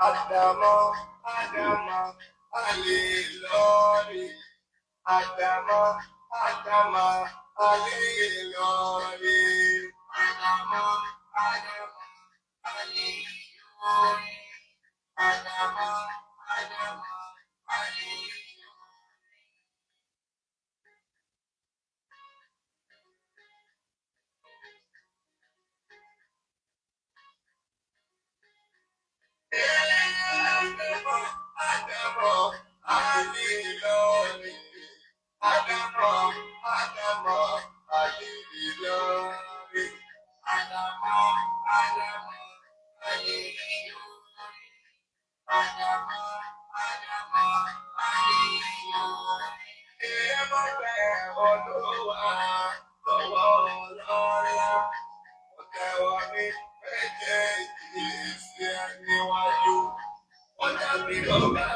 Adamo, Alilori. Adamo, Alilori. Adamo, Alilori. Adamo, Alilori. Adamo, Alilori. Adamo, Alilori. Adamo, Alilori. Adamo, Alilori. Olúwa, lọ́wọ́ Ọlọ́run, ó tẹ́wọ́ ní méjèèjì sí níwájú, wọ́n dàbí lọ́ba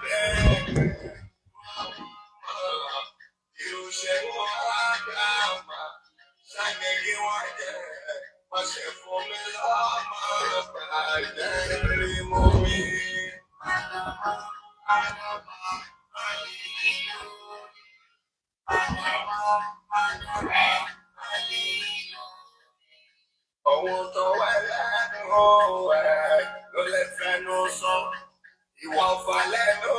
bẹ́ẹ̀. Irúṣẹ́ wọn Ádámà, ṣáni kí wọ́n jẹ́, wọ́n ṣe fún mi lọ́mọ, bàjẹ́ rí mú mi. Ádámà, Alilori. Ohun tó wà lẹ́nu ẹ̀ ló lè fẹnu sọ. Ìwọ̀n fà lẹ́nu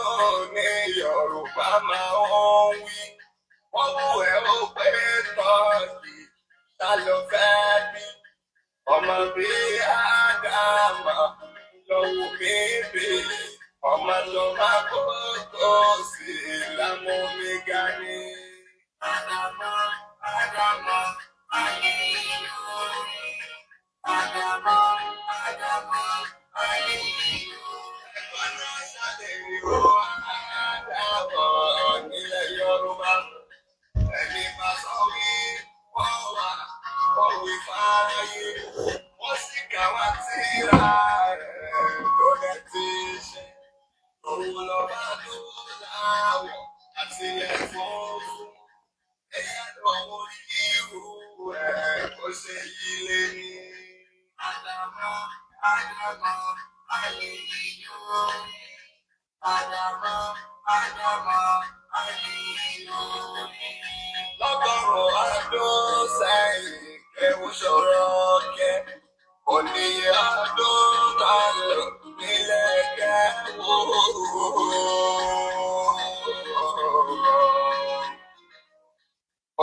ní Yorùbá máa ń wí. Wọ́n wú ẹ̀ ó pé tọ́jú, ta ló fẹ́ bí? Ọmọ bí Ádámà ló wù mí bí. Ọmọ tó máa kó tó sí lámú mi ga ni. Adamo, Alilori. Adamo, Alilori. Ẹ̀fọ́nà ṣàlèyé o, Adamo nílẹ̀ Yorùbá. Ẹni bá sọ wí, wọ́n wà, wọ́n wí fáyé. Wọ́n sì kà wá síra rẹ̀ tó lẹ́ ti ṣe. Òun lọ bá dùn láwọ̀ àti ẹ̀fọ́ fún. Ẹ̀yà lọ́wọ́ irú ẹ̀ kó ṣe yí lé ní. Adamo, Alilori. Adamo, Alilori. Lọ́gọ́rùn-ún ọdún sẹ́yìn, ewu ṣòro kẹ́. Oníye ọdún máa lò nílẹ̀ kẹ́wò.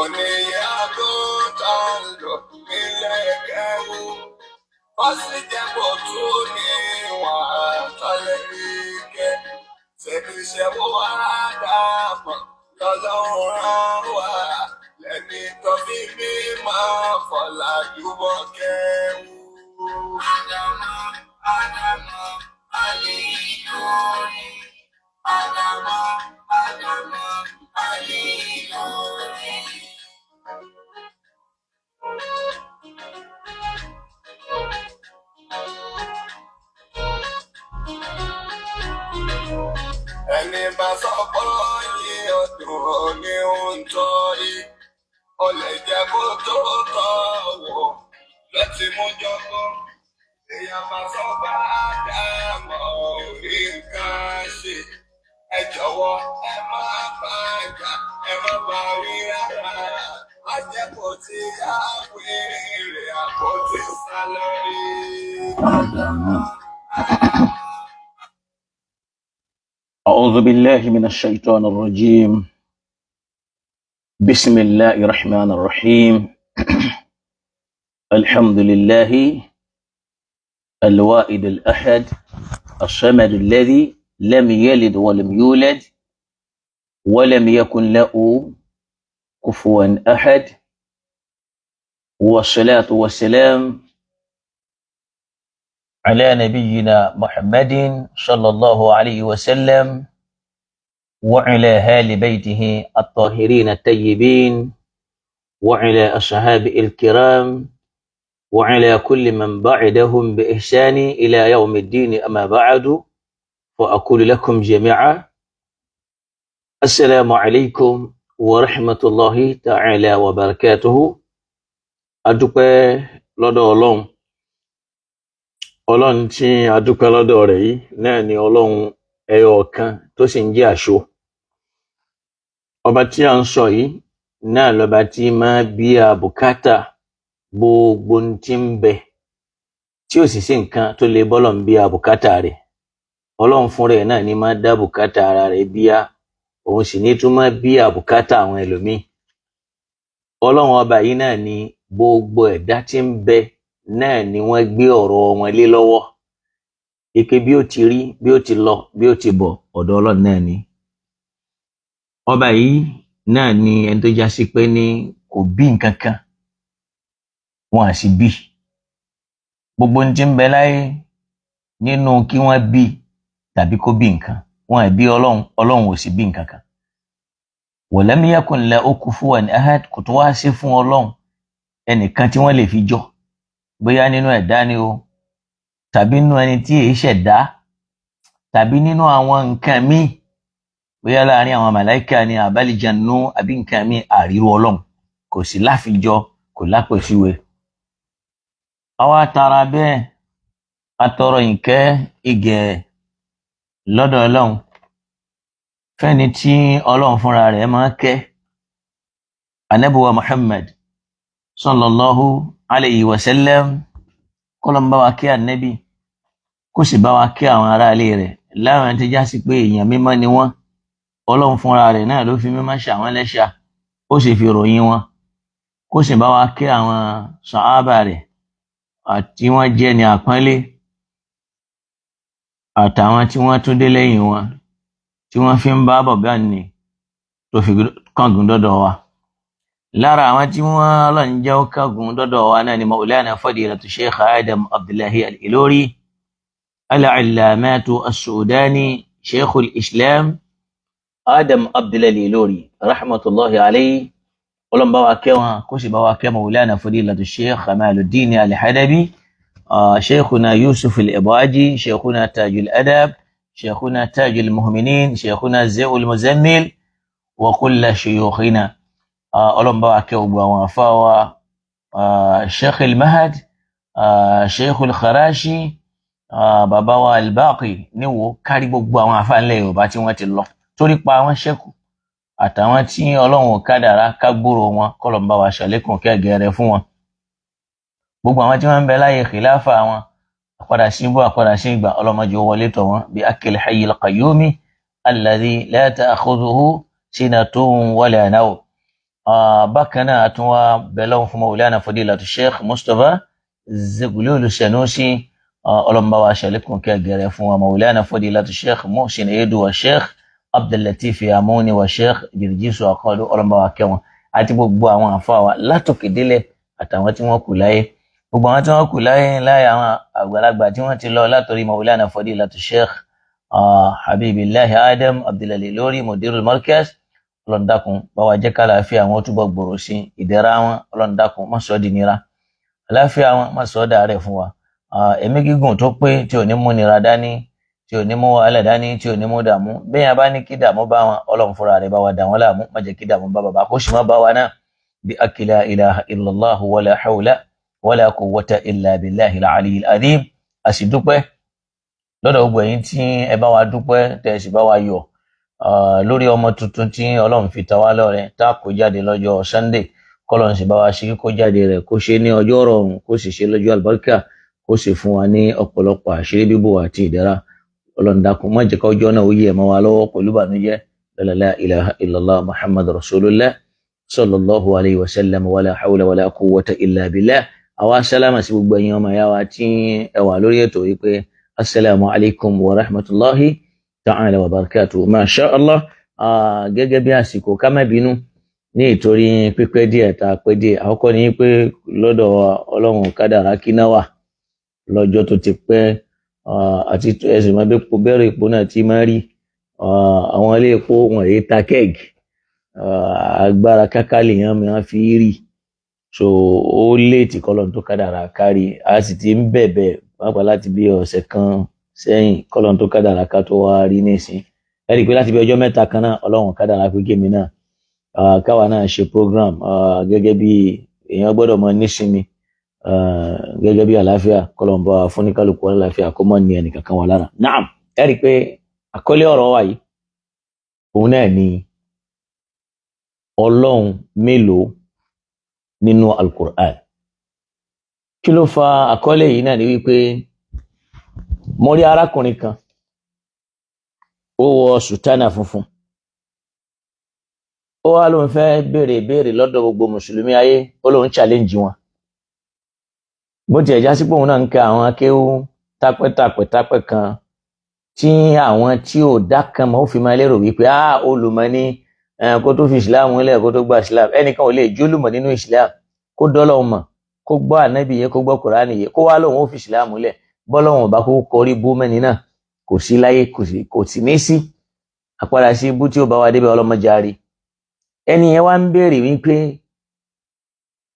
Oníye ọdún máa lò nílẹ̀ kẹ́wò. Wọ́n sì jẹ́ kó tún ní wọ́n tọ́lẹ̀ ní kẹ́. Ṣèbí ṣe wó Ádámọ̀ lọ́lọ́run rán wá. Lẹ́ni tó fi mí máa fọ̀làjú bọ́ kẹ́wò. Adamo, Alilori. Adamo, Alilori. Ẹni bá sọ pé yí ọdún ní ohun tó rí, ó lè jẹ́ kó tó tọ̀ wò láti mú jọgbọ́n. Èèyàn bá sọ pé Ádámọ̀ orí nǹkan ṣe. Ẹ jọ̀wọ́ ẹ má bàjá, ẹ má bá rí rárá. Ajẹ́kọ̀ọ́ tí a wéèrè àpótí sá lórí. أعوذ بالله من الشيطان الرجيم. بسم الله الرحمن الرحيم. الحمد لله الواحد الأحد الصمد الذي لم يلد ولم يولد ولم يكن له كفوا أحد، والصلاة والسلام على نبينا محمد صلى الله عليه وسلم وعلى آل بيته الطاهرين الطيبين وعلى أصحابه الكرام وعلى كل من بعدهم بإحسان إلى يوم الدين. أما بعد، فأقول لكم جميعا السلام عليكم ورحمة الله تعالى وبركاته. أدوبة لدى الله Ọlọ́run tí a dúpẹ́ lọ́dọ̀ rẹ̀ yìí náà ni Ọlọ́run ẹyọ ọ̀kan tó sì ń jẹ́ àṣọ. Ọba tí a ń sọ yìí náà lọba tí máa bí àbùkátà gbogbo ohun tí ń bẹ, tí ò sì sí nǹkan tó lè bọ́lọ̀ ń bí àbùkátà rẹ̀. Ọlọ́run fún rẹ̀ náà ni máa dá bùkátà ara rẹ̀ bíyá, òun sì ní tún máa bí àbùkátà àwọn ẹlòmíì. Ọlọ́run ọba yìí náà ni gbogbo ẹ̀dá tí ń bẹ náà ni wọ́n gbé ọ̀rọ̀ wọn lé lọ́wọ́. Ike bí ó ti rí, bí ó ti lọ, bí ó ti bọ̀, ọ̀dọ̀ Ọlọ́run náà ni. Ọba yìí náà ni ẹni tó já sí pé ní kò bí nǹkan kan, wọn à sì bí. Gbogbo ohun tí ń bẹ láyé nínú kí wọ́n bí tàbí kó bí nǹkan, wọn à bí Ọlọ́run, Ọlọ́run ò sì bí nǹkan kan. Walam yakun lahu kufuwan ahad, kò tó wá sí fún Ọlọ́run ẹnìkan tí wọ́n lè fi jọ, bóyá nínú ẹ̀dá ni o, tàbí nínú ẹni tí èé ṣẹ̀dá, tàbí nínú àwọn nǹkan míì, bóyá láàrin àwọn màláíkà ni àbálìjànú àbí nǹkan míì, àríru Ọlọ́run kò sí láfijọ, kò lápèjúwe. Àwa tara bẹ́ẹ̀ atọrọ ìkẹ́ ìgẹ̀ lọ́dọ̀ Ọlọ́run fẹ́ni tí Ọlọ́run fúnra rẹ̀ máa kẹ́, Ànábì wa Muhammad sallallahu alayhi wa sallam. Kọ́lọ́n bá wa kẹ́ Ànábì, kó sì bá wa kẹ́ àwọn ará ilé rẹ̀ láwọn tí já sí pé èèyàn mímọ́ ni wọ́n. Ọlọ́run fúnra rẹ̀ náà ló fi mímọ́ ṣàwọn lẹ́ṣà, ó sì fi ròyìn wọn. Kó sì bá wa kẹ́ àwọn sàhábà rẹ̀ àti wọ́n jẹ́ ní àpọ́nlé, àtàwọn tí wọ́n tún dé lẹ́yìn wọn, tí wọ́n fi ń bá bọ̀ bá ní tó fi kángun dọ́dọ̀ wa. Lára àwọn tí wọ́n Ọlọ́run jẹ́ ó kángun dọ́dọ̀ wa náà ni Maulana Fadilatu Sheikh Adam Abdullahi Al-Ilori Al-Allamatu As-Sudani Sheikhul Islam Adam Abdullahi Al-Ilori rahmatullahi alayhi. Ọlọ́run bá wa kẹ́ wọn, kó sì bá wa kẹ́ Maulana Fadilatu Sheikh Kamaluddin Al-Hadabi, Sheikhuna Yusuf Al-Ibaji, Sheikhuna Tajul Adab, Sheikhuna Tajul Mu'minin, Sheikhuna Zaul Muzammil wa kulla shuyukhina. Ọlọ́run bá wa kẹ́ gbogbo àwọn àfáà wa, Sheikh Al-Mahad, Sheikh Al-Kharashi, bàbá wa Al-Baqi níwò, kárí gbogbo àwọn àfáà ńlẹ̀ Yorùbá tí wọ́n ti lọ torí pa àwọn ṣẹ́kù, àtàwọn tí Ọlọ́run kádàrá kágbóró wọn, kọ́lọ́run bá wa ṣàlékún kẹ́gẹ́ rẹ̀ fún wọn. Gbogbo àwọn tí wọ́n ń bẹ láyé khilafa wọn, àpadà sí ibú àpadà sí ìgbà, ọlọ́mọdé wọlé tọ̀ wọ́n bí akil hayyil qayyumi alladhi la ta'khudhuhu sinatun wala nawm. Bákan náà tún wá bẹ lọ́wọ́ fún Maulana Fadilatu Sheikh Mustapha Zaghlulu Sanusi, ọlọ́run bá wa ṣàlékún kẹ́gẹ́ rẹ̀ fún wa. Maulana Fadilatu Sheikh Muhsin Edu wa Sheikh Abdullatif Yamuni wa Sheikh Jirjisu Akọọdù, ọlọ́run bá wa kẹ́ wọn, àti gbogbo àwọn àfáà wa látòkè délẹ̀ àtàwọn tí wọ́n kù láyé. Gbogbo àwọn tí wọ́n kù láyé àwọn àgbàlagbà tí wọ́n ti lọ látòrí Maulana Fadilatu Sheikh Habibillahi Adam Abdullahi Ilori Mudirul Markaz, Ọlọ́run dákun bá wa jẹ́ kálàáfíà àwọn túbọ̀ gbòòrò sí, ìdẹ̀ra wọn Ọlọ́run dákun má sọ di nira, àlàáfíà wọn má sọ dàárẹ̀ fún wa. Ẹ̀mí gígùn tó pé tí ò ní mú nira dání, tí ò ní mú wàhálà dání, tí ò ní mú dààmú. Bẹ́ẹ̀ bá ní kí dààmú bá wọn, Ọlọ́run fúnra rẹ̀ bá wa dà wọ́n láàmú, má jẹ́ kí dààmú bá bàbá, kó sì má bá wa náà. Bí akila ilaha illallah wala hawla wala quwwata illa billahi al-aliyyil azim. A sì dúpẹ́ lọ́dọ̀ gbogbo ẹ̀yin tí ẹ bá wa dúpẹ́, tẹ́ sì bá wa yọ̀ lórí ọmọ tuntun tí Ọlọ́run fi ta wá lọ́rẹ, tá kó jáde lọ́jọ́ Sunday. Kọ́lọ́run sì bá wa ṣe kó jáde rẹ̀, kó ṣe ní ọjọ́ rọrùn, kó sì ṣe lọ́jọ́ àlùbáríkà, kó sì fún wa ní ọ̀pọ̀lọpọ̀ àṣírí bíbò àti ìdẹ̀ra. Ọlọ́run dákun má jẹ́ ká ọjọ́ náà ó yẹ̀ mọ́ wa lọ́wọ́ pẹ̀lú ìbànújẹ́. La ilaha illallah Muhammad Rasulullah sallallahu alayhi wa sallam, wala hawla wala quwwata illa billah. Àwa sálámà sí gbogbo ẹ̀yin ọmọ ìyá wa tí ẹ wà lórí ètò yìí pé assalamu alaikum wa rahmatullahi ta'ala wa barakatuh. Masha Allah. Gẹ́gẹ́ bí àsìkò ká má bínú ní ìtorí pípẹ́ díẹ̀ tá a pẹ́ díẹ̀. Àkọ́kọ́ ni pé lọ́dọ̀ Ọlọ́run kádàrá kí náà wà lọ́jọ́ tó ti pẹ́, àti ẹ̀sìn máa bẹ̀rẹ̀ epo náà tí máa rí àwọn ilé epo wọn èyí ta kẹ́ẹ̀gì, agbára kákálì yẹn máa fi rí. So ó léètì kọ́lọ́n tó kádàrá kárí, a sì ti ń bẹ̀bẹ̀ pàápàá láti bí ọ̀sẹ̀ kan sẹ́yìn kọ́lọ́n tó kádàrá ká tó wá rí nísìn. Ẹ rí i pé láti bí ọjọ́ mẹ́ta kan náà Ọlọ́run kádàrá pé kémi náà káwa náà ṣe program, gẹ́gẹ́ bí èèyàn gbọ́dọ̀ mọ nísinmi gẹ́gẹ́ bí àlàáfíà kọlọ̀mbọ́ fúnikálùkù àlàáfíà kó mọ́ ní ẹnìkankan wà lára. Naam, ẹ rí pé àkọlé ọ̀rọ̀ wa yìí òun náà ni Ọlọ́run mélòó nínú Al-Qur'an. Kí ló fa àkọlé yìí náà ni wípé mo rí arákùnrin kan ó wọ sùtánà funfun, ó wá lóun fẹ́ béèrè lọ́dọ̀ gbogbo mùsùlùmí ayé, ó lóun challenge wọn. Bó ti ẹ̀já sí pé òun náà ń ka àwọn akéwú tápẹ́tápẹ́ kan tí àwọn tí ò dá kan mọ́ ó fi máa lérò wípé olùmọ̀ ní kó tó fi ìsìláàmù lẹ̀ kó tó gba ìsìláàmù. Ẹnìkan ò lè jólùmọ̀ nínú ìsìláàmù kó dọ́lọ́hun mọ̀, kó gbọ́ ànábì yẹ, kó gbọ́ kùránì yẹ, kó wá lóun ó fi ìsìláàmù lẹ̀. Bọ́lọ́hun bá kó kọrí bú mẹ́ni náà kò sí láyé, kò sì ní sí àpárá sí ibú tí ó bá wá débẹ̀ ọlọ́mọdé àárí. Ẹni yẹn wá ń béèrè wípé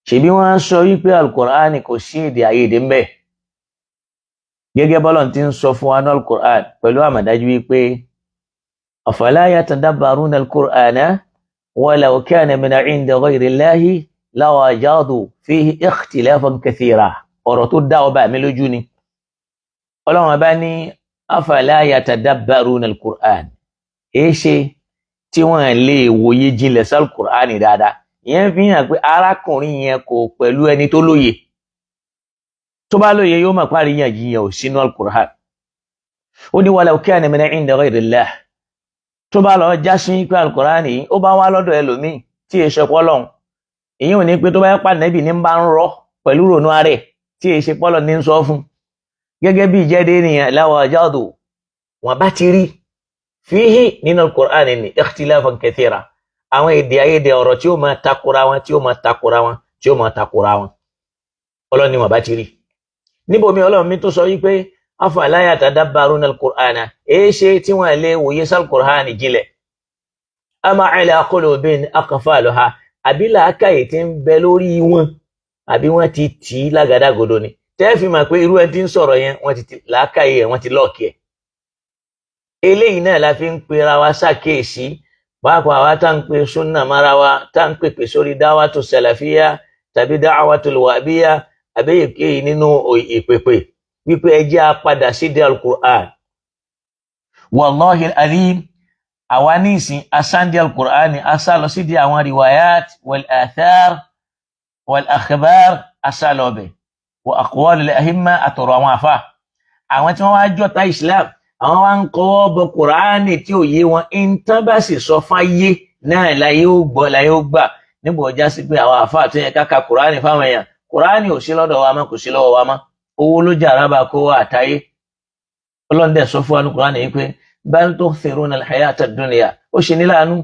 ṣebí wọ́n sọ wípé Al-Qur'an kò sí èdè àìyedè ńbẹ̀, gẹ́gẹ́ bọ́lọ́run ti ń sọ fún wa ní Al-Qur'an pẹ̀lú àmọ̀dájú wípé afala yatadabbaruna al-Qur'ana walau kana min 'indi ghayri Allahi lawajadu fihi ikhtilafan kathira. Ọ̀rọ̀ tó dá ọba mi lójú ni. Ọlọ́run bá ní afala yatadabbaruna al-Qur'an, èéṣe tí wọ́n lè wòye jinlẹ̀ sí Al-Qur'an dáadáa. Ìyẹn fi hàn pé arákùnrin yẹn kò pẹ̀lú ẹni tó lóye. Tó bá lóye yóò máa parí yànjiyàn ò sínú Al-Qur'an. Ó ní walau kana min 'indi ghayri Allah. Tó bá lọ já sí pé Al-Qur'an yìí ó bá wá lọ́dọ̀ ẹlòmíì tí èṣe pọ́lọ́hun, ìyẹn ò ní pé tó bá pa nẹ́bì ní bá ń rọ pẹ̀lú ronú ààrẹ tí èṣe pọ́lọ́ ní ń sọ fún. Gẹ́gẹ́ bí ìjẹ́dé ènìyàn lawajadu, wọn bá ti rí fihi nínú Al-Qur'an ní ikhtilafan kathira, àwọn èdè àìyedè ọ̀rọ̀ tí ó máa takora wọn tí ó máa takora wọn tí ó máa takora wọn. Ọlọ́run ni wọ́n bá ti rí. Níbomi Ọlọ́run mi tó sọ wípé afala yatadabbaruna al-Qur'ana, èéṣe tí wọ́n lè wòye sí Al-Qur'an jinlẹ̀. Ama ala qulubin aqfaluha, àbí làákàyè tí ń bẹ lórí wọn àbí wọ́n ti tì í lágàdàgodo ni. Tẹ́ fi mọ̀ pé irú ẹni tí ń sọ̀rọ̀ yẹn wọ́n ti làákàyè ẹ̀ wọ́n ti lọ́ọ̀kì ẹ̀. Eléyìí náà la fi ń pera wa ṣàkíyèsí, pàápàá àwa tá ń pe súnà mára wa, tá ń pèpè sórí dáwàtú sàlàfíyà tàbí dáwàtú wàhábíyà àbí èyíkéyìí nínú ìpèpè wípé ẹ jẹ́ á padà sídìí Al-Qur'an. Wallahi al-azim, àwa ní ìsìn asáǹdí Al-Qur'an ni asá lọ sídìí àwọn riwayat wal athar wal akhbar, asá lọ bẹ̀ wa aqwal al-a'imma, àtọ̀rọ̀ àwọn àfà. Àwọn tí wọ́n wá jọ́ta Islam, àwọn wá ń kọ́ bọ Kùránì tí ò yé wọn, in tán bá sì sọ fáyé náà láyé ó gbọ́ láyé ó gbà. Níbo ọjà sí pé àwọn àfáà tó yẹ káka Kùránì fáwọn èèyàn, Kùránì ò sí lọ́dọ̀ wa mọ́, kò sí lọ́wọ́ wa mọ́. Owó ló jà rábà kó wà àtayé. Ọlọ́run dẹ̀ sọ fún wa ní Kùránì yìí pé bal tu'thiruna al-hayata ad-dunya, ó ṣe níláàánú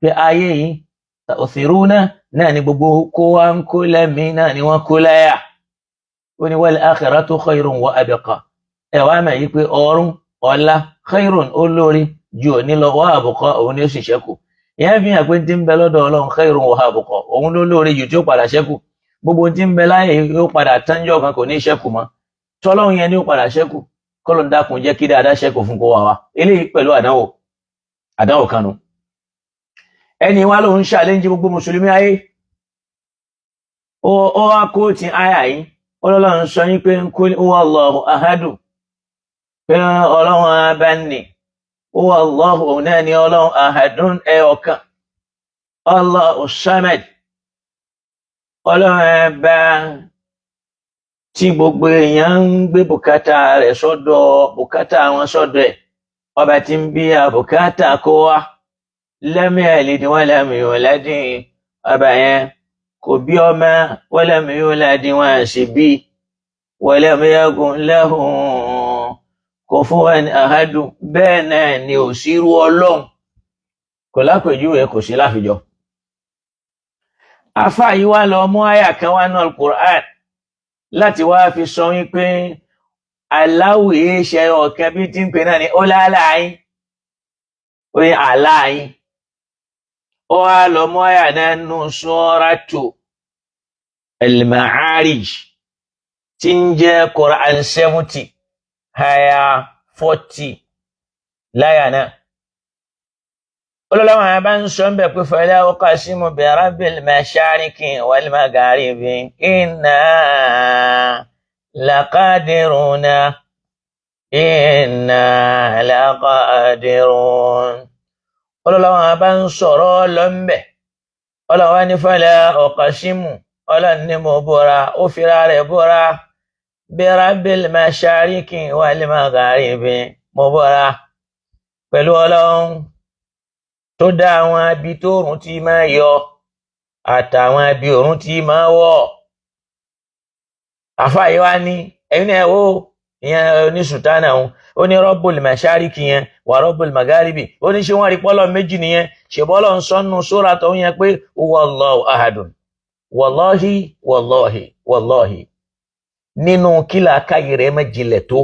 pé ayé yìí tu'thiruna náà ni gbogbo kó wá ń kó lẹ́mìí náà ni wọ́n kó láyà. Ó ní wal akhiratu khayrun wa abqa. Ẹ wá mọ̀ yìí pé ọ̀run ọ̀la khayrun olórí ju òní lọ wa abqa, òun ni ó sì ṣẹ́kù. Ìyẹn fi hàn pé tí ń bẹ lọ́dọ̀ Ọlọ́run khayrun wa abqa, òun ló lórí ju tí ó padà ṣẹ́kù. Gbogbo tí ń bẹ láyé yóò padà tánjọ́ kan kò ní ṣẹ́kù mọ́. Tọ́lọ́run yẹn ni ó padà ṣẹ́kù. Kọ́lọ́run dákun jẹ́ kí dáadáa ṣẹ́kù fún kó wà wá. Eléyìí pẹ̀lú àdánwò kanu. Ẹni wá ló ń ṣàlẹ́ńjì gbogbo mùsùlùmí ayé. Ó wá kó ti áyà yìí. Ọlọ́run sọ yín pé kul huwa Allahu ahadu. Pé Ọlọ́run abẹ́ni. Huwa Allahu, òun náà ni Ọlọ́run ahadun, ẹyọ̀kan. Allahu samad. Ọlọ́run ẹba tí gbogbo èèyàn ń gbé bùkátà rẹ̀ sọ́dọ̀, bùkátà wọn sọ́dọ̀ ẹ̀. Ọba tí ń bí bùkátà kó wá. Lam yalid wa lam yulad. Ọba yẹn kò bí ọmọ, wa lam yulad, wọn sì bí. Wa lam yakun lahu kufuwan ahad. Bẹ́ẹ̀ náà ni ò sírú Ọlọ́run. Kò lápèjúwe, kò sí láfijọ́. Àfá yìí wá lọ mú àyà kan wá nínú Al-Qur'an láti wá fi sọ wípé Allahu yìí ṣe ọ̀kan bí tí ń pè náà ni ó láláàáyín, ó ní àláàáyín. Ó wá lọ mú àyà náà nínú Suratu Al-Ma'arij tí ń jẹ́ Quran 70 àyà 40 láyà náà. Ọlọ́run àbá ń sọ ń bẹ̀ pé fala uqsimu bi rabbil mashariqi wal magharibi inna laqadiruna inna laqadirun. Ọlọ́run àbá ń sọ̀rọ̀ lọ́mbẹ̀. Ọlọ́run ní fala uqsimu, Ọlọ́run ní mo búra, ó fira rẹ̀ búra, bi rabbil mashariqi wal magharibi, mo búra pẹ̀lú Ọlọ́run tó dá àwọn ibi tó òrùn ti máa yọ àtàwọn ibi òrùn ti máa wọ̀. Àfáà yìí wá ní ẹ̀yin náà wò ìyẹn ní sultana òun ó ní Rabbul Mashariki yẹn wà Rabbul Magharibi ó ní ṣé wọ́n rí pọ́lọ̀ méjì nìyẹn ṣèbọ́lọ̀ ń sọ́nù sóra tó ń yẹn pé Wallahu ahadun wallahi wallahi wallahi nínú kílà káyì rẹ̀ méjìlẹ̀ tó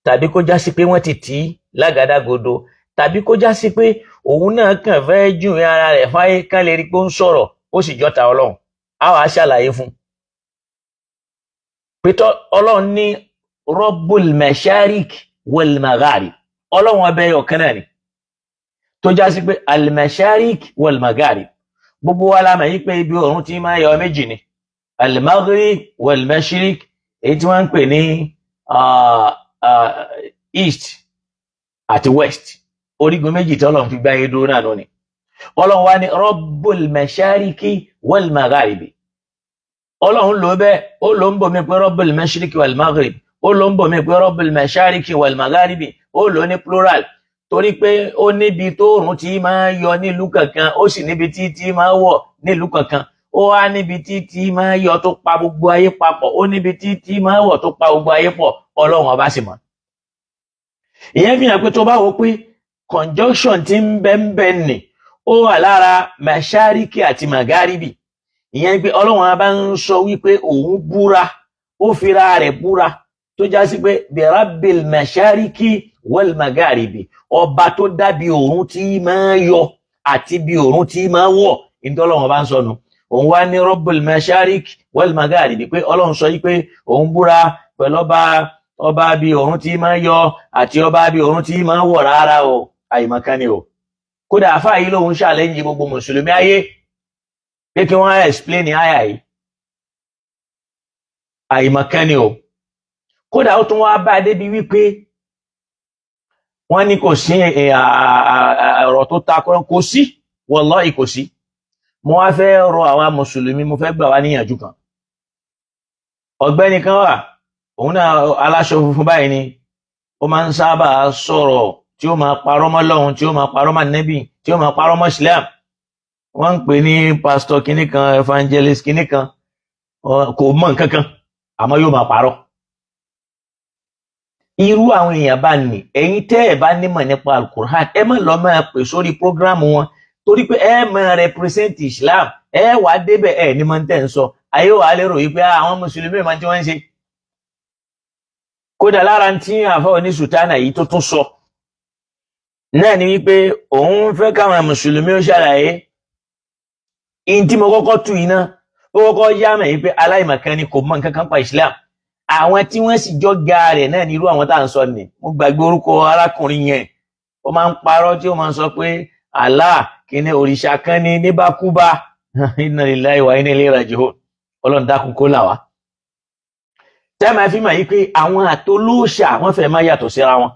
tàbí kó já sí pé wọ́n ti tì í lágàdàgodo tàbí kó já sí pé òun náà kàn fẹ́ jù ara rẹ̀ fáyé ká lè rí pé ó ń sọ̀rọ̀ ó sì jọta Ọlọ́run á wàá ṣàlàyé fún pétọ́ Ọlọ́run ní Rabbul Masharik wal Magharib Ọlọ́run ọbẹ̀ ọ̀kan náà ni tó já sí pé al-Masharik wal Magharib gbogbo wa la mọ̀ yí pé ibi òòrùn ti máa yọ méjì ni al-Maghrib wal Mashrik èyí tí wọ́n ń pè ní East àti West orígun méjì tí Ọlọ́run fi gbáyé dúró náà lónìí. Ọlọ́run wá ní Rabbul Mashariki wal Magharibi. Ọlọ́run ló bẹ́ẹ̀ ó ló ń bọ̀ mí pé Rabbul Mashariki wal Maghrib ó ló ń bọ̀ mí pé Rabbul Mashariki wal Magharibi ó ló ní plural torí pé ó níbi tó òòrùn tí máa yọ nílùú kankan ó sì níbi tí máa wọ̀ nílùú kankan ó wá níbi tí máa yọ tó pa gbogbo ayé papọ̀ ó níbi tí máa wọ̀ tó pa gbogbo ayé pọ̀ Ọlọ́run ọba sì mọ̀. Ìyẹn fi hàn pé tó bá wo pé conjunction tí ń bẹ nì ó wà lára Mashariki àti Magharibi ìyẹn pé Ọlọ́run a bá ń sọ wípé òun búra ó fira rẹ̀ búra tó já sí pé bi Rabbil Mashariki wal Magharibi ọba tó dábí òun tí máa yọ àti bí òun tí máa wọ̀ nítorí Ọlọ́run bá ń sọnù òun wá ní Rabbil Mashariki wal Magharibi pé Ọlọ́run sọ wípé òun búra pẹ̀lú ọba bí òun tí máa yọ àti ọba bí òun tí máa wọ̀ rárá o àìmọ̀kan ni o. Kódà àfáà yìí lòun ṣàlẹ́yìn gbogbo mùsùlùmí ayé pé kí wọ́n explain àyà yìí àìmọ̀kan ni o. Kódà ó tún wá bá débi wípé wọ́n ní kò sí ọ̀rọ̀ tó takò kò sí wallahi kò sí. Mo wá fẹ́ rọ àwa mùsùlùmí mo fẹ́ gbà wá níyànjú kan. Ọ̀gbẹ́ni kan wà òun náà aláṣọ funfun báyìí ni ó máa ń sábà sọ̀rọ̀ tí ó máa parọ́ mọ́ Ọlọ́run tí ó máa parọ́ mọ́ Nábì tí ó máa parọ́ mọ́ Islam. Wọ́n ń pè ní pastor kinní kan evangelist kinní kan kò mọ̀ nǹkan kan àmọ́ yóò máa parọ́. Irú àwọn èèyàn bá ní ẹ̀yin tẹ́ ẹ̀ bá nímọ̀ nípa Al-Qur'an ẹ má lọ máa pè sórí program wọn torí pé ẹ máa represent Islam ẹ wàá débẹ̀ ẹ ní máa ń tẹ̀ ń sọ ayé wàá lérò yìí pé àwọn mùsùlùmí máa ń tí wọ́n ń ṣe. Kódà lára tí àfáà oní sùtánà yìí tó tún sọ náà ni wípé òun fẹ́ káwọn mùsùlùmí ó ṣàlàyé in tí mo kọ́kọ́ tú iná ó kọ́kọ́ yá mẹ́ wípé aláìmọ̀kan ni kò mọ̀ nǹkan kan pa Islam àwọn tí wọ́n sì jọ ga rẹ̀ náà ní irú àwọn tá à ń sọ ni mo gbàgbé orúkọ arákùnrin yẹn ó máa ń parọ́ tí ó máa ń sọ pé Allah kíní òrìṣà kan ní níbàkúbà inna lillahi wa inna ilayhi raji'un Ọlọ́run dákun kó là wá. Tẹ́ máa fi mọ̀ yí pé àwọn àtolóòṣà wọ́n fẹ́ máa yàtọ̀ síra wọn.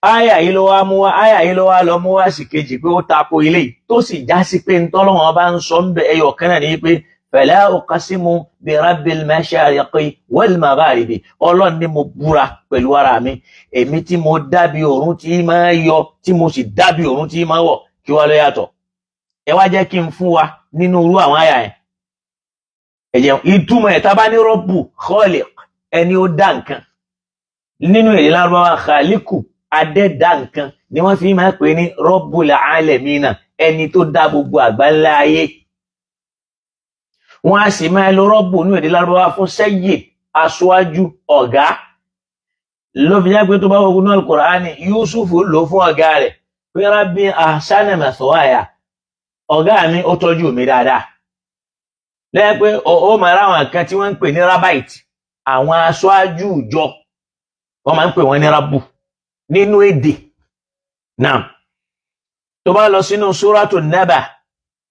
Áyà yìí ló wá mú wá áyà yìí ló wá lọ mú wá sí kejì pé ó tako ilé tó sì já sí pé ntọ́lọ́wọ́n bá ń sọ ń bẹ ẹyọ kan náà ní pé fala uqsimu bi rabbil mashariqi wal magharibi Ọlọ́run ni mo búra pẹ̀lú ara mi èmi tí mo dábí òòrùn tí máa yọ tí mo sì dábí òòrùn tí máa wọ̀ kí wá ló yàtọ̀. Ẹ wá jẹ́ kí n fún wa nínú irú àwọn àyà yẹn ẹ̀jẹ̀ ìtumọ̀ ẹ̀ tá bá ní rọ́bù khaliq ẹni ó dá nǹkan nínú èdè Lárúbáwá khaliqu adẹ́dá nǹkan ni wọ́n fi máa pè ní Rabbul Alamina ẹni tó dá gbogbo àgbáńlá ayé. Wọ́n á sì máa lo rọ́bù ní èdè Lárúbáwá fún sayyid aṣáájú ọ̀gá ló fi jẹ́ pé tó bá wọ́n ní Al-Qur'ani Yusuf lò fún ọ̀gá rẹ̀ pé Rabbi ahsana mathwaya ọ̀gá mi ó tọ́jú mi dáadáa. Lẹ́yìn pé ó máa ráwọn kan tí wọ́n ń pè ní rabite àwọn aṣáájú ìjọ wọ́n máa ń pè wọ́n ní rabbu nínú èdè náà tó bá lọ sínú suratu Naba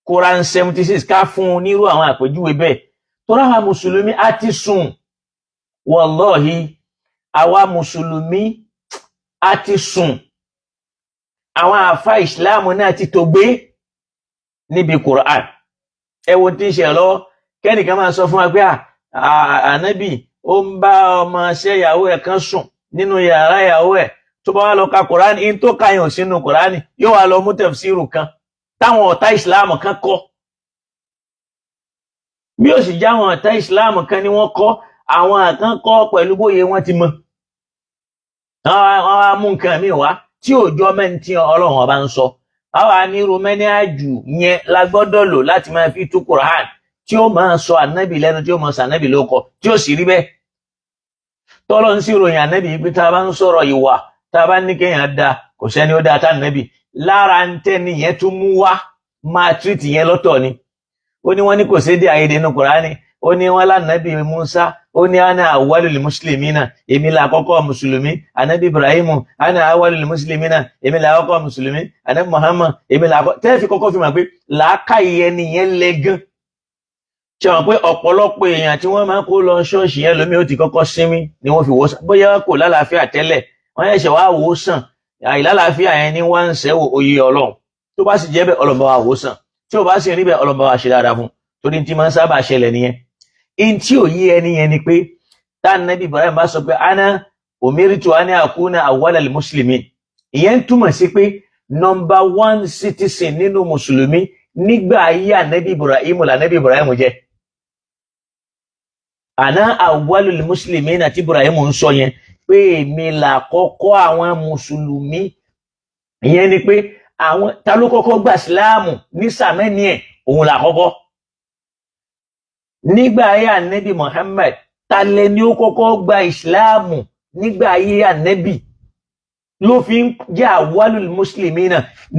Quran 76 ká fún nírú àwọn àpèjúwe bẹ́ẹ̀ tó ráwa mùsùlùmí á ti sùn wallahi àwa mùsùlùmí á ti sùn àwọn àfá ìsìláàmù náà ti tó gbé níbi Quran ẹ wo tí ń ṣe lọ́wọ́ kẹ́nìkan máa sọ fún wa pé ànábì ó ń bá ọmọ ṣẹ́ ìyàwó ẹ̀ kan sùn nínú yàrá ìyàwó ẹ̀ tó bá wá lọ ka Quran in tó kàyàn sínú Quran yóò wá lọ mú tafsiru kan táwọn ọ̀tá ìsìláàmù kan kọ́ bí ó sì jáwọn ọ̀tá ìsìláàmù kan ni wọ́n kọ́ àwọn kan kọ́ pẹ̀lú bóyé wọ́n ti mọ̀ wọ́n wá mú nǹkan mi wá tí òjò mẹ́ntí Ọlọ́run ọba ń sọ àwa ní romani àjù yẹn la gbọ́dọ̀ lò láti máa fi tú Quran tí ó máa sọ ànábì lẹ́nu tí ó máa sọ ànábì lóko tí ó sì rí bẹ́ẹ̀ tọ́lọ́ ń sì ròyìn ànábì pé tá a bá ń sọ̀rọ̀ ìwà tá a bá ní kéèyàn da kò sẹ́ni ó dáa tá ànábì lára ń tẹ́ni yẹn tún mú wá máa tírìtì yẹn lọ́tọ̀ ni ó ní wọ́n ní kò sédé àyèdè nínú Kùránì ó ní wọ́n lánàbì Musa ó ní ana awwalul muslimina èmi là àkọ́kọ́ mùsùlùmí ànábì Ibrahimu ana awwalul muslimina èmi là àkọ́kọ́ mùsùlùmí ànábì Muhammad èmi là àkọ́kọ́ tẹ́ẹ̀fì kọ́kọ́ fi mọ̀ pé làákàyè ẹni yẹn lẹ́gàn ṣe wọn pé ọ̀pọ̀lọpọ̀ èèyàn tí wọ́n máa kó lọ ṣọ́ọ̀ṣì yẹn lómi ó ti kọ́kọ́ sinmi ni wọ́n fi wò sàn bóyá kò lálàáfíà tẹ́lẹ̀ wọ́n yẹ̀ṣẹ̀ wá wò sàn àìlálàáfíà yẹn ni wọ́n ń sẹ́wò oyè Ọlọ́run tó bá sì jẹ́ bẹ́ẹ̀ Ọlọ́run bá wa wò sàn tí ò bá sì rí bẹ́ẹ̀ Ọlọ́run bá wa ṣe dáadáa fún torí tí máa ń sábà ṣẹlẹ̀ nìyẹn in tí ò yé ẹni yẹn ni pé tá Nábì Ibrahim bá sọ pé ana umiritu an akuna awwalal muslimin ìyẹn túmọ̀ sí pé number 1 citizen nínú mùsùlùmí nígbà ayé Nábì Ibrahim là Nábì Ibrahim jẹ́ ana awwalul muslimin àti Ibrahim ń sọ yẹn pé èmi là kọ́kọ́ àwọn mùsùlùmí ìyẹn ni pé àwọn ta ló kọ́kọ́ gba ìsìláàmù ní sàmẹ́ni ẹ̀ òun là kọ́kọ́ nígbà ayé ànẹ́bì Muhammad ta lẹni ó kọ́kọ́ gba ìsìláàmù nígbà ayé ànẹ́bì ló fi ń jẹ́ awwalul muslimina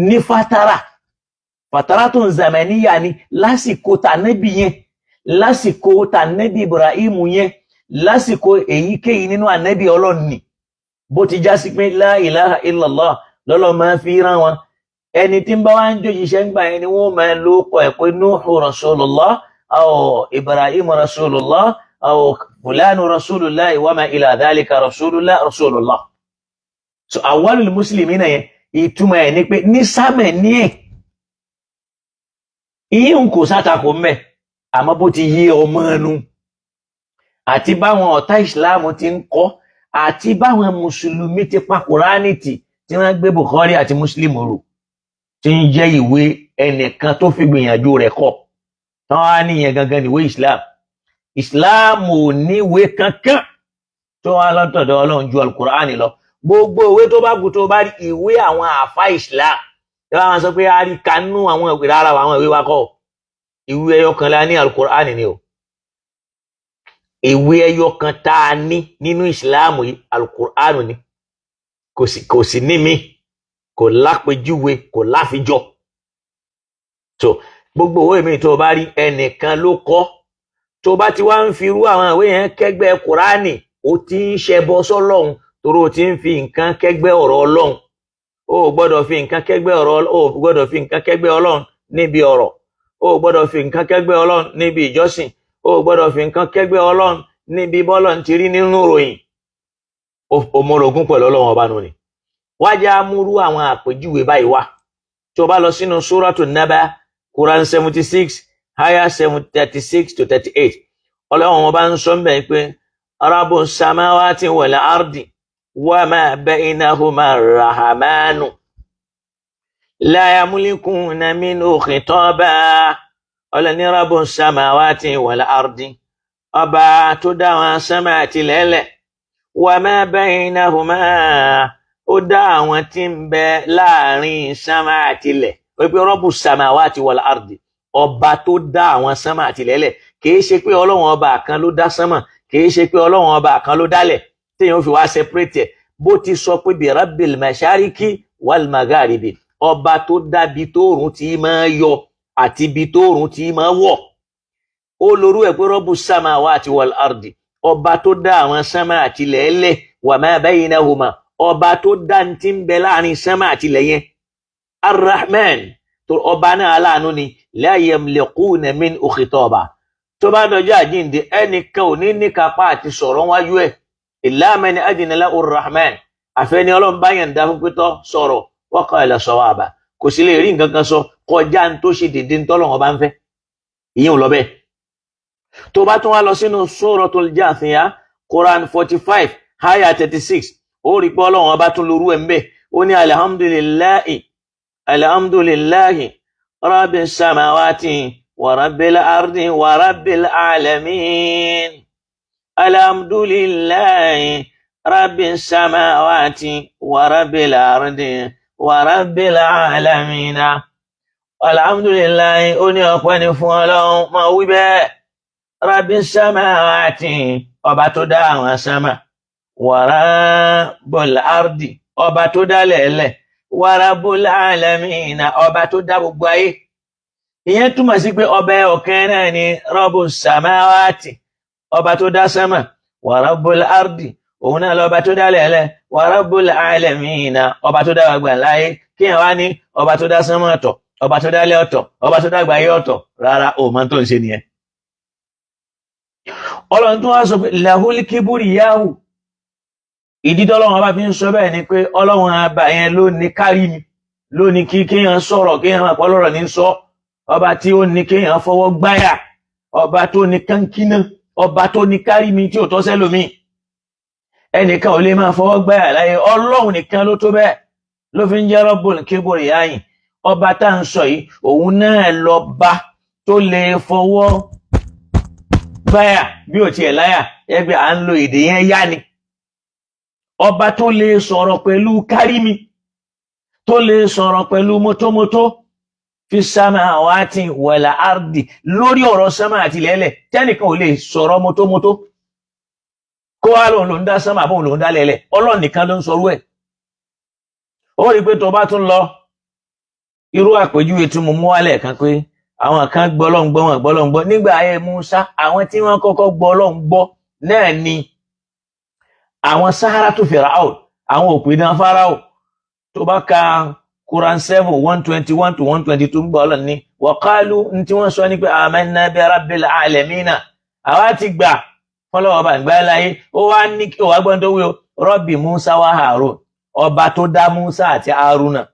ní fatara tó ń zamaniya ni lásìkò tànẹ́bì yẹn lásìkò tànẹ́bì Ibrahim yẹn lásìkò èyíkéyìí nínú ànẹ́bì Ọlọ́run ni bó ti já sí pé la ilaha illallah lọ́lọ́ máa fi rán wọn ẹni tí ń bá wá ń jójíṣẹ́ ń gbà yẹn ni wọ́n máa ló kọ ẹ̀ pé Nuhu rasulullah aw Ibrahim rasulullah aw fulanu rasulullah wa ma ila dhalika rasulullah so awwalul muslimina yẹn ìtumọ̀ ẹ̀ ni pé ní sámẹ̀ ní ẹ̀ ìyín kò sátakò mẹ́ àmọ́ bó ti yé ọmọ ẹnu àti báwọn ọ̀tá ìsìláàmù ti ń kọ́ àti báwọn mùsùlùmí ti pa Kùránì tí wọ́n gbé Bukhari àti Muslim rò tí ń jẹ́ ìwé ẹnìkan tó fi gbìyànjú rẹ̀ kọ́ tán á níyẹn gangan níwé Islam ò níwé kankan tó wá lọ́tọ̀dọ̀ Ọlọ́run ju Al-Qur'ani lọ gbogbo ìwé tó bá gùn tó bá rí ìwé àwọn àfá Islam tí wọ́n sọ pé a rí kanú àwọn ìwé rárá àwọn ìwé wa kọ́ ìwé ẹyọ kan la ní Al-Qur'ani ni o ìwé ẹyọ kan tá a ní nínú Islam yìí Al-Qur'ani ni kò sí ní mi kò lápèjúwe kò láfijọ́ so gbogbo owó mi tó bá rí ẹnìkan ló kọ́ tó bá ti wá ń fi irú àwọn ìwé yẹn kẹ́gbẹ́ Kùránì ó ti ń ṣẹbọ sọ́lọ́run torí ó ti ń fi nǹkan kẹ́gbẹ́ ọ̀rọ̀ Ọlọ́run ó gbọ́dọ̀ fi nǹkan kẹ́gbẹ́ ọ̀rọ̀ ó gbọ́dọ̀ fi nǹkan kẹ́gbẹ́ Ọlọ́run níbi ọ̀rọ̀ ó gbọ́dọ̀ fi nǹkan kẹ́gbẹ́ Ọlọ́run níbi ìjọsìn ó gbọ́dọ̀ fi nǹkan kẹ́gbẹ́ Ọlọ́run níbi bọ́lọ́run ti rí nínú ìròyìn òmòrògún pẹ̀lú Ọlọ́run ọba nù ni wájá múrú àwọn àpèjúwe báyìí wá tó bá lọ sínú Suratu Naba Quran 76 aya 36 to 38 Ọlọ́run ọba ń sọ ńbẹ̀ pé Rabbus samawati wal ardi wa ma bainahuma ar-rahmanu la yamlikuna minhu khitaba Ọlọ́run ní Rabbus samawati wal ardi ọba tó dá wọn sánmà àti ilẹ̀ wa ma bainahuma ó dá àwọn tí ń bẹ láàrin sánmà àti ilẹ̀ wípé Rabbus samawati wal ardi ọba tó dá àwọn sánmà àti ilẹ̀ kìí ṣe pé Ọlọ́run ọba kan ló dá sánmà kìí ṣe pé Ọlọ́run ọba kan ló dálẹ̀ téèyàn fi wá separate ẹ̀ bó ti sọ pé bi rabbil mashariki wal magharibi ọba tó dá bi tóòrùn tí máa yọ àti bi tóòrùn tí máa wọ̀ ó lórú ẹ̀ pé Rabbus samawati wal ardi ọba tó dá àwọn sánmà àti ilẹ̀ wa ma bainahuma ọba tó dá ń tí ń bẹ láàrin sánmà àti ilẹ̀ yẹn Ar-Rahman tó ọba náà aláàánú ni la yamliquna min khitaba tó bá dọjọ́ àjíǹde ẹnìkan ò ní ní kápá àti sọ̀rọ̀ wájú ẹ̀ illa man adina lahu ar-Rahman àfẹ́ni Ọlọ́run bá yàn dá fún pẹ́tọ́ sọ̀rọ̀ wa qala sawaba kò sí lè rí nǹkan kan sọ kọjá ń tó ṣe dédé ntọ́lọ́run bá ń fẹ́ ìyẹn ò lọ bẹ́ẹ̀ tó bá tún wá lọ sínú Suratul Jathiyah Quran 45 aya 36 ó rí pé Ọlọ́run ọba tún lórú ẹ̀ ń bẹ̀ ó ní alhamdulillahi rabbis samawati wa rabbil ardi wa rabbil alamin alhamdulillahi rabbis samawati wa rabbil ardi wa rabbil alamin alhamdulillahi ó ní ọpẹ́ ni fún Ọlọ́run máa wí bẹ́ẹ̀ rabbis samawati ọba tó dá àwọn sámà wa rabbul ardi ọba tó dá lẹ̀lẹ̀ wa rabbil alamin ọba tó dá gbogbo ayé ìyẹn túmọ̀ sí pé ọba ọ̀kan náà ni rabbus samawati ọba tó dá sámà wa rabbul ardi òun náà lọ́ba tó dá lẹ̀lẹ̀ wa rabbul alamin ọba tó dá gbogbo láyé kí ẹ̀ wá ní ọba tó dá sámà ọ̀tọ̀ ọba tó dálẹ̀ ọ̀tọ̀ ọba tó dá gbáyé ọ̀tọ̀ rárá o mọ̀ tó ń ṣe nìyẹn Ọlọ́run tó wá sọ pé lahul kibriyahu ìdí tọ́lọ́run bá fi ń sọ bẹ́ẹ̀ ni pé Ọlọ́run àbá yẹn ló ní kárí mi ló ní kéèyàn sọ̀rọ̀ kéèyàn máa pọ̀ lọ́rọ̀ ní sọ ọba tí ó ní kéèyàn fọwọ́ gbáyà ọba tó ní kánkínà ọba tó ní kárí mi tí ò tọ́ sẹ́lòmí ẹnìkan ò lè máa fọwọ́ gbáyà láyé Ọlọ́run nìkan ló tó bẹ́ẹ̀ ló fi ń jẹ́ Rabbul Kibriyahi ọba tá ń sọ yìí òun náà lọ́ba tó lè fọwọ́ gbáyà bí ò tiẹ̀ láyà ẹgbẹ́ à ń lo èdè yẹn yá ni ọba tó lè sọ̀rọ̀ pẹ̀lú kárìmí tó lè sọ̀rọ̀ pẹ̀lú mótómótó fi samawati wal ardi lórí ọ̀rọ̀ sámà àti lẹ́lẹ̀ tẹ́nìkan ò lè sọ̀rọ̀ mótómótó kó wá lòun ló ń dá sámà bóun ló ń dá lẹ́lẹ̀ Ọlọ́run nìkan ló ń sọrú ẹ̀ ó rí pé tó bá tún lọ irú àpèjúwe tí mo mú wálẹ̀ kan pé àwọn kan gbọ́ Ọlọ́run gbọ́ wọn gbọ́ Ọlọ́run gbọ́ nígbà ayé Musa àwọn tí wọ́n kọ́kọ́ gbọ́ Ọlọ́run gbọ́ náà ni àwọn Saharatu Firaun àwọn òpìdán Fáráò tó bá ka Quran 7 121 to 122 ń gbọ́ Ọlọ́run ní wa qalu ní tí wọ́n sọ ní pé amanna bi rabbil alamina àwa ti gbà fọlọ́wọ́ bá ń gbá láyé ó wá ní kí ó wá gbọ́n tó wí o Rabbi Musa wa Harun ọba tó dá Musa àti Haruna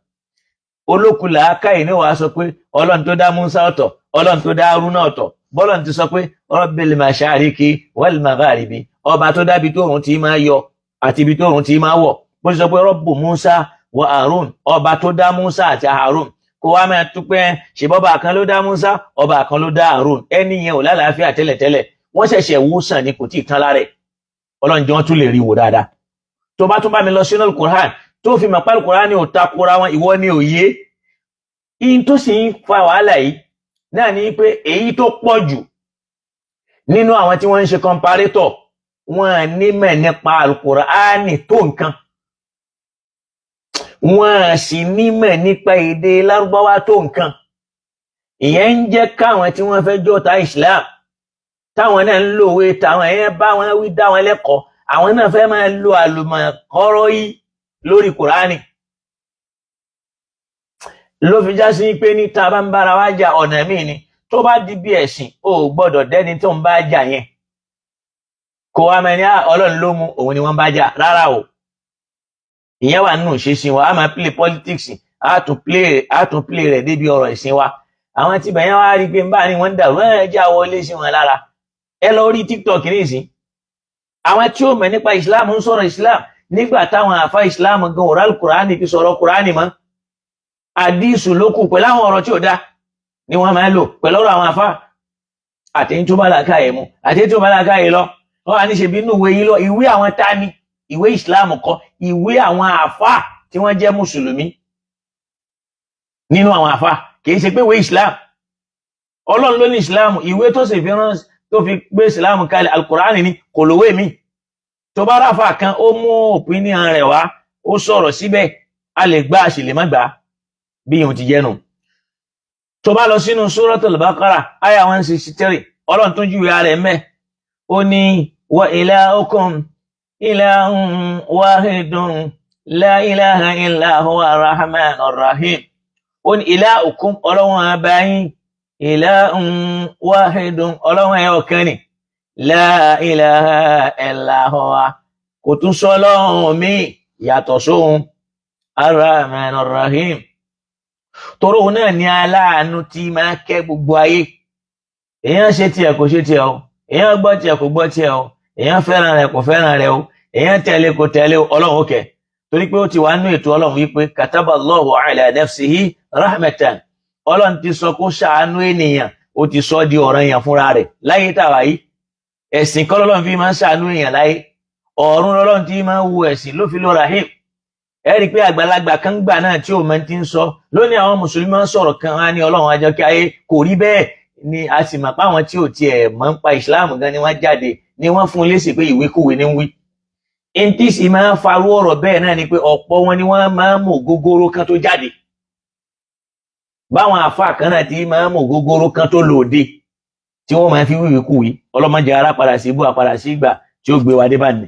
olókùlà káyì ní wàá sọ pé Ọlọ́run tó dá Musa ọ̀tọ̀ Ọlọ́run tó dá Haruna ọ̀tọ̀ bọ́lọ́run ti sọ pé Rabbil mashariqi wal magharibi ọba tó dábi tóòrùn tí máa yọ àti ibi tóòrùn tí máa wọ̀ bó ti sọ pé Rabbu Musa wa Harun ọba tó dá Musa àti Harun kó wá máa túpẹ́ ṣèbọ́ba kan ló dá Musa ọba kan ló dá Harun ẹni yẹn ò lálàáfíà tẹ́lẹ̀tẹ́lẹ̀ wọ́n ṣẹ̀ṣẹ̀ wúsàn ní kò tí ì tán lára ẹ̀ Ọlọ́run jẹ́ wọ́n tún lè rí wò dáadáa tó bá tún bá mi lọ sínú Al-Qur'an tó fi mọ̀ pé Al-Qur'an ni ò takora wọn ìwọ ni òye in tó sì ń fa wàhálà yìí náà ni pé èyí tó pọ̀ jù nínú àwọn tí wọ́n ń ṣe comparator wọn nímọ̀ nípa Al-Qur'an tó nǹkan wọn sì nímọ̀ nípa èdè Lárúbáwá tó nǹkan ìyẹn ń jẹ́ káwọn tí wọ́n fẹ́ jọ́ta Islam táwọn náà ń lòwe táwọn ẹ̀yẹn bá wọn wí dá wọn lẹ́kọ̀ọ́ àwọn náà fẹ́ máa lo àlùmọ̀kọ́rọ́ yìí lórí Kùránì ló fi já sí pé ní tá a bá ń bára wá jà ọ̀nà míì ni tó bá di bí ẹ̀sìn ò gbọ́dọ̀ dẹ́ni tó ń bá jà yẹn kò wá mẹ́ni Ọlọ́run ló mú òun ni wọ́n bá jà rárá o ìyẹn wà nínú ìṣesí wa a máa play politics a tún play rẹ̀ débi ọ̀rọ̀ ìsìn wa àwọn tí bẹ̀yẹn wá rí pé ń bá ní wọ́n ń dàrú ẹ̀ já wọlé sí wọn lára ẹ lọ rí TikTok ní ìsìn àwọn tí ó mọ̀ nípa Islam ń sọ̀rọ̀ Islam nígbà táwọn àfa Islam gan oral Kùránì fi sọ̀rọ̀ Kùránì mọ́ àdísù lókù pẹ̀lú àwọn ọ̀rọ̀ tí ó dá ni wọ́n máa lò pẹ̀lú ọ̀rọ̀ àwọn àfá àtẹ́yìn tó bá làákàyè mu àtẹ́yìn tó bá làákàyè lọ wọ́n wà ní ṣe bí inú ìwé yìí lọ ìwé àwọn tani ìwé Islam kọ́ ìwé àwọn àfá tí wọ́n jẹ́ mùsùlùmí nínú àwọn àfá kìí ṣe pé ìwé Islam Ọlọ́run ló ní Islam ìwé tó sì fi rán tó fi gbé Islam kalẹ̀ Al-Qur'ani ni kò lówé mi tó bá ráfà kan ó mú opinion rẹ̀ wá ó sọ̀rọ̀ síbẹ̀ a lè gbà a sì lè má gbà bí ìhun ti jẹ́nu tó bá lọ sínú Suratul Baqara aya 163 Ọlọ́run tún júwe ara ẹ̀ mẹ́ ó ní wa ilahukum ilahun wahidun la ilaha illa huwa ar-rahmanur rahim ó ní ilahukum ọlọ́run abayin ilahun wahidun ọlọ́run ẹyọ kan ni la ilaha illa huwa kò tún sọ ọlọ́run mi yàtọ̀ sóhun ar-rahmanir rahim toro náà ni aláàánú tí máa kẹ́ gbogbo ayé èyàn ṣe tiẹ̀ kò ṣe tiẹ̀ o èyàn gbọ́ tiẹ̀ kò gbọ́ tiẹ̀ o èyàn fẹ́ràn rẹ̀ kò fẹ́ràn rẹ̀ o èyàn tẹ̀lé kò tẹ̀lé ọlọ́run ó kẹ́ torí pé ó ti wà nínú ètò ọlọ́run wípé kataballahu ala nafsihi rahmatan ọlọ́run ti sọ kó ṣàánú ènìyàn ó ti sọ di ọ̀ranyàn fúnra rẹ̀ láyé tàwa yìí ẹ̀sìn kọ́ lọ́lọ́run fi máa ń ṣàánú èèyàn láyé ọ̀run lọ́lọ́run ti máa ń wo ẹ̀sìn ló fi lo rahim ẹ rí i pé àgbàlagbà kan gbà náà tí òun ti ń sọ lónìí àwọn mùsùlùmí máa ń sọ̀rọ̀ kan á ní ọlọ́run àjọkẹ́ ayé kò rí bẹ́ẹ̀ ni a sì mọ̀ pé àwọn tí ò tiẹ̀ mọ̀ ń pa ìsìláàmù gan ni wọ́n jáde ni wọ́n fún un lésì pé ìwékúwé ní ń wí ntí sì máa ń farú ọ̀rọ̀ bẹ́ẹ̀ náà ni pé ọ̀pọ̀ wọn ni wọ́n máa ń mú gógóró kan tó jáde báwọn àfáà kan náà ti máa ń mú gógóró kan tó lòde tí wọ́n máa fi wíwíkúwí ọlọ́mọdé ara padà sí ibú àpadà sí ìgbà tí ó gbé wa dé bá ní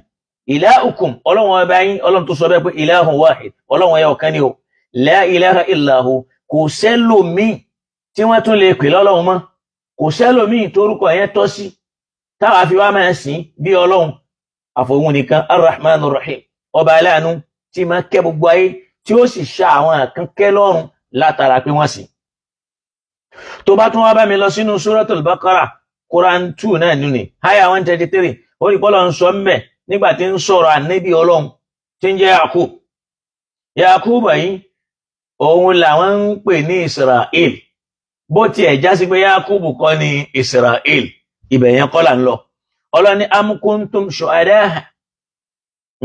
ilahukum ọlọ́run ọba yín ọlọ́run tó sọ bẹ́ẹ̀ pé ilahun wahid ọlọ́run ẹyọ kan ni o la ilaha illa hu kò sẹ́lòmíì tí wọ́n tún lè pè lọ́lọ́run mọ́ kò sẹ́lòmíì torúkọ yẹn tọ́ sí táwa fi wá máa sìn bí ọlọ́run àfòhun nìkan ar-rahmanir rahim ọba aláàánú tí máa kẹ́ gbogbo ayé tí ó sì ṣá àwọn kan kẹ́ lọ́rùn látara pé wọ́n sìn tó bá tún wá bá mi lọ sínú suratul baqara Quran 2 náà nínú aya 133 ó rí pọ́lọ́ ń sọ mbẹ̀ nígbà tí ń sọ̀rọ̀ ànábì ọlọ́run tí ń jẹ́ Yakub yìí òun làwọn ń pè ní Israel bó tiẹ̀ já sí pé Yakub kọ́ ni Israel ibẹ̀ yẹn kọ́ là ń lọ ọlọ́ni am kuntum shuhadaha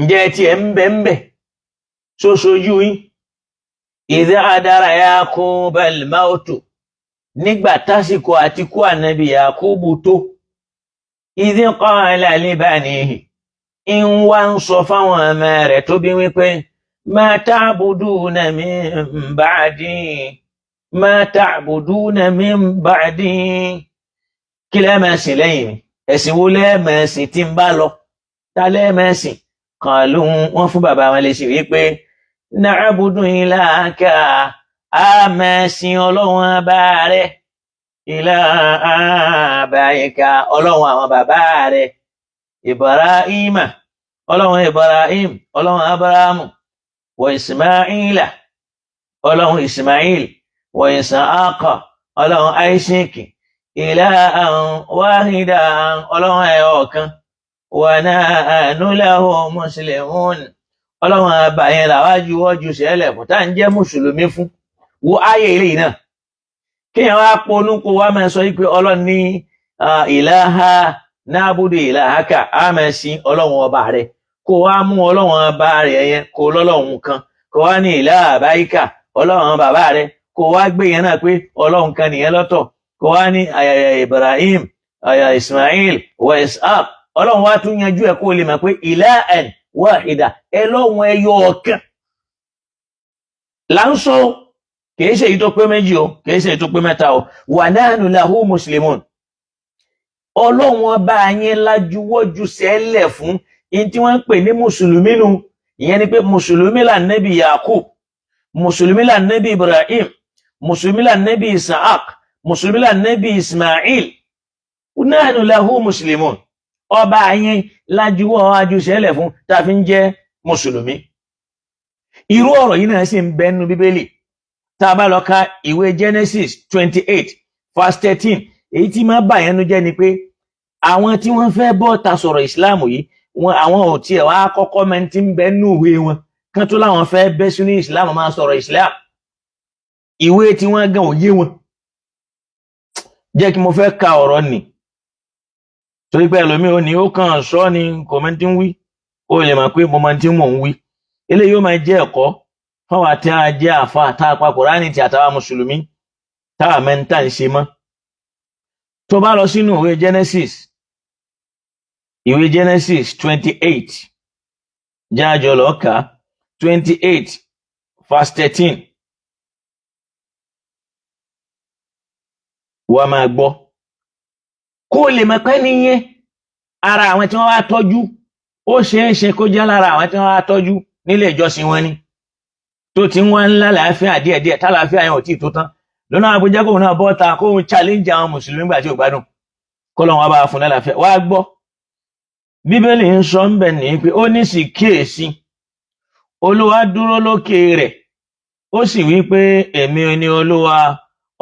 ǹjẹ́ tí ẹ̀ ń bẹ̀ ṣoṣojú yín idha hadara Yakub al-mautu nígbà tásìkò àti kú ànábì Yakubu tó idh qala li banihi in wá ń sọ fáwọn ọmọ rẹ̀ tó bí wípé ma ta'buduna min ba'di ma ta'buduna min ba'di kí lẹ́mẹ̀ẹ́sìn lẹ́yìn mi ẹ̀sìn wo lẹ́mẹ̀ẹ́sìn tí ń bá lọ ta lẹ́mẹ̀ẹ́sìn kan ló wọ́n fún bàbá wọn lè ṣe wípé na'budu ilaka àmẹ̀ẹ́sìn ọlọ́run bá rẹ̀ ilaha abayika ọlọ́run àwọn bàbá rẹ̀ Ibrahima ọlọ́run Ibrahim ọlọ́run Abrahamu wa Ismaila ọlọ́run Ismail wa Isaaqa ọlọ́run Isaac ilahan wahidan ọlọ́run ẹyọ kan wa nahnu lahu muslimun ọlọ́run àbàyẹn làwájú wọ́jú sẹ́lẹ̀ fún tá ń jẹ́ mùsùlùmí fún wo ayé ilé náà kíyàn wá ponú kó wá máa sọ wípé ọlọ́run ní ìlàhà náàbùdó ìlàhàkà á máa sin ọlọ́run ọba rẹ̀ kó wá mú ọlọ́run ọba rẹ̀ yẹn kó lọ́lọ́run kan kó wá ní ìlàhà àbáyíkà ọlọ́run bàbá rẹ̀ kó wá gbé yẹn náà pé ọlọ́run kan nìyẹn lọ́tọ̀ kó wá ní Ibrahim Ismail wa Ishaq ọlọ́run wá tún yanjú ẹ̀ kó lè mọ̀ pé ilahan wahida ẹlọ́run ẹyọ ọ̀kan là ń sọ kìí ṣe èyí tó pé méjì o kìí ṣe èyí tó pé mẹ́ta o wa nahnu lahu muslimun ọlọ́run ọba yẹn lájúwọ́jú sẹ́lẹ̀ fún in tí wọ́n ń pè ní mùsùlùmí nu ìyẹn ni pé mùsùlùmí là nẹ́bí Yakub mùsùlùmí là nẹ́bí Ibrahim mùsùlùmí là nẹ́bí Isaac mùsùlùmí là nẹ́bí Ismail nahnu lahu muslimun ọba yẹn lájúwọ́jú sẹ́lẹ̀ fún tá a fi ń jẹ́ mùsùlùmí irú ọ̀rọ̀ yìí náà sì ń bẹ nínú Bíbélì tá a bá lọ ka ìwé Genesis 28 verse 13 èyí tí máa bà yẹn nú jẹ́ ni pé àwọn tí wọ́n fẹ́ bọ́ ta sọ̀rọ̀ ìsìláàmù yìí àwọn ò tiẹ̀ wá kọ́kọ́ mẹ́ntí ń bẹ nú ìwé wọn kán tó láwọn fẹ́ bẹ́ sínú ìsìláàmù máa sọ̀rọ̀ ìsìláàmù ìwé tí wọ́n gan òye wọn jẹ́ kí mo fẹ́ ka ọ̀rọ̀ nì torí pé ẹlòmíì ò ní ó kàn sọ ni kò mẹ́ntí ń wí ó lè mọ̀ pé mo máa ti mò ń wí eléyìí ó máa jẹ́ ẹ̀kọ́ fáwọn àti àjẹ́ àfa àtàpá Kùránì ti àtàwọn mùsùlùmí táwa mẹ́ntà ń ṣe mọ́ tó bá lọ sínú ìwé Genesis 28 jájọ lọ́ka 28 verse 13 wà máa gbọ́ kó lè mọ̀ pé níyẹn ara àwọn tí wọ́n wá tọ́jú ó ṣeé ṣe kó jẹ́ lára àwọn tí wọ́n wá tọ́jú nílé ìjọsìn wọn ni tó ti ń wá ńlá láàfíà díẹ̀díẹ̀ tálàáfíà yẹn ò tí tó tán lọ́nà àbújá kóun náà bọ́ta kóun challenge àwọn mùsùlùmí gbà tí ò gbádùn kọ́lọ́run wá bá fún lálàáfíà wá gbọ́ bíbélì ń sọ ń bẹ̀ ní pé ó ní sì kíyèsí olúwa dúró lókè rẹ̀ ó sì wí pé èmi ni olúwa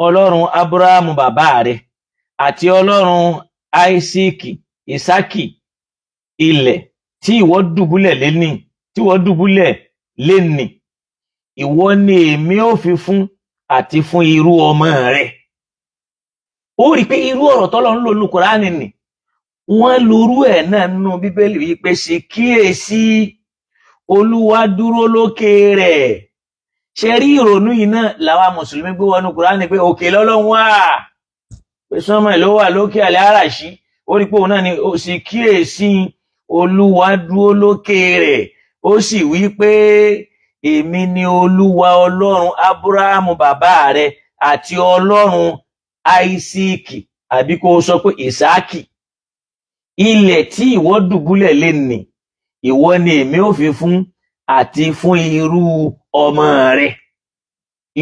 ọlọ́run ábúráhámù bàbá rẹ̀ àti ọlọ́run áísákì ìsákì ilẹ̀ tí ìwọ dùbúlẹ̀ lénìí ìwọ ni èmi ó fi fún àti fún irú ọmọ rẹ̀. Ó rí pé irú ọ̀rọ̀ tọ́lọ́run lò ní Kùránì ni wọ́n lorú ẹ̀ náà nínú bíbélì wípé ṣe kíyèsí olúwa dúró lókè rẹ̀. Ṣe rí ìrònú yìí náà làwa mùsùlùmí gbé wọnú Kùránì pé òkè lọ́lọ́run wà pé sánmọ̀ ló wà lókè àlẹ́ àràṣí. Ó rí pé òun náà ni ó sì kíyèsí olúwa dúró lókè rẹ̀ ó sì wí pé èmi ni olúwa ọlọ́run ábúráhámù bàbá rẹ̀ àti ọlọ́run áísákì àbí kó sọ pé ìsákì ilẹ̀ tí ìwọ dùbúlẹ̀ lénìí ìwọ ni èmi ò fi fún àti fún irú ọmọ rẹ̀.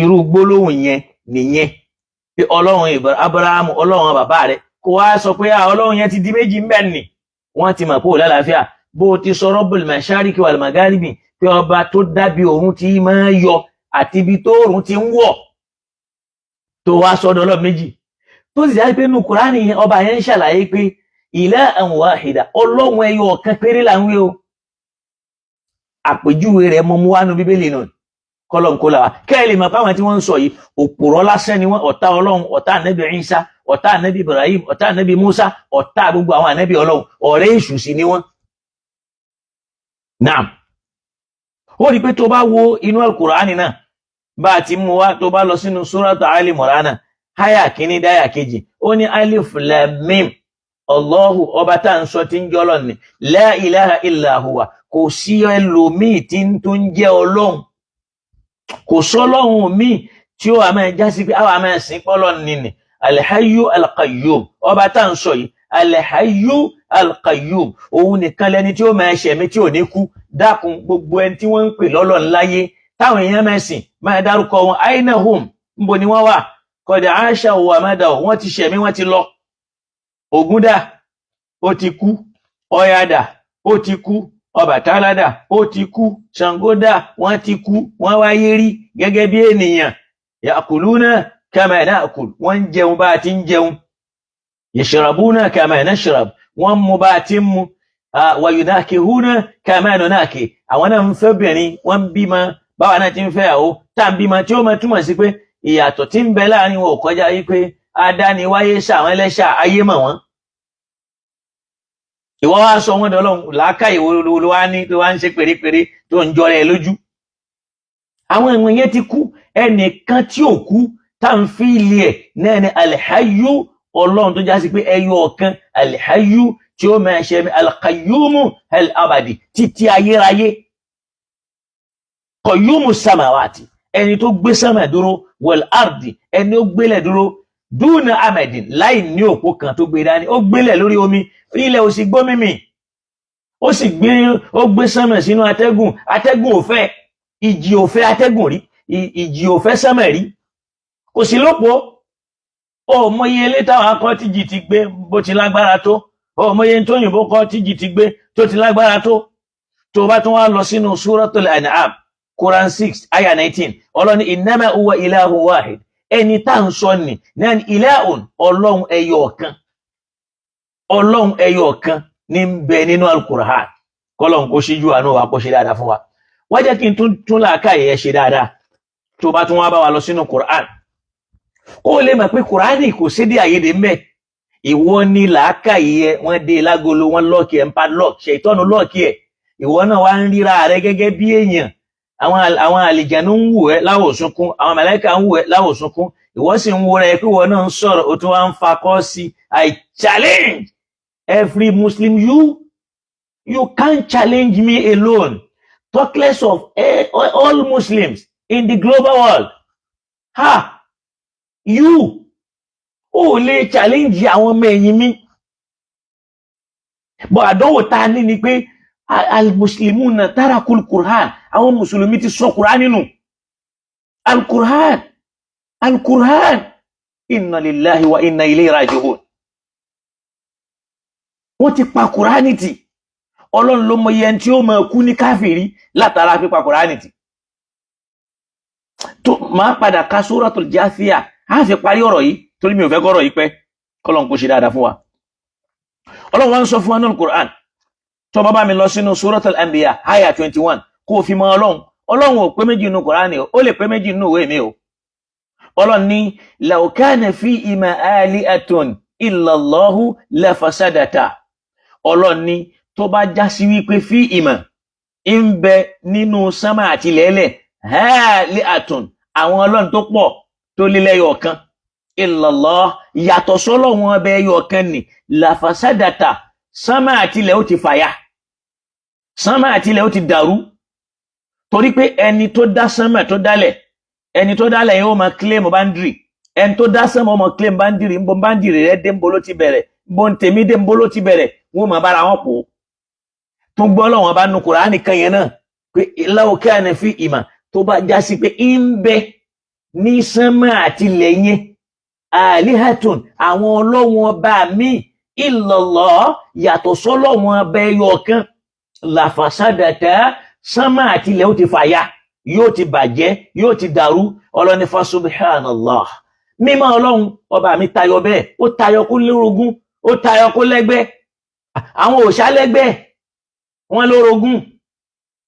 Irú gbólóhùn yẹn nìyẹn pé ọlọ́run ábúráhámù ọlọ́run bàbá rẹ̀ kó wá sọ pé ọlọ́run yẹn ti di méjì ńbẹ̀ ni wọ́n ti mọ̀ pé ò lálàáfíà bó ti sọ Rabbul Mashariki wal Magharibi pé ọba tó dábí òun ti máa yọ àti ibi tó òun ti ń wọ̀ tó wá sọ́dọ̀ ọlọ́run méjì tó sì jáde pé nínú Kùránì yẹn ọba yẹn ń ṣàlàyé pé ilahan wahida ọlọ́run ẹyọ ọ̀kan péré là ń wí o. Àpèjúwe rẹ̀ mọ́ mú wánú bíbélì náà kọ́lọ́n kó làwà kẹ́ẹ̀lì mọ̀ páwọn tí wọ́n ń sọ yìí òpùrọ́ lásán ni wọ́n ọ̀tá ọlọ́run ọ̀tá ànábì Ìsá ọ̀tá ànábì Ibrahim ọ̀tá ànábì Musa ọ̀tá gbogbo àwọn ànábì ọlọ́run ọ̀rẹ́ èṣù sí ni wọ́n. Naam ó rí pé tó bá wo inú Al-Qur'ani náà bá a ti mú wá tó bá lọ sínú Suratu Ali Imran háyà kínní dáyà kejì ó ní alif lam mim Allahu ọba tá à ń sọ tí ń jẹ́ ọlọ́run ni la ilaha illa huwa kò sí ẹlòmíì tí ń tó ń jẹ́ ọlọ́run kò sọ́lọ́run míì tí ó àmà já sí pé àwọn àmà ẹ̀sìn pọ́lọ́run nìní alhayyu alqayyum ọba tá à ń sọ yìí alhayyu alqayyum òun nìkan lẹni tí ó máa ṣẹ̀mí tí ò ní kú. Dákun gbogbo ẹni tí wọ́n ń pè lọ́lọ́run láyé táwọn èèyàn mẹ́sìn máa dárúkọ wọn aina hum níbo ni wọ́n wà qad aasha wa mada wọ́n ti ṣẹ̀mí wọ́n ti lọ. Ògún dà ó ti kú, Ọya dà ó ti kú, Ọbàtálá dà ó ti kú, Ṣàngó dà wọ́n ti kú wọ́n wáyé rí gẹ́gẹ́ bí ènìyàn. Ya'kuluna kama na'kul wọ́n ń jẹun bá a ti ń jẹun. Yashrabuna kama nashrab wọ́n mú bá a ti ń mu. Wa yunakihuna kama nunaki àwọn náà ń fẹ́ obìnrin wọ́n ń bímọ báwa náà ti ń fẹ́ àwọ tá à ń bímọ tí ó máa túmọ̀ sí pé ìyàtọ̀ tí ń bẹ láàrin wọn ò kọjá yí pé adániwáyé ṣàwọn ẹlẹ́ṣà ayé mọ̀ wọ́n. Ìwọ wá sọ wọn dọ́lọ́run làákàyè wo ló wá ní tó wá ń ṣe pérépéré tó ń jọrẹ lójú. Àwọn èèyàn yẹn ti kú ẹnìkan tí ò kú tá à ń fi ilé ẹ̀ náà ni alhayyu ọlọ́run tó já sí pé ẹyọ ọ̀kan alhayyu tí ó máa ṣe alqayyumu al-abadi títí ayérayé. Qayyumu samawati ẹni tó gbé sánmà dúró wal ardi ẹni ó gbélẹ̀ dúró dúnà amadin láì ní òpó kan tó gbé dání ó gbélẹ̀ lórí omi ilẹ̀ ò sì gbómìmì ó sì gbé sánmà sínú atẹ́gùn ò fẹ́ ìjì ò fẹ́ atẹ́gùn rí ìjì ò fẹ́ sánmà rí kò sí lópó ó mọye ilé táwọn akọ tíjì ti gbé bó ti lágbára tó ó mọye tó yìnbó kọ tíjì ti gbé tó ti lágbára tó bá tún wá lọ sínú Suratul An'am Quran 6 ayah 19 ọlọ́ni innama huwa ilahun wahid ẹni tá ń sọ ní náà ilahun ọlọ́run ẹyọ ọ̀kan ní ń bẹ nínú Al-Qur'an kọ́lọ́n kó ṣíjú àánú wa kó ṣe dáadáa fún wa. Wá jẹ́ kí n tún làákàyè ẹ ṣe dáadáa tó bá tún wá bá wa lọ sínú Qur'an kó lè mọ̀ pé Qur'ani kò sédé àyèdè ń bẹ. Ìwọ ní làákàyè ẹ wọ́n dé lágolo wọ́n lọ́ọ̀kì ẹ̀ ń padlock ṣe ìtọ́nu lọ́ọ̀kì ẹ̀ ìwọ náà wá ń ríra rẹ gẹ́gẹ́ bí èèyàn. Àwọn àlìjànú ń wù ẹ́ láwòsúnkún àwọn màláíkà ń wù ẹ́ láwòsúnkún ìwọ sì ń wo rẹ pé ìwọ náà ń sọ̀rọ̀ ó tún wá ń fakọ́ sí I challenge every Muslim you can't challenge me alone talk less of all Muslims in the global world. You ó lè challenge àwọn ọmọ ẹ̀yìn mi but àdánwò tá a ní ni pé al-muslimuna tarakul Qur'an àwọn mùsùlùmí ti sọ Qur'an nínú Al-Qur'an inna lillahi wa inna ilayhi raji'un. Wọ́n ti pa Qur'ani tì. Ọlọ́run ló mọ iye tí ó máa kú ní káfìrí látara pípa Qur'ani tì. Tó máa padà ka Suratul Jathiyah á fi parí ọ̀rọ̀ yìí torí mi ò fẹ́ kọ́rọ̀ yìí pẹ́ kọ́lọ́n kó ṣe dáadáa fún wa. Ọlọ́run wá ń sọ fún wa nínú Qur'an tó bá mi lọ sínú Suratul Anbiya aya 21 kó fi mọ Ọlọ́run ò pé méjì nínú Qur'ani ó lè pé méjì nínú ìwé mi o. Ọlọ́run ní law kana fihima alihatun illa Allahu la fasadata. Ọlọ́run ní tó bá já sí wípé fihima ń bẹ nínú sánmà àti lẹ́lẹ̀ alihatun àwọn Ọlọ́run tó pọ̀ tó lé lẹ́yọ̀ kan illa Allah yàtọ̀ sọ́lọ́run ọbẹ̀ ẹyọ̀ kan ni la fasadata sánmà àti ilẹ̀ ó ti fàya sánmà àti ilẹ̀ ó ti dàrú torí pé ẹni tó dá sánmà tó dálẹ̀ ẹni tó dálẹ̀ yóò máa claim boundary ẹni tó dá sánmà ó máa claim boundary nbo boundary rẹ̀ dé nbo ló ti bẹ̀rẹ̀ nbo ntèmi dé nbo ló ti bẹ̀rẹ̀ wọ́n máa bára wọn pò tó gbọ́ lọ́wọ́n bá nu Kùránì kan yẹn náà pé law kana fi ìmà tó bá já sí pé ń bẹ ní sánmà àti ilẹ̀ yẹn alihatun àwọn ọlọ́wọ́n ọba míì illallah yàtọ̀ sọ́lọ́wọ́n ọba ẹyọ kan la fasadata sánmà àti ilẹ̀ ó ti fàya yóò ti bàjẹ́ yóò ti dàrú. Ọlọ́ni fa subhanallah mímọ́ Ọlọ́run ọba mi tayọ bẹ́ẹ̀ ó tayọ kó lórogún ó tayọ kó lẹ́gbẹ́ àwọn òòṣà lẹ́gbẹ́ wọn lórogún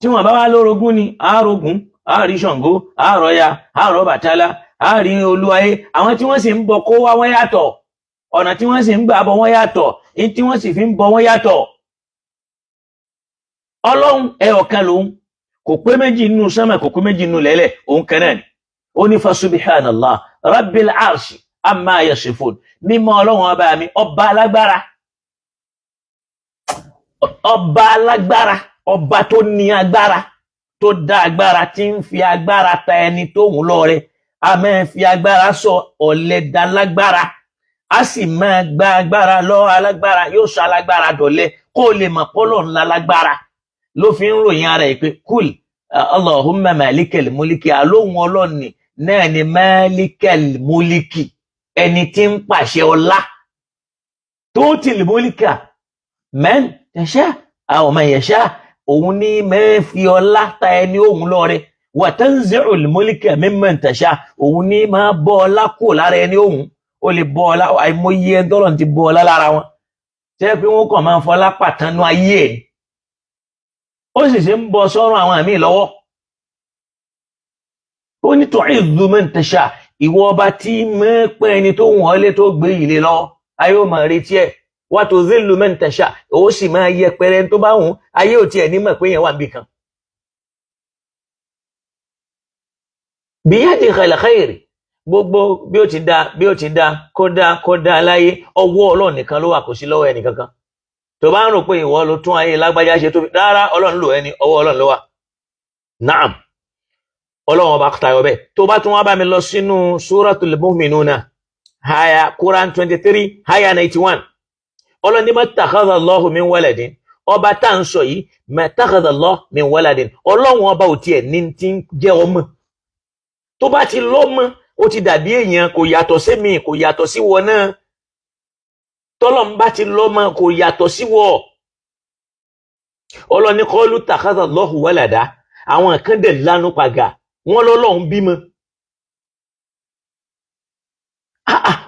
tí wọ́n bá wá lórogún ni àárogún àárí Ṣàngó àárọ̀ya àárọ̀ Bàtálá àárí Olúwayé àwọn tí wọ́n sì ń bọ kó wá wọ́n yàtọ̀ ọ̀nà tí wọ́n sì ń gbà bọ wọ́n yàtọ̀ èyí tí wọ́n sì fi ń bọ wọ́n yàtọ̀. Ọlọ́run ẹyọ̀kan lòun kò pé méjì nínú sánmà kò pé méjì nínú lẹ́lẹ̀ òun kan náà ni. Ó ní fa subhanallah rabbil arshi amma yasifun mímọ́ Ọlọ́run ọba mi ọba alágbára ọba tó ní agbára tó dá agbára tí ń fi agbára ta ẹni tó hùn lọ́rẹ a máa fi agbára sọ ọ̀lẹ dá lágbára a sì máa gba agbára lọ alágbára yóò sọ alágbára dọ̀lẹ kó lè mọ̀ pọ́lọ̀ ńlá lágbára ló fi ń ròyìn ara ẹ̀ pé kúl Allahumma malikal mulki alóhun ọlọ́ni náà ni malikal mulki ẹni tí ń pàṣẹ ọlá tu'til mulka man tasha aw man yasha òun ní máa fi ọlá ta ẹni òun lọ́rẹ wa tanzi'ul mulka mimman tasha òun ní máa bọ́ ọlá kò lára ẹni òun ó lè bọ́ ọlá àìmọye ẹ̀dọ́rọ̀ ti bọ́ ọlá lára wọn tẹ́ pé wọ́n kàn máa fọlá pàtánú ayé ẹ̀ ó sì ṣe ń bọ́ sọ́run àwọn àmì lọ́wọ́. Ó ní tu'izzu man tasha ìwọ ọba tí mẹ́pẹ́ ẹni tó wọ́n lé tó gbé ilé lọ́wọ́ ayé ò máa retí ẹ̀ wa tuzillu man tasha ó sì máa yẹpẹrẹ tó bá wùn ayé ò tiẹ̀ ní mọ̀ pé yẹn wà níbì kan. biyadikal khair gbogbo bí ó ti dá kó dá láyé ọwọ́ Ọlọ́run nìkan ló wà kò sí lọ́wọ́ ẹnì kankan. Tó bá ń rò pé ìwọ ló tún ayé lágbájá ṣe tó fi rárá Ọlọ́run lò ẹni ọwọ́ Ọlọ́run ló wà. Naam Ọlọ́run ọba tayọ bẹ́ẹ̀. Tó bá tún wá bá mi lọ sínú Suratul Mu'minuna aya Quran 23 aya 91 Ọlọ́run ní mattakhadha Allahu min waladin ọba tá ń sọ yìí mattakhadha Allahu min waladin Ọlọ́run ọba ò tiẹ̀ ní ti ń jẹ́ ọmọ. Tó bá ti lọ́mọ ó ti dàbí èèyàn kò yàtọ̀ sí mi kò yàtọ̀ sí wọn náà tọ́lọ́run bá ti lọ́mọ kò yàtọ̀ sí wọ́. Ọlọ́run ní qalu takhadha Allahu walada àwọn kan dẹ̀ lánú pàgà wọ́n lọ́lọ́run bímọ.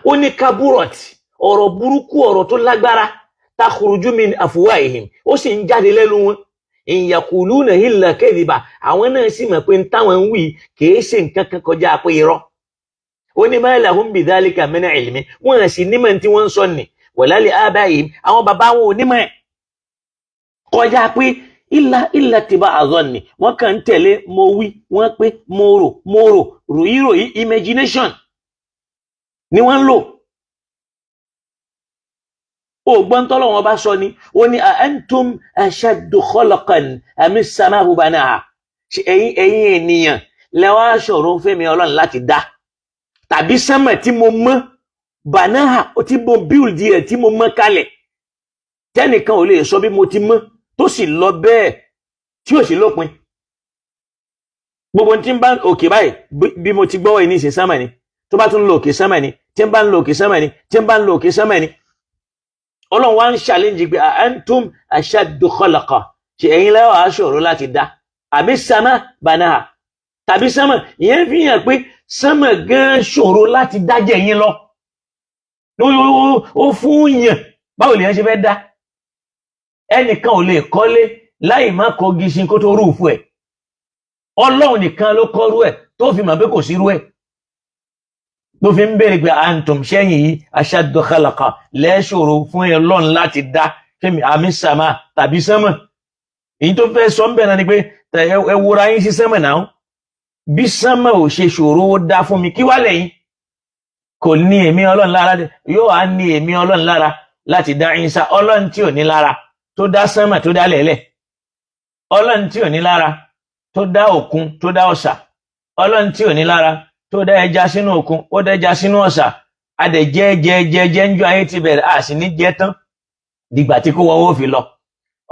Ó ní kaburot ọ̀rọ̀ burúkú ọ̀rọ̀ tó lágbára takhruju min afwahihim ó sì ń jáde lẹ́nu wọn in yaquluna illa kadhiba àwọn náà sì mọ̀ pé táwọn ń wí kìí ṣe nǹkan kan kọjá pé irọ́. Ó ní ma lahum bidhalika min ilmi wọ́n sì nímọ̀ tí wọ́n ń sọ ni wala li abaihim àwọn bàbá wọn ò nímọ̀ kọjá pé illa tiba'a dhanni wọ́n kàn ń tẹ̀lé mo wí wọ́n pé mo rò ròyìn imagination ni wọ́n ń lò. Ó gbọ́n tọ́lọ́run bá sọ ni ó ní a antum ashaddu khalqan amis sama'u banaha ẹ̀yin ènìyàn lẹ́wọ́ aṣọ̀rọ̀ fẹ́mi Ọlọ́run láti dá tàbí sánmà tí mo mọ́ banaha tí mo build ẹ̀ tí mo mọ́ kalẹ̀ tẹ́nìkan ò lè sọ bí mo ti mọ́ tó sì lọ bẹ́ẹ̀ tí ò sí lópin. gbogbo tí ń bá òkè báyìí bí mo ti gbọ́wọ́ ní ìsìn sánmà ni tó bá tún lọ òkè sánmà ni tí ń bá ń lọ òkè sánmà ni tí ń bá ń lọ òkè sánmà ni Ọlọ́run wá ń challenge pé antum ashaddu khalaqa ṣe ẹ̀yin lẹ́wọ̀ aṣòro láti dá àbí sánmà banaha tàbí sánmà ìyẹn fi hàn pé sánmà gan ṣòro láti dájẹ́ yín lọ ó fún yàn báwo lèyàn ṣe fẹ́ dá ẹnìkan ò lè kọ́lé láì má kọ́gi sí kó tó rúùfù ẹ̀ Ọlọ́run nìkan ló kọ́rú ẹ̀ tó fi mọ̀ pé kò sírú ẹ̀ tó fi ń béèrè pé antum ṣẹ́yìn yìí ashaddu khalaqa lẹ́ṣòro fún Ọlọ́run láti dá fẹ́mi àmì sàmà tàbí sánmà èyí tó fẹ́ sọ ń bẹ̀rẹ̀ ni pé ẹ wúra yín sí sánmà náà bí sánmà ò ṣe ṣòro ó dá fún mi kí wá lẹ́yìn kò ní èmi Ọlọ́run lára yóò á ní èmi Ọlọ́run lára láti dá Ìsá Ọlọ́run tí ò ní lára tó dá sánmà tó dá lẹ̀lẹ̀ Ọlọ́run tí ò ní lára tó dá òkun tó dá ọ̀sà Ọlọ́run tí ò ní lára tó dá ẹja sínú òkun ó dá ẹja sínú ọ̀sà adẹ̀ jẹ́ ń jọ ayé ti bẹ̀rẹ̀ a sì ní jẹ́ tán dìgbà tí kó wọ́wọ́ fi lọ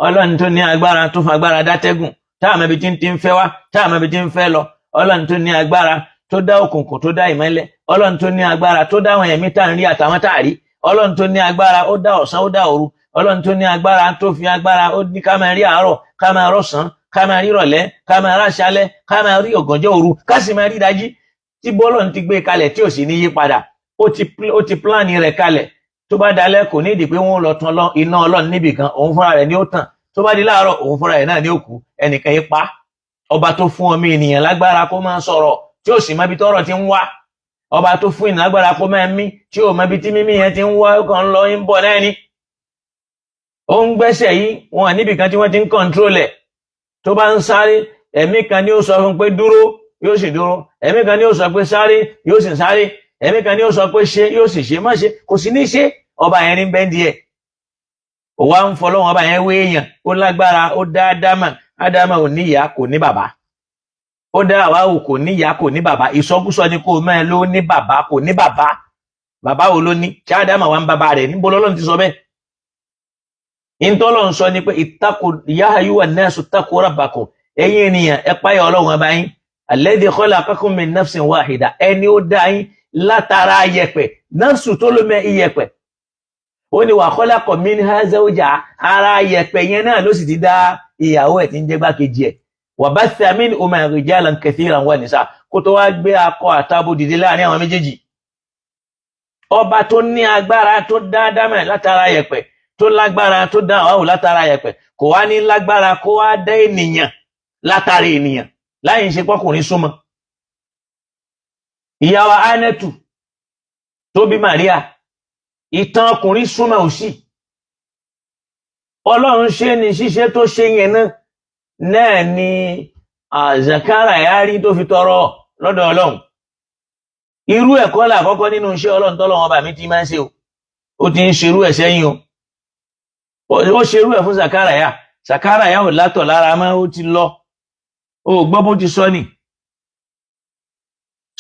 Ọlọ́run tó ní agbára tó fa agbára dátẹ́gùn táàmù ibi tí ń fẹ́ wá táàmù ibi tí ń fẹ́ lọ Ọlọ́run tó ní agbára tó dá òkùnkùn tó dá ìmọ́lẹ̀ Ọlọ́run tó ní agbára tó dá àwọn ẹ̀mí tá à ń rí àtàwọn tá à rí Ọlọ́run tó ní agbára ó dá ọ̀sán ó dá òru Ọlọ́run tó ní agbára tó fi agbára ó ní ká máa rí àárọ̀ ká máa rọ̀sán ká máa rí ìrọ̀lẹ́ ká máa ráṣálẹ́ ká máa rí ọ̀gànjọ́ òru ká sì máa rí ìdájí tí bọ́lọ́run ti gbé kalẹ̀ tí ò sì ní yí padà ó ti pláàni rẹ̀ kalẹ̀ tó bá dalẹ́ kò ní ìdí pé wọ́n lọ tan iná Ọlọ́run níbì kan òun fúnra rẹ̀ ni ó tàn tó bá di láàárọ̀ òun fúnra rẹ̀ náà ni ó kú ẹnìkan yí pa ọba tó fún ọmọ ènìyàn lágbára kó máa sọ̀rọ̀ tí ò sì mọ ibi tọ́rọ̀ ti ń wá ọba tó fún ènìyàn lágbára kó máa mí tí ò mọ ibi tí mímí yẹn ti ń wá ó kàn ń lọ ń bọ̀ náà ni ó ń gbẹ́sẹ̀ yìí wọn níbì kan tí wọ́n ti ń control ẹ̀ tó bá ń sáré ẹ̀mí kan ni ó sọ fún pé dúró yóò sì dúró ẹ̀mí kan ni ó sọ pé sáré yóò sì sáré ẹ̀mí kan ni ó sọ pé ṣe yóò sì ṣe má ṣe kò sí ní ṣe ọba yẹn ní bẹ́ndì ẹ̀ ó wá ń fọlọ́wọ́n ọba yẹn wé èèyàn ó lágbára ó dá ádámà ò ní ìyá kò ní bàbá ó dá àwáwò kò ní ìyá kò ní bàbá ìsọkúsọ ni kò mẹ́ ló ní bàbá kò ní bàbá wo ló ní ṣé ádámà wà ń bàbá rẹ̀ níbo lọ́lọ́run ti sọ bẹ́ẹ̀ ìtọ́lọ́run sọ ni pé ya ayyuhan nasu ittaqu rabbakum ẹ̀yin ènìyàn ẹ páyà Ọlọ́run ọba yín alladhi khalaqakum min nafsin wahida ẹni ó dá yín látara yẹ̀pẹ̀ nafsu tó ló mẹ́ iyẹ̀pẹ̀ ó ní wa khalaqa minha zawjaha ara yẹ̀pẹ̀ yẹn náà ló sì ti dá ìyàwó ẹ̀ tí ń jẹ́ gbákejì ẹ̀ wa batha minhuma rijalan kathiran wa nisa kó tó wá gbé akọ àtabo dìde láàrin àwọn méjèèjì ọba tó ní agbára tó dá dámẹ̀ látara yẹ̀pẹ̀ tó lágbára tó dá àwọn látara yẹ̀pẹ̀ kò wá ní lágbára kó wá dá ènìyàn látara ènìyàn láì ṣe pọ́kùnrin súnmọ́ ìyàwó Anẹ́tù tó bí Maria ìtàn ọkùnrin súnmọ́ òsì Ọlọ́run ṣe ní ṣíṣe tó ṣe yẹn náà ni Zakaraya rí tó fi tọrọ lọ́dọ̀ Ọlọ́run irú ẹ̀kọ́ làkọ́kọ́ nínú iṣẹ́ Ọlọ́run tọ́lọ́run ọba mi ti máa ń ṣe ó ti ń ṣerú ẹ̀ sẹ́yìn ó ṣerú ẹ̀ fún Zakaraya ò látọ̀ lára mọ́ ó ti lọ ó gbọ́ bó ti sọ ni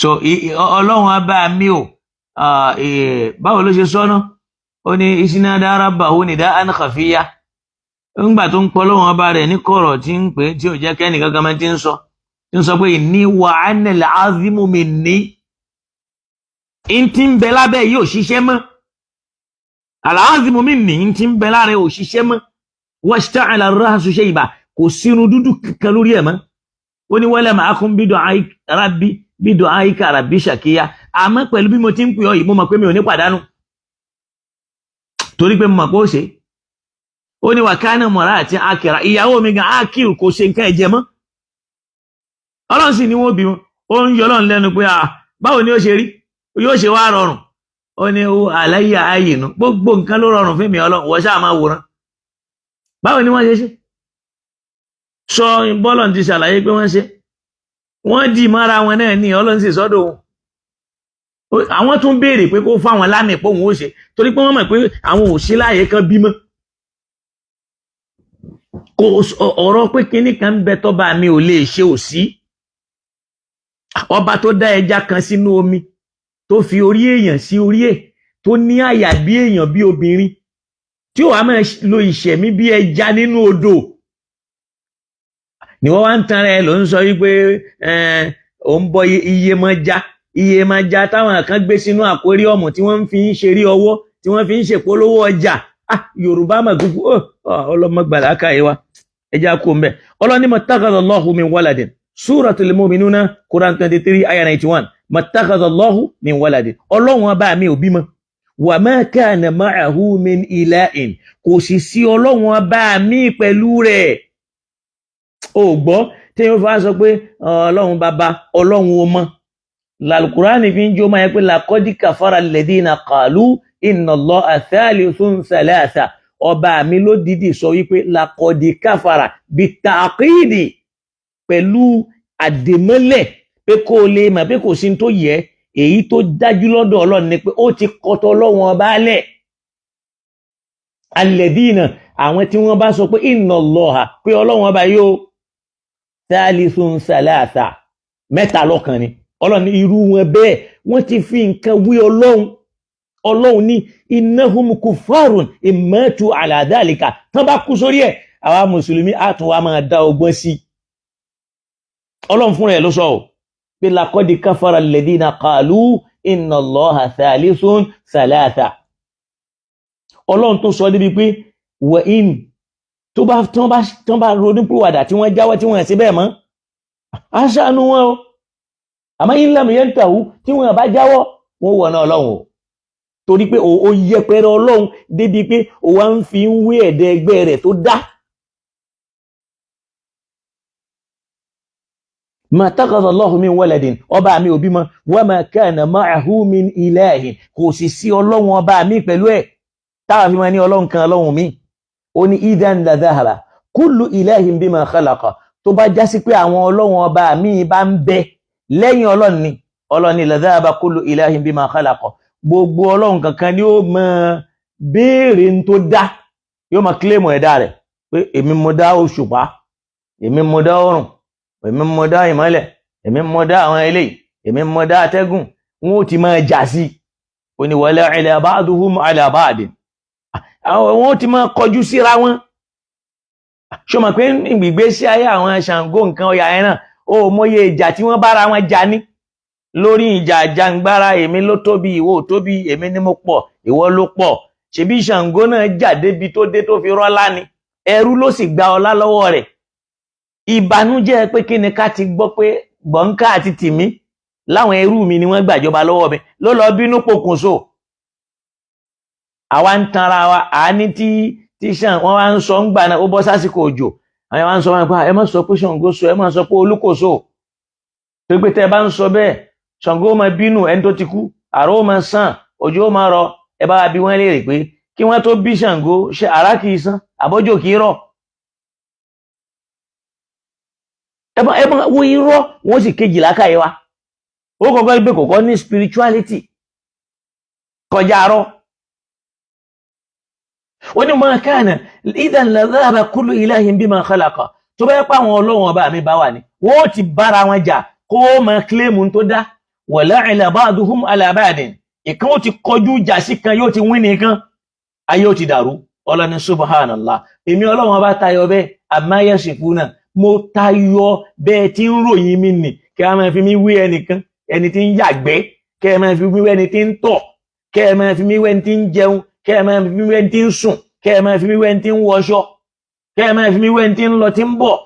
so Ọlọ́run abá mi báwo ló ṣe sọ́nà ó ní isinada rabbahu nida'an khafiya ńgbà tó ń pọ̀ Ọlọ́run ọba rẹ̀ ní kọ̀rọ̀ tí ń pè tí ò jẹ́ kẹ́ni kankan máa ti ń sọ pé inni wa anal azimu minni in ti ń bẹ lábẹ́ yìí ò ṣiṣẹ́ mọ́ al-azimu minni in ti ń bẹ lára ò ṣiṣẹ́ mọ́ washta'ala ar-ra'su shayba kò sínú dúdú kankan lórí ẹ̀ mọ́ ó ní wala ma'akum bi du'aika rabbi shakiya àmọ́ pẹ̀lú bí mo ti ń pè ọ́ yìí mo mọ̀ pé mi ò ní pàdánù torí pé mo mọ̀ pé ó ṣe ó ní wa kana mar'ati akira ìyàwó mi gan akir kò ṣe nǹkan ẹ̀jẹ̀ mọ́ Ọlọ́run sì ni wọ́n bí wọn ó ń yọ Ọlọ́run lẹ́nu pé báwo ni ó ṣe rí yóò ṣe wá rọrùn ó ní ó aláyà ayìnú gbogbo nǹkan ló rọrùn fún mi Ọlọ́run wọ́n ṣáà máa wòran báwo ni wọ́n ṣe sọ bọ́lọ̀ ti ṣàlàyé pé wọ́n ṣe wọ́n dì mára wọn náà ní Ọlọ́run sì sọ́dọ̀ wọn àwọn tún béèrè pé kó fáwọn lámì pé òun ó ṣe torí pé wọ́n mọ̀ pé àwọn ò sí láàyè kan bímọ kò ọ̀rọ̀ pé kinní kan bẹ tọ́ba mi ò lè ṣe ò sí ọba tó dá ẹja kan sínú omi tó fi orí èèyàn sí orí ẹ̀ tó ní àyà bí èèyàn bí obìnrin tí ó wá máa lo ìṣẹ̀mí bí ẹja nínú odò ni wọ́n wá ń tan rẹ̀ ló ń sọ wípé ó ń bọ iye máa já táwọn kan gbé sínú àkóríọ̀mù tí wọ́n fi ń ṣeré ọwọ́ tí wọ́n fi ń ṣèpolówó ọjà yorùbá mà gúgú ọlọ́mọgbàlá káyé wa ẹja kó ń bẹ̀ ọlọ́ni mattakhadallahu min waladin Suratul Mu'minuna Quran 23 ayah 91 mattakhadallahu min waladin ọlọ́run ọba mi ò bímọ wa ma kana ma'ahu min ilahin kò sì sí ọlọ́run ọba mi pẹ̀lú rẹ̀ ó gbọ́ tí wọ́n fà sọ pé ọlọ́run bàbá ọlọ́run ọmọ l'Al-Qur'ani fi ń jó máa yẹ pé laqad kafara alladhina qalu inna Allaha thalithun thalatha ọba mi ló dìdì sọ wípé laqad kafara bitaqidi pẹ̀lú àdèmọ́lẹ̀ pé kó lè mà pé kò sí tó yẹ èyí tó dájú lọ́dọ̀ ọlọ́run ni pé ó ti kọtọ ọlọ́run ọba lẹ̀ alladhina àwọn tí wọ́n bá sọ pé inna Allaha pé ọlọ́run ọba yóò thalithun thalatha mẹ́ta lọ́kan ni ọlọ́run ní irú wọn bẹ́ẹ̀ wọ́n ti fi nǹkan wí ọlọ́run ní innahum kuffarun imatu ala dhalika tán bá kú sórí ẹ̀ àwa mùsùlùmí àtún wa máa dá ọgbọ́n sí ọlọ́run fúnra ẹ̀ ló sọ pé laqad kafara alladhina qalu inna Allaha thalithun thalatha ọlọ́run tó sọ débi pé wa in tán bá ronúpìwàdà tí wọ́n jáwọ́ tí wọ́n ṣe bẹ́ẹ̀ mọ́ aṣáánú wọn o àmọ́ in lam yantahu tí wọ́n bá jáwọ́ wọ́n wọ̀ náà ọlọ́run o torí pé ó yẹpẹrẹ ọlọ́run débi pé ó wá ń fi ń wé ẹ̀dẹ̀ ẹgbẹ́ rẹ̀ tó dá ma takhadha Allahu min waladin ọba mi ò bímọ wa ma kana ma'ahu min ilahin kò sì sí ọlọ́run ọba mi pẹ̀lú ẹ̀ táwa fi máa ní ọlọ́run kan ọlọ́run mi ó ní idhan la dhahaba kullu ilahin bima khalaqa tó bá já sí pé àwọn ọlọ́run ọba mi bá ń bẹ lẹ́yìn ọlọ́run ni la dhahaba kullu ilahin bima khalaqa gbogbo ọlọ́run kankan ni ó máa béèrè ń tó dá yóò máa kílèmù ẹ̀dá rẹ̀ pé èmi mo dá òṣùpá èmi mo dá oòrùn èmi mo dá ìmọ́lẹ̀ èmi mo dá àwọn eléyìí èmi mo dá atẹ́gùn wọn ó ti máa jà sí ó ní wala ala ba'duhum ala ba'din wọn ó ti máa kọjú síra wọn ṣó mọ̀ pé ìgbésí ayé àwọn Ṣàngó nǹkan ọ̀yà ẹ̀ náà ó mọye ìjà tí wọ́n bára wọn jà ní lórí ìjà jàǹgbára èmi ló tóbi ìwọ ò tóbi èmi ni mo pọ̀ ìwọ ló pọ̀ ṣebí Ṣàngó náà jà débi tó dé tó fi rọ́lá ni ẹrú ló sì gba ọlá lọ́wọ́ rẹ̀ ìbànújẹ́ pé kí ni ká ti gbọ́ pé gbọ̀ǹkà àti tìmí láwọn ẹrú mi ni wọ́n gbàjọba lọ́wọ́ mi ló lọ bínú pokùnso àwa ń tanra wa àání tí ṣàn wọ́n wá ń sọ ń gbà náà ó bọ́ sásìkò òjò àwọn wá ń sọ wọn pé ẹ má sọ pé Ṣàngó so ẹ má sọ pé Olúkòso tó pé tẹ́ bá ń sọ bẹ́ẹ̀ Ṣàngó máa bínú ẹni tó ti kú àrò máa sàn òjò máa rọ ẹ bá bí wọ́n léèrè pé kí wọ́n tó bí Ṣàngó ṣe àrá kì í sán àbọ́jò kì í rọ̀ ẹ bá wo irọ́ wọ́n sì kejì lákàyè wa ó kọ́kọ́ gbé kọ̀kọ́ ní spirituality kọjá rọ́ ó ní ma kana idhan la dhahaba kullu ilahin bima khalaqa tó bá yẹ pé àwọn ọlọ́run ọba mi bá wà ní wọ́n ti bára wọn jà kó máa kílèmù tó dá wala ala ba'duhum ala ba'din ìkan ó ti kọjú jà sí kan yóò ti wín nìkan ayé ó ti dàrú ọlọ́ni subhanallah èmi ọlọ́run ọba tayọ bẹ́ẹ̀ amma yasifuna mo tayọ bẹ́ẹ̀ tí ń ròyìn mi nì kí a máa fi mí wí ẹnìkan ẹni tí ń yàgbẹ́ kí ẹ máa fi mí wí ẹni tí ń tọ̀ kí ẹ máa fi mí wí ẹni tí ń jẹun kí ẹ máa fi mí wí ẹni tí ń sùn kí ẹ máa fi mí wí ẹni tí ń wọṣọ kí ẹ máa fi mí wí ẹni tí ń lọ tí ń bọ̀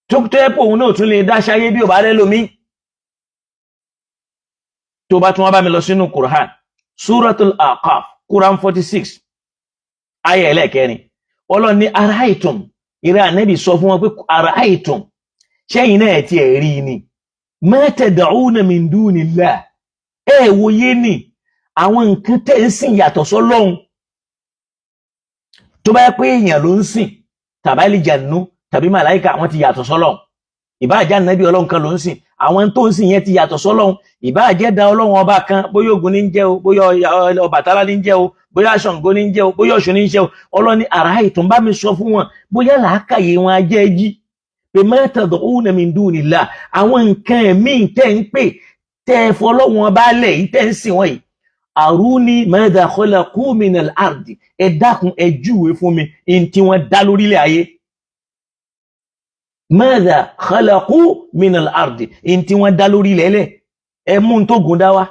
tó tẹ́pọ̀ òun náà tún lè dá ṣayé bí ò bá rẹ́ lómi tó bá tún wá bá mi lọ sínú Qur'an Suratul Aqaf Quran 46 ayé ẹlẹ́kẹrin Ọlọ́run ní ara'aytum ìrẹ́ ànẹ́bì sọ fún wọn pé ara'aytum ṣẹ́yìn náà ti ẹ̀rí ni ma tad'una min dunillah wòye ni àwọn nǹkan tẹ́ ń sìn yàtọ̀ sọ́lọ́run tó bá yẹ pé èèyàn ló ń sìn tàbí àlìjànú tàbí màláìkà àwọn ti yàtọ̀ sọ́lọ́run ìbáàjẹ́ ànábì ọlọ́run kan ló ń sìn àwọn tó ń sìn yẹn ti yàtọ̀ sọ́lọ́run ìbáàjẹ́ da ọlọ́run ọba kan bóyá Ògún ní ń jẹ́ o bóyá Ọbàtálá ní ń jẹ́ o bóyá Ṣàngó ní ń jẹ́ o bóyá Ọ̀ṣun ní ń jẹ́ o ọlọ́run ní ara'aytum bá mi sọ fún wọn bóyá làákàyè wọn ajẹ́ jí pé ma tad'una min dunillah àwọn nǹkan ẹ̀mí tẹ́ ń pè tẹ́ fọlọ́run ọba lẹ̀ yìí tẹ́ ń sìn wọ́n yìí aruni madha khalaqu minal ardi ẹ dákun ẹ júwe fún mi in tí wọ́n dá lórílẹ̀ ayé madha khalaqu min al-ardi in tí wọ́n dá lórí lẹ́lẹ̀ ẹmú tó gùn dá wá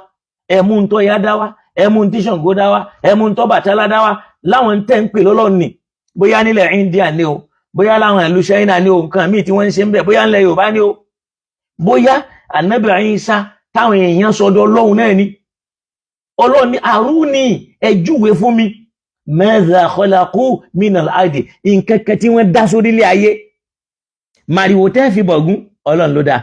ẹmú tó yá dá wá ẹmú tí Ṣàngó dá wá ẹmú tó Bàtálá dá wá láwọn tẹ́ ń pè lọ́lọ́run ni bóyá nílẹ̀ India ni o bóyá láwọn ìlú China ni o nǹkan míì tí wọ́n ń ṣe ń bẹ̀ bóyá nílẹ̀ Yorùbá ni o bóyá Ànábì Ìsá táwọn èèyàn sọ́dọ̀ Ọlọ́run náà ni Ọlọ́run ní arúni ẹjúwe fún mi madha khalaqu min al-ardi nǹkankan tí wọ́n dá sórí ilé ayé màrìwò tẹ́ fi bọ̀gún Ọlọ́run ló dá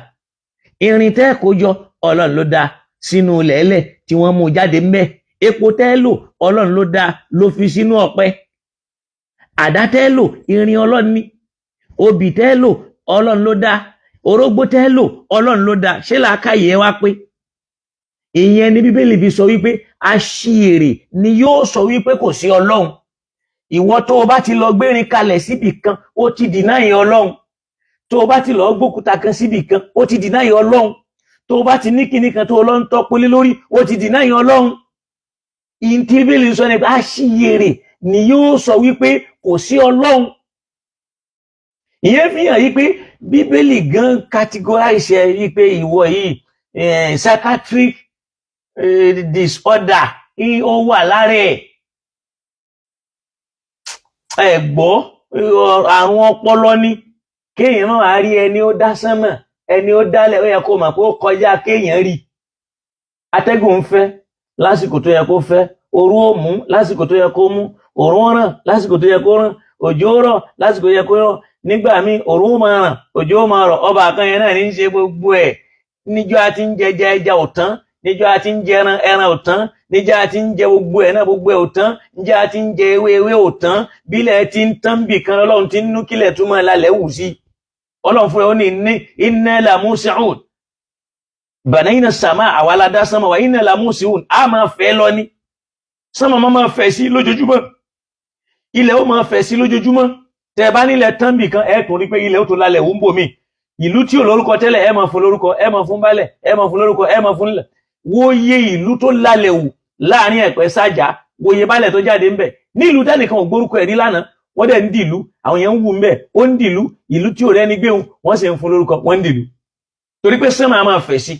irin tẹ́ kójọ Ọlọ́run ló dá sínú lẹ́lẹ̀ tí wọ́n mú jáde mẹ́ epo tẹ́ lò Ọlọ́run ló dá ló fi sínú ọ̀pẹ àdá tẹ́ lò irin Ọlọ́run ni obì tẹ́ lò Ọlọ́run ló dá orógbó tẹ́ lò Ọlọ́run ló dá ṣé làákàyè wá pé ìyẹn ni Bíbélì fi sọ wípé aṣièrè ni yóò sọ wípé kò sí Ọlọ́run ìwọ tó o bá ti lọ gbérin kalẹ̀ síbì kan ó ti dìnáyè Ọlọ́run tó o bá ti lọ gbókúta kan síbì kan ó ti dìnáyè Ọlọ́run tó o bá ti ní kíní kan tó o lọ ń tọpọlé lórí ó ti dìnáyè Ọlọ́run ìyẹn tí Bíbélì sọ ni pé aṣièrè ni yóò sọ wípé kò sí Ọlọ́run ìyẹn fi hàn yí pé Bíbélì gan categorize wípé ìwọ yìí psychiatric disorder ó wà lára ẹ gbọ́ àrùn ọpọlọ ni kéèyàn náà rí ẹni ó dá sánmọ̀ ẹni ó dálẹ̀ ó yẹ kó mọ̀ pé ó kọjá kéèyàn rí atẹ́gùn ń fẹ́ lásìkò tó yẹ kó fẹ́ òru ó mú lásìkò tó yẹ kó mú òrùn ràn lásìkò tó yẹ kó ràn òjò rọ̀ lásìkò tó yẹ kó rọ̀ nígbà míì òrùn ó máa ràn òjò ó máa rọ̀ ọba kan yẹn náà ní í ṣe gbogbo ẹ̀ níjọ́ àti ń jẹjẹ ẹja ò tán níjọ́ àti ń jẹ ẹran ò tán níjọ́ àti ń jẹ gbogbo ẹ̀ náà gbogbo ẹ̀ ò tán níjọ́ àti ń jẹ ewé ò tán bílẹ̀ ti ń tán bì kan Ọlọ́run ti ń nú kílẹ̀ túmọ̀ lálẹ́ wù sí Ọlọ́run fún ẹ ó ní inna la musi'un banayna sama àwa la dá sánmà wa inna la musi'un a máa fẹ́ lọ ní sánmà máa fẹ́ sí lójoojúmọ́ ilẹ̀ ó máa fẹ́ sí lójoojúmọ́ tẹ́ bá nílẹ̀ tán bì kan ẹ tún rí pé ilẹ̀ ó tún lálẹ́ wù ń bò mí ìlú tí ò lórúkọ tẹ́lẹ̀ ẹ máa fún lórúkọ ẹ máa fún baálẹ̀ ẹ máa fún lórúkọ ẹ máa fún nílẹ̀ wòye ìlú tó lálẹ́ wù láàrin Ẹ̀pẹ́ Sájà wòye baálẹ̀ tó jáde ńbẹ̀ nílùú tẹ́nìkan ò gbórúkọ ẹ̀ rí lánàá wọ́n dẹ̀ ń dìlú àwọn yẹn ń wù ńbẹ̀ ó ń dìlú ìlú tí ò rẹ́ni gbé wọ́n sì ń fún lórúkọ wọ́n ń dìlú torí pé sánmà máa fẹ̀ sí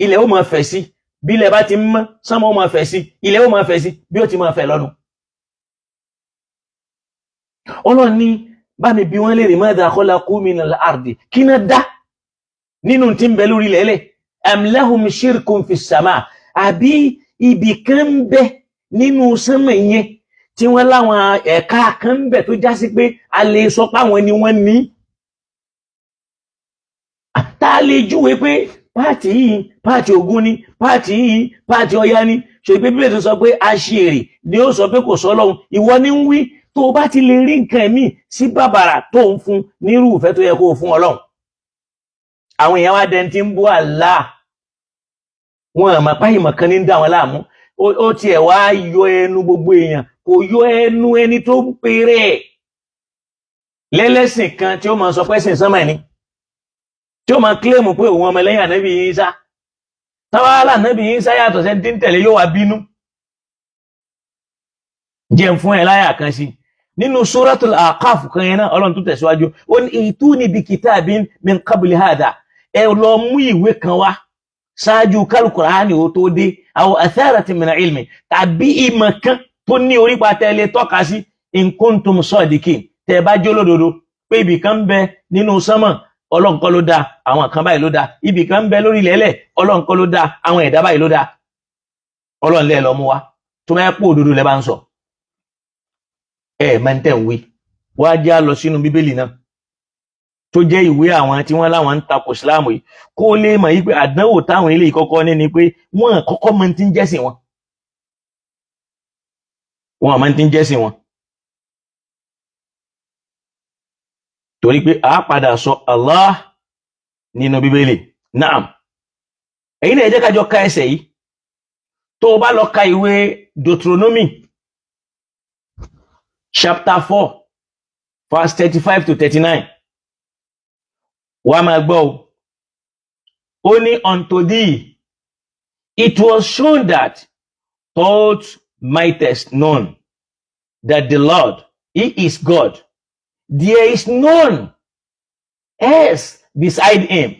ilẹ̀ ó máa fẹ̀ sí bí ilẹ̀ bá ti mọ́ sánmà ó máa fẹ̀ sí ilẹ̀ ó máa fẹ̀ sí bí ó ti máa fẹ̀ lọ́nu. Ọlọ́run ní bá mi bí wọ́n lè rí madha khalaqu minal ardi kí náà dá nínú tí ń bẹ lórí lẹ́lẹ̀ am lahum shirkun fi sama àbí ibì kan ń bẹ nínú sánmà yẹn tí wọ́n láwọn ẹ̀ka kan ń bẹ tó já sí pé a lè sọ pé àwọn ni wọ́n ní tá a lè júwe pé páàtì yìí páàtì Ògún ni páàtì yìí páàtì Ọya ni ṣe pé Bíbélì tó sọ pé aṣièrè ni ó sọ pé kò sọ Ọlọ́run ìwọ ní ń wí tó o bá ti lè rí nǹkan míì sí bàbàrà tó ń fún nírú ìfẹ́ tó yẹ kó o fún Ọlọ́run àwọn èèyàn wá dẹni tí ń bú Allah wọn àmọ́ páyìmọ̀ kan ní dá wọn láàmú ó tiẹ̀ wá yọ ẹnu gbogbo èèyàn kò yọ ẹnu ẹni tó ń pèrè lẹ́lẹ́sìn kan tí ó máa sọ pé sìn sánmà ni tí ó máa kílèmù pé òun ọmọ ẹlẹ́yìn Ànábì Ìsá táwàlà Ànábì Ìsá yàtọ̀ sẹ́ni tí ń tẹ̀lé yóò wá bínú jẹun fún ẹ láyà kan sí nínú Suratul Aqaf kan yẹn náà Ọlọ́run tó tẹ̀síwájú ó ní ituni bi kitabin min qabli hadha ẹ lọ mú ìwé kan wá ṣáájú kálukùránì ó tó dé aw atharatin min ilmi tàbí ìmọ̀ kan tó ní orípa tẹ́lẹ̀ tọ́ka sí in kuntum sadiqin tẹ́ bá jẹ́ olódodo pé ibì kan bẹ nínú sánmà Ọlọ́run kọ́ ló dá àwọn kan báyìí ló dá ibì kan bẹ lórí ilẹ̀ Ọlọ́run kọ́ ló dá àwọn ẹ̀dá báyìí ló dá Ọlọ́run lẹ́ lọ mú wá tó máa pọ̀ òdodo lẹ́ bá ń sọ máa ń tẹ̀ ń wí wá já lọ sínú Bíbélì náà tó jẹ́ ìwé àwọn tí wọ́n láwọn ń takò Ìsìláàmù yìí kó lè mọ̀ yí pé àdánwò táwọn ilé ìkọ́kọ́ ní ni pé wọ́n kọ́kọ́ mọ̀ tí ń jẹ́sìn wọn wọ́n mọ̀ tí ń jẹ́sìn wọn torí pé a padà sọ Allah nínú Bíbélì náà èyí náà ẹ jẹ́ ká jọ ka ẹsẹ̀ yìí tó o bá lọ ka ìwé Deuteronomy chapter 4 verse 35 to 39 wà máa gbọ́ ó ní unto thee it was shown that thou mightest known that the Lord he is God there is none else beside him.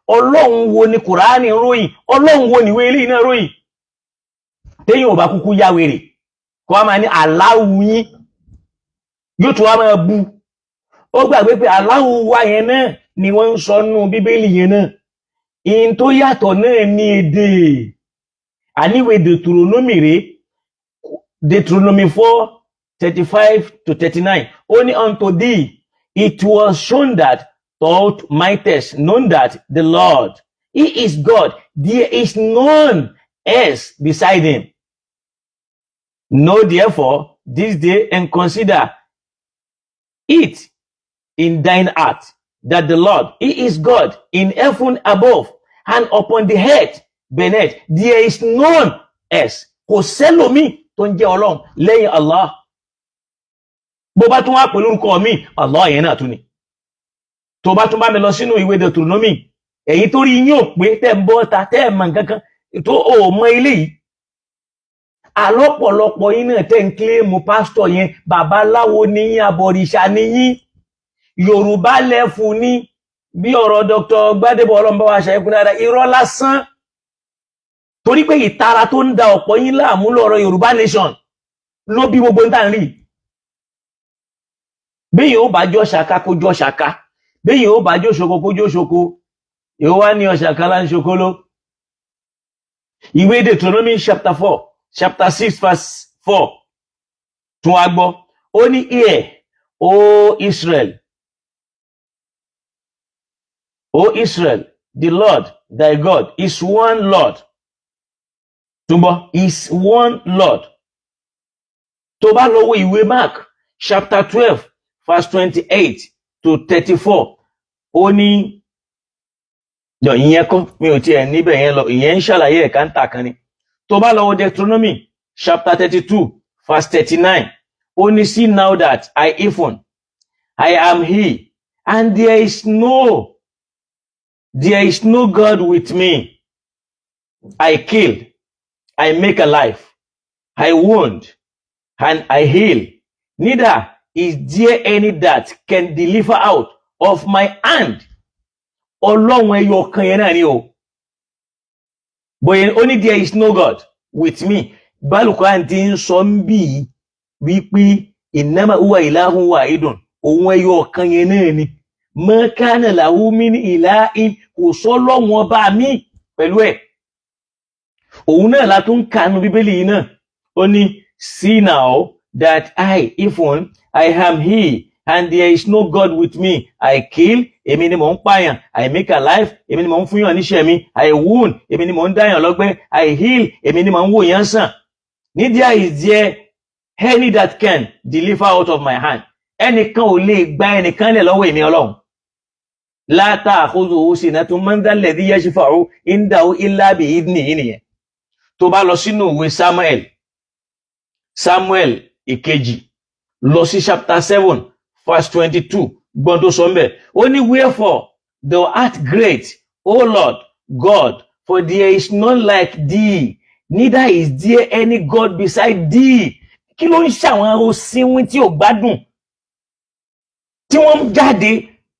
Ọlọ́run wo ni Kùránì ròyìn? Ọlọ́run wo ni ìwé eléyìí náà ròyìn? Téyìn ò bá kúkú yá wèrè kó wá máa ní Allahu yín, yóò tún wá máa bu. Ó gbàgbé pé Allahu wa yẹn náà ni wọ́n ń sọ nínú Bíbélì yẹn náà. In tó yàtọ̀ náà ní èdè. Àníwèé Deuteronomy rèé, Deuteronomy 4:35-39. Only unto thee it was shown that thou mightest know that the Lord, He is God, there is none else beside Him. Know therefore this day and consider it in thine heart, that the Lord, He is God in heaven above and upon the earth beneath. There is none else. Kò sẹ́lòmíì tó ń jẹ́ Ọlọ́run lẹ́yìn Allah. Bó bá tún wá pẹ̀lú orúkọ mi, Allah yẹn náà tún ni. Tó bá tún bá mi lọ sínú ìwé Deuteronomy, èyí tó rí yín ò pé tẹ́ ń bọ́ ta tẹ́ ẹ̀ mọ̀ nǹkan kan tó ò mọ eléyìí. Àlọ́pọ̀lọpọ̀ yín náà tẹ́ ń kílèmù pásítọ̀ yẹn, babaláwo ní yín, abọ̀rìṣà ní yín, Yorùbá lẹ́fù ní, bí ọ̀rọ̀ Dr. Gbádébọ̀ Ọlọ́mbà wa ṣàyẹ̀kú dáadáa, irọ́ lásán. Torí pé ìtara tó ń da ọ̀pọ̀ yín láàmú lọ́rọ̀ Yorùbá nation ló bí gbogbo ń tà ń rí. Béèyàn ó bá jọ ṣàká kó jọ ṣàká, béèyàn ó bá jọ ṣoko kó jọ ṣoko, èwo wá ní ọ̀ṣàká lá ń ṣoko ló. Ìwé Deuteronomy chapter 6 verse 4 tún wá gbọ́. Ó ní hear, O Israel, the Lord thy God is one Lord. Túnbọ̀, is one Lord. Tó bá lọ wo ìwé Mark chapter 12 verse 28-34, ó ní ìyẹn kọ́, mi ò tiẹ̀ níbẹ̀ yẹn lọ, ìyẹn ń ṣàlàyé ẹ̀ka ń tà kan ni. Tó bá lọ wo Deuteronomy chapter 32 verse 39, ó ní see now that I am He, and there is no God with me. I kill, I make alive, I wound, and I heal. Neither is there any that can deliver out of my hand. Ọlọ́run ẹyọ kan yẹn náà ni o. But only there is no God with me. Bálùkọ́ àti ń sọ ń bì wípé innama huwa ilahun wahidun. Òun ẹyọ kan yẹn náà ni. Ma kana lahu min ilahin, kò sọ́lọ́run ọba mi pẹ̀lú ẹ̀. Òun náà la tún kanu Bíbélì yìí náà. Ó ní see now that I am He, and there is no God with me. I kill, èmi ni mò ń pààyàn. I make alive, èmi ni mò ń fúnyàn níṣẹ́ mi. I wound, èmi ni mò ń dáyàn lọ́gbẹ́. I heal, èmi ni mò ń wòyàn sàn. Neither is there any that can deliver out of my hand. Ẹnìkan ò lè gba ẹnìkan lẹ̀ lọ́wọ́ èmi Ọlọ́run. La ta'khudhuhu sinatun man dhal ladhi yashfa'u indahu illa bi'idhnihi nìyẹn. Tó bá lọ sínú ìwé Samuel ìkejì, lọ sí chapter 7 verse 22, gbọ́n tó sọ mbẹ̀. Ó ní wherefore thou art great, O Lord God, for there is none like thee, neither is there any God beside thee. Kí ló ń ṣàwọn òsínwín tí ò gbádùn, tí wọ́n ń jáde,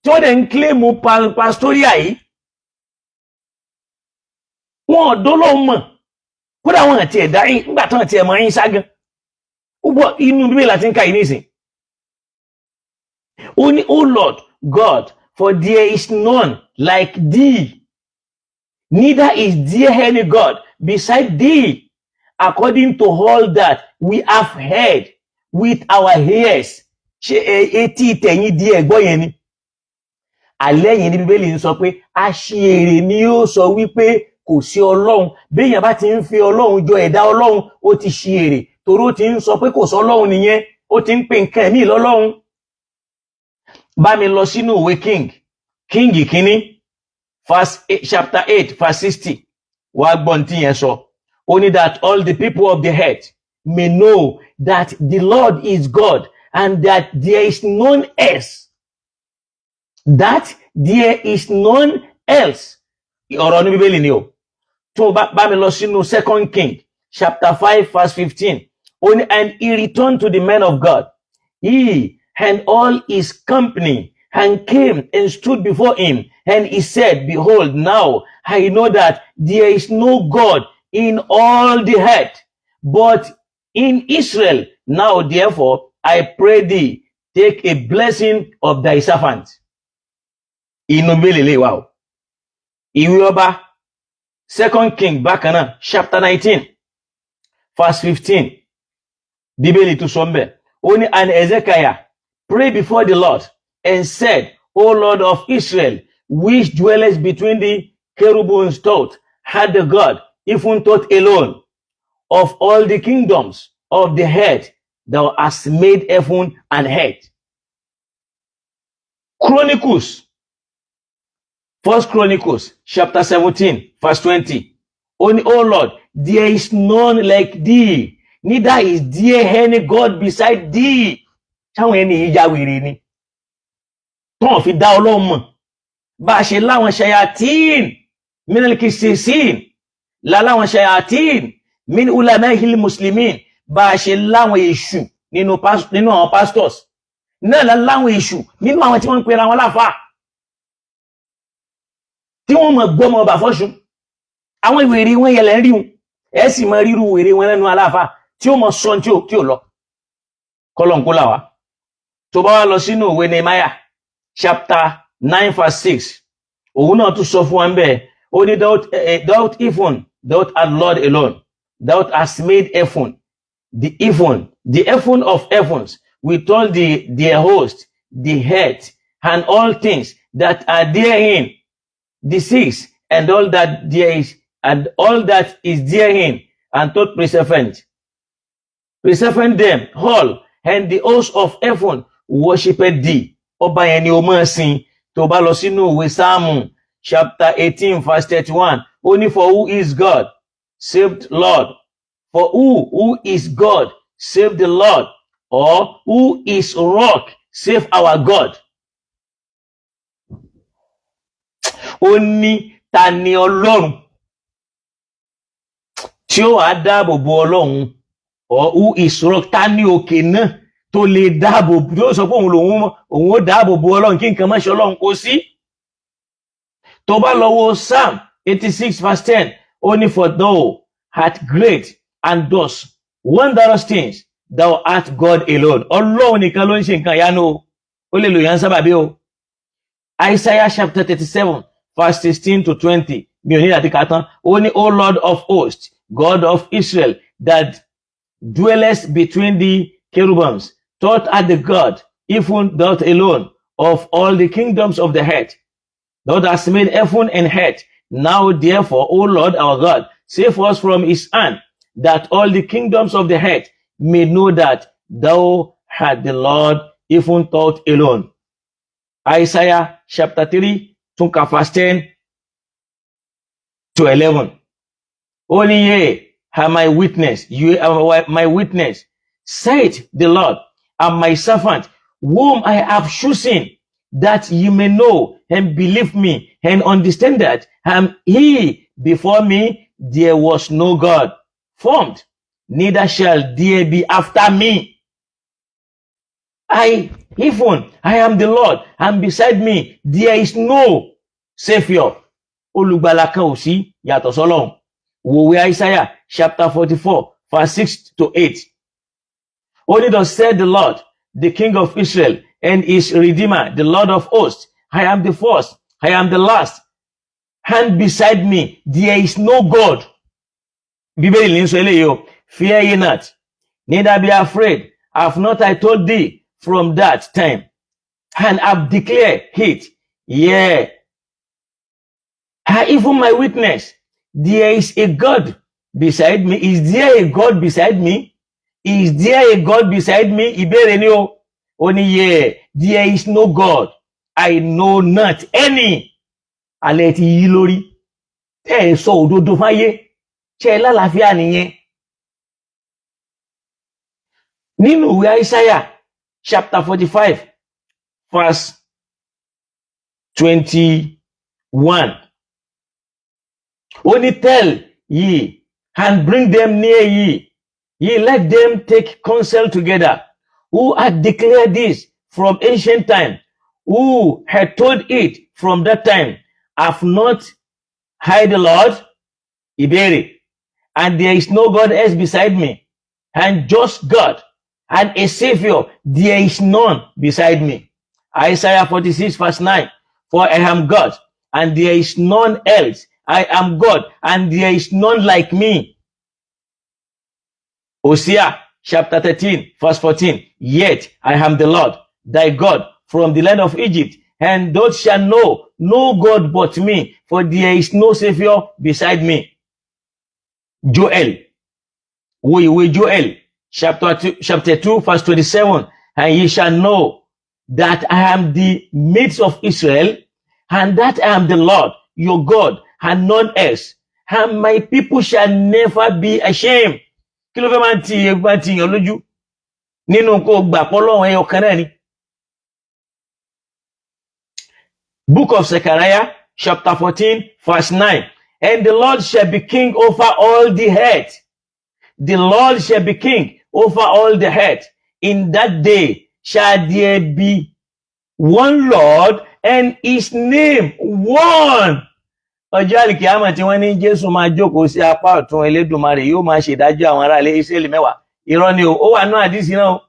tí wọ́n dẹ̀ ń kílèmù pastoria yìí? Wọ́n ọ̀dọ́ ló mọ̀, kódà wọn àti ẹ̀dá yìí, nígbà tán àti ẹ̀mọ̀ yín ságán. Ó gbọ́ inú Bíbélì láti ń ka yìí nísìn. Ó ní, O Lord God, for there is none like thee, neither is there any God beside thee, according to all that we have heard with our ears. Ṣé etí tẹ̀yìn di ẹ̀gbọ́ yẹn ni? Àlẹ́ yẹn ní Bíbélì ń sọ pé aṣièrè ni yóò sọ wípé kò sí Ọlọ́run. Béèyàn bá ti ń fi Ọlọ́run jọ ẹ̀dá Ọlọ́run, ó ti ṣièrè, torí ó ti ń sọ pé kò sọ Ọlọ́run nìyẹn, ó ti ń pè nǹkan ẹ̀mí lọ́lọ́run. Bá mi lọ sínú ìwé King kínní, chapter 8 verse 60, wá gbọ́n tí yẹn sọ. Ó ní that all the people of the earth may know that the Lord is God, and that there is none else. That there is none else. Ọ̀rọ̀ ní Bíbélì ni o. Tó bá mi lọ sínú 2 King chapter 5 verse 15. And he returned to the men of God, he and all his company, and came and stood before him. And he said, behold, now I know that there is no God in all the earth, but in Israel. Now therefore I pray thee, take a blessing of thy servant. Inú Bíbélì wa o. Ìwé Ọba, 2 King bákan náà, chapter 19, verse 15. Bíbélì tún sọ ńbẹ̀. Ó ní, and Ezekiah prayed before the Lord and said, O Lord of Israel, which dwellest between the cherubims, thought had the God, even thought alone, of all the kingdoms of the earth, thou hast made heaven and earth. Chronicles, 1 Chronicles, chapter 17, verse 20. Only, O Lord, there is none like thee, neither is there any God beside thee. Táwọn ẹni ìjà wèrè ni. Tọ́n fi dá Ọlọ́run mọ̀. Bá a ṣe láwọn shayatin, minal kisisin, láwọn shayatin, min ulama'il muslimin, bá a ṣe láwọn èṣù nínú àwọn pastors. Náà láwọn èṣù nínú àwọn tí wọ́n ń pera wọn láfáà. Tí wọ́n mọ̀ gbọ́mọ ọba fọ́ṣun. Àwọn ìwèrè wọn yẹlẹ̀ ń rí wọn. Ẹ sì mọ ríru wèrè wọn lẹ́nu aláfáà tí ó mọ sọ tí ó lọ. Kọ́lọ́n kó là wá. Tó bá wá lọ sínú ìwé Nehemiah, chapter 9, verse 6. Òun náà tún sọ fún wa ńbẹ̀. Ó ní, thou art Lord alone. Thou hast made heaven, the heaven of heavens, with all their host, the earth, and all things that are therein, the seas, and all that there is, and all that is therein, and taught preservant them all, and the host of heaven worshipped thee. Ọba yẹn ni o máa sìn. Tó bá lọ sínú ìwé Sáàmù, chapter 18, verse 31. Only for who is God, save the Lord. For who is God, save the Lord. Or who is rock, save our God. Ó ní ta ni Ọlọ́run tí ó wá dáàbò bo Ọlọ́run. Or who is rock, ta ni òkè náà tó lè dáàbò tí ó sọ pé òun ó dáàbò bo Ọlọ́run kí nǹkan má ṣe Ọlọ́run kò sí. Tó bá lọ wo Psalm 86, verse 10. Only for thou art great and dost wondrous things, thou art God alone. Ọlọ́run nìkan ló ń ṣe nǹkan ìyanu o. Ó lè lò yàn sábàbí o. Isaiah chapter 37, verse 16 to 20. Mi ò ní láti kà tán. Ó ní, O Lord of hosts, God of Israel, that dwellest between the cherubims, thou art the God, even thou alone, of all the kingdoms of the earth. Thou hast made heaven and earth. Now therefore, O Lord our God, save us from his hand, that all the kingdoms of the earth may know that thou art the Lord, even thou alone. Isaiah chapter 3, verse 10 to 11. Only ye are my witness, you are my witness, saith the Lord, and my servant, whom I have chosen, that ye may know and believe me and understand that he before me there was no God formed, neither shall there be after me. I am the Lord, and beside me there is no Savior. Olùgbàlà kan ò sí yàtọ̀ sọ́lọ́run. Wòwe Isaiah chapter 44, verse 6 to 8. Only thus said the Lord, the King of Israel, and his Redeemer, the Lord of hosts, I am the first, I am the last, and beside me there is no God. Bíbélì ní sọ eléyìí o, fear ye not, neither be afraid. Have not I told thee from that time, and have declared it? Yea, even my witness, there is a God beside me. Is there a God beside me? Is there a God beside me? Ìbéèrè ni o. Only yea, there is no God. I know not any. Alẹ́ ti yí lórí. Ẹ sọ òdodo fáyé. Ṣé lálàáfíà nìyẹn? Nínú ìwé Isaiah chapter 45, verse 21. Only tell ye, and bring them near ye. Ye let them take counsel together. Who had declared this from ancient time? who had told it from that time, have not I the Lord? Ìbéèrè. And there is no God else beside me, and just God, and a Savior, there is none beside me. Isaiah 46 verse 9, for I am God, and there is none else. I am God, and there is none like me. Hosea chapter 13 verse 14, yet I am the Lord, thy God, from the land of Egypt, and thou shalt know no God but me, for there is no Savior beside me. Joel, Joel chapter 2 verse 27, and ye shall know that I am the midst of Israel, and that I am the Lord your God, and none else, and my people shall never be ashamed. Kí ló fẹ́ máa ti yàn lójú nínú kó gbà pé Ọlọ́run ẹyọ kan náà ni. Book of Zechariah chapter 14 verse 9, and the Lord shall be king over all the earth. The Lord shall be king over all the earth. In that day shall there be one Lord, and his name one. Ọjọ́ àlìkíyámà tí wọ́n ní Jésù máa jókòó sí apá ọ̀tún Elédùmarè yóò máa ṣèdájọ́ àwọn ará ilé Ísírẹ́lì 10. Irọ́ ni ó wà nínú àdìsí náà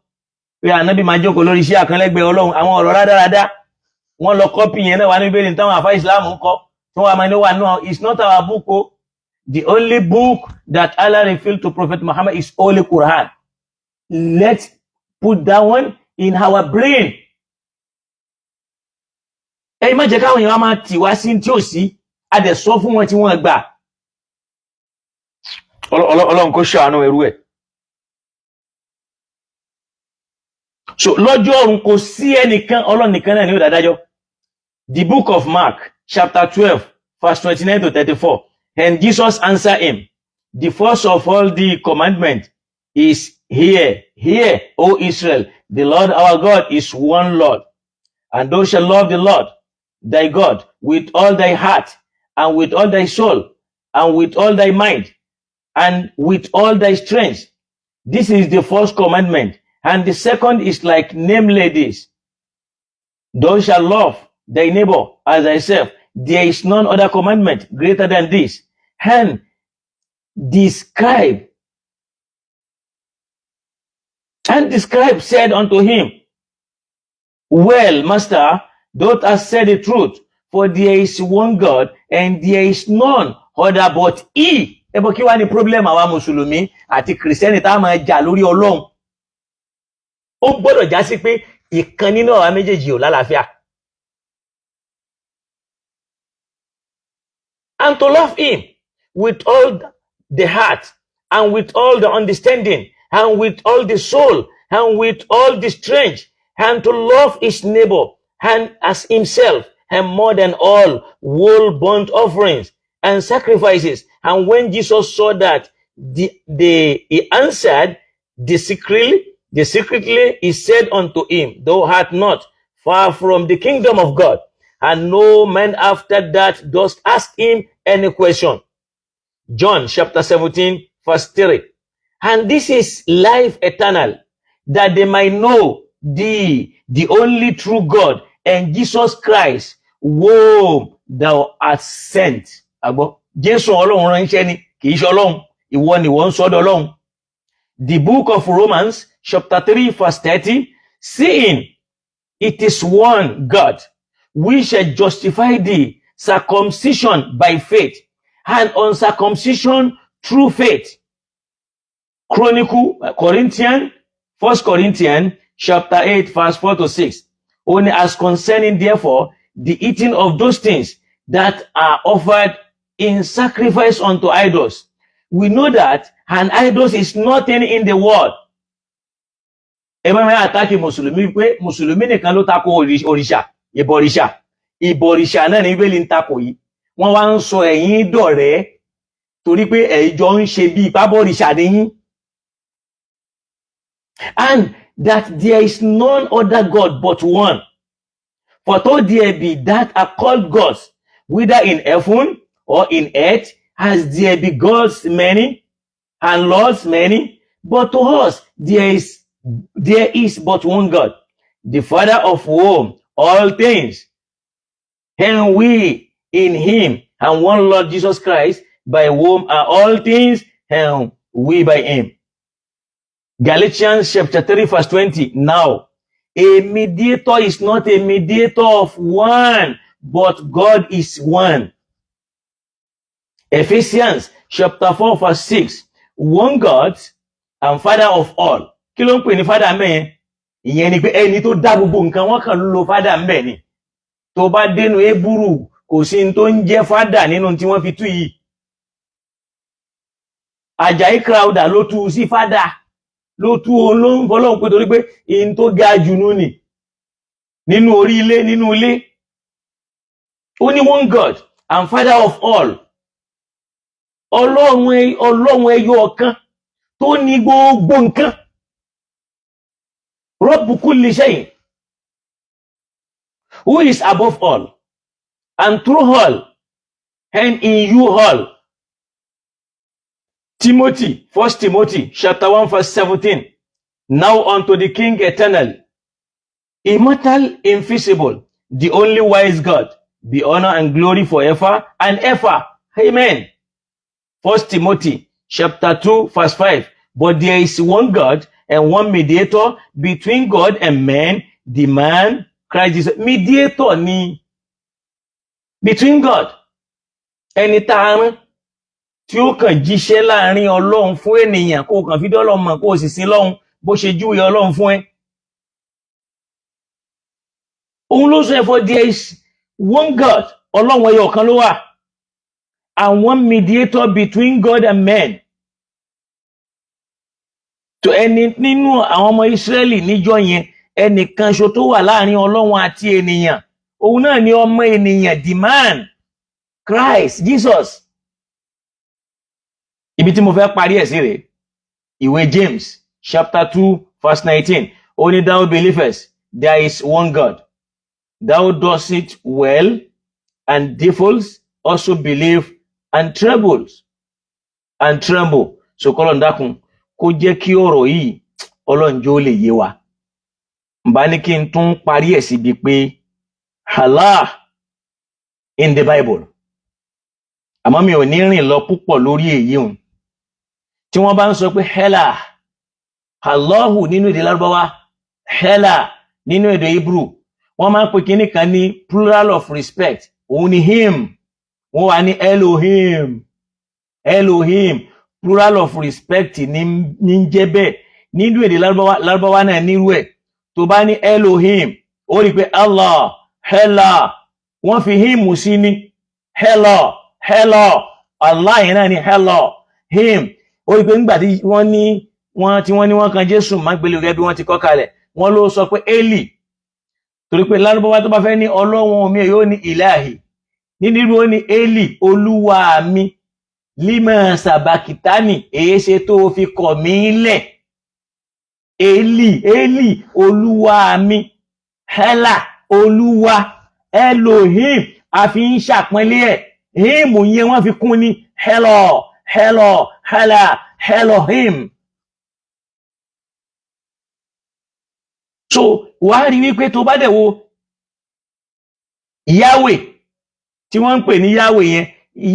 pé Ànábì máa jókòó lórí iṣẹ́ àkànlẹ́gbẹ̀ẹ́ Ọlọ́run. Àwọn ọ̀rọ̀ rádaràda wọ́n lọ kọ́pì yẹn náà wà ní Bíbélì táwọn àfáà Ìsìlámù ń kọ́ tí wọ́n máa ní wà náà. It's not our book o. The only book that Allah revealed to Prophet Muhammad is Holy Quran. Let's put that one in our brain. Ẹ má jẹ́ káwọn èèyàn máa tì wá sí tí ò sí, a dẹ̀ sọ fún wọn tí wọ́n gbà. Ọlọ́run kó ṣàánú ẹrú ẹ̀. So lọ́jọ́ ọ̀run kò sí ẹnìkan, Ọlọ́run nìkan náà ni ó dádájọ́. The book of Mark chapter 12 verse 29 to 34. And Jesus answered him, the first of all the commandment is, hear, O Israel, the Lord our God is one Lord. And thou shalt love the Lord thy God with all thy heart, and with all thy soul, and with all thy mind, and with all thy strength. This is the first commandment. And the second is like, namely this, thou shalt love thy neighbor as thyself. There is none other commandment greater than this. And the scribe said unto him, well, master, thou hast said the truth, for there is one God, and there is none other but he. Ebo kí wá ní problem àwa Mùsùlùmí àti Kìrìsìtẹ́nì tá máa jà lórí Ọlọ́run. Ó gbọ́dọ̀ já sí pé ìkan nínú àwa méjèèjì ò lálàáfíà. And to love him with all the heart, and with all the understanding, and with all the soul, and with all the strength, and to love his neighbor and as himself, and more than all, whole burnt offerings and sacrifices. And when Jesus saw that, he answered secretly, he said unto him, thou art not far from the kingdom of God. And no man after that does ask him any question. John chapter 17 verse 3. And this is life eternal, that they might know thee, the only true God, and Jesus Christ, whom thou hast sent. Àgbọ́, Jésù Ọlọ́run ránṣẹ́ ni, kì í ṣe Ọlọ́run, ìwọ ni wọ́n sọ́dọ̀ Ọlọ́run. The book of Romans chapter 3 verse 30, seeing it is one God, we shall justify the circumcision by faith, and uncircumcision through faith. First Corinthians chapter 8 verse 4 to 6. Only as concerning therefore the eating of those things that are offered in sacrifice unto idols, we know that an idol is nothing in the world. Ẹgbẹ́ mẹ́rin àtàkì Mùsùlùmí pé Mùsùlùmí nìkan ló tako òrìṣà, ìbọ̀rìṣà. Ìbọ̀rìṣà náà ní Bíbélì ń tako yìí. Wọ́n wá ń sọ ẹ̀yin dọ̀rẹ́ torí pé ẹ̀jọ́ ń ṣe bí ìpábọ̀rìṣà níyìn. And that there is none other God but one. For though there be that are called gods, whether in heaven or in earth, as there be gods many and lords many, but to us there is but one God, the Father of whom all things, and we in him, and one Lord Jesus Christ, by whom are all things, and we by him. Galatians chapter 3 verse 20. Now, a mediator is not a mediator of one, but God is one. Ephesians chapter 4 verse 6. One God and Father of all. Kí ló ń pè ní Father mẹ́yẹn? Ìyẹn ni pé ẹni tó dá gbogbo nǹkan, wọ́n kàn lo Father mẹ́ ni. Tó bá dénú Hébérù, kò sí ní tó ń jẹ́ Father nínú tí wọ́n fi tú yìí. Àjàyí Crowder ló tú sí Father. Ló tú olóhùn fọlọ́hùn pé torí pé in tó ga jù nú ni. Nínú orí ilé, nínú ilé. Only one God and Father of all. Ọlọ́run ẹyọ ọ̀kan tó ní gbogbo nǹkan. Rabbu kulli shay, who is above all and through all and in you all. Timothy, 1 Timothy chapter 1 verse 17. Now unto the King eternal, immortal, invisible, the only wise God, be honor and glory forever and ever. Amen. 1 Timothy chapter 2 verse 5. But there is one God and one mediator between God and man, the man Christ Jesus. Mediator ni between God. Ẹni tá a rán tí ó kàn jíṣẹ́ láàrin Ọlọ́run fún ènìyàn, kó kàn fi dé Ọlọ́run mọ̀, kó sì sin Ọlọ́run bó ṣe júwe Ọlọ́run fún ẹ. Òun ló sọ for there is one God, Ọlọ́run ẹyọ kan ló wà, and one mediator between God and men. To ẹni nínú àwọn ọmọ Ísírẹ́lì níjọ́ yẹn, ẹnìkan ṣo tó wà láàrin Ọlọ́run àti ènìyàn, òun náà ni ọmọ ènìyàn, the man, Christ, Jesus. Ibi tí mo fẹ́ parí ẹ̀ sí rèé, ìwé James chapter 2 verse 19. Only thou believest there is one God. Thou dost it well, and devils also believe and tremble. So kọ́lọ́n dákun kó jẹ́ kí ọ̀rọ̀ yìí Ọlọ́run jẹ́ ó lè yé wa. Mbá ní kí n tún parí ẹ̀ síbi pé Allah in the Bible. Àmọ́ mi ò ní rìn lọ púpọ̀ lórí èyí hùn. Tí wọ́n bá ń sọ pé hela, Allahu nínú èdè Lárúbáwá, hela nínú èdè Hebrew, wọ́n máa ń pè kíní kan ní plural of respect. Òun ni him. Wọ́n wà ní Elohim. Elohim, plural of respect ní jẹ́ bẹ́ẹ̀. Nínú èdè Lárúbáwá náà nírú ẹ̀. Tó bá ní Elohim, ó rí pé Allah, hela, wọ́n fi him sí ní hela, Allah yẹn náà ní hela, him. Ó rí pé nígbà tí wọ́n kan Jésù máa gbélé rẹ̀ bí wọ́n ti kọ́ kalẹ̀, wọ́n ló sọ pé Eli. Torí pé Lárúbáwá tó bá fẹ́ ní Ọlọ́run mi yóò ní Ilahi. Nínú ó ní Eli, Olúwa mi. Lima sabakitani, èé ṣe tó fi kọ̀ mí lẹ̀. Eli, Olúwa mi. Hela, Olúwa. Elohim, a fi ń ṣàpọ́nlé ẹ̀. Him yẹn wọ́n fi kún ní Hela, Elohim. So, wàá rí wípé tó bá dẹ̀ wo Yahweh, tí wọ́n ń pè ní Yahweh yẹn,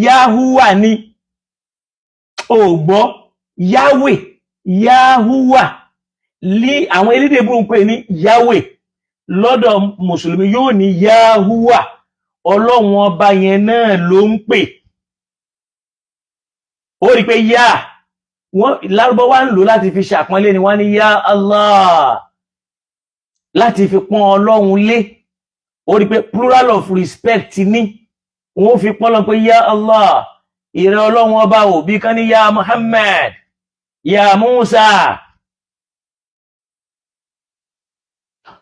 Yahuwah ni. Ó gbọ́, Yahuwah. Àwọn elédè Hébérù ń pè ní Yahweh. Lọ́dọ̀ Mùsùlùmí yóò ní Yahuwah. Ọlọ́run ọba yẹn náà ló ń pè. Ó rí pé Lárúbáwá ń lò láti fi ṣàpọ́nlé ni, wọ́n ní ya Allah, láti fi pọ́n Ọlọ́run lé. Ó rí pé plural of respect ní, wọ́n fi pọ́n lọ pé ya Allah, ìrẹ Ọlọ́run ọba ò, bí kan ní ya Muhammad, ya Musa.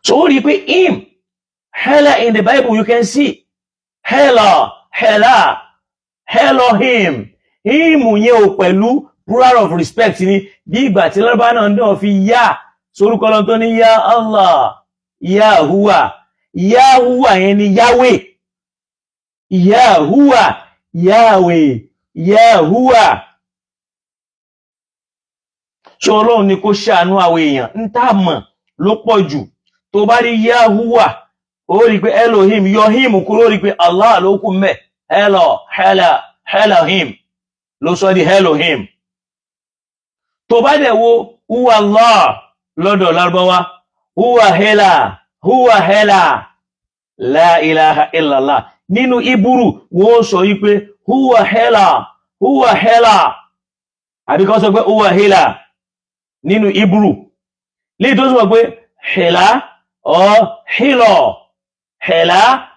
So ó rí pé him, hela in the Bible you can see, hela, Elohim. Him yẹn ò pẹ̀lú plural of respect ni, bí ìgbà tí Lárúbáwá náà náà fi yá sórúkọ Ọlọ́run tó ní ya Allah, Yahuwah. Yahuwah yẹn ni Yahweh. Yahweh, Yahuwah. Ṣé Ọlọ́run ni kó ṣàánú àwọn èèyàn ń tà mọ̀ ló pọ̀ jù. Tó bá rí Yahuwah, ó rí pé Elohim yọ him kúrò, rí pé Allah ló kù mẹ́. Elohim ló sọ di Elohim. Tó bá dẹ̀ wo huwa Allah lọ́dọ̀ Lárúbáwá, huwa hela la ilaha illallah. Nínú Ìbúrú wọ́n sọ wípé huwa hela àbí kọ́ sọ pé huwa hela nínú Ìbúrú. Lè tó sọ pé hela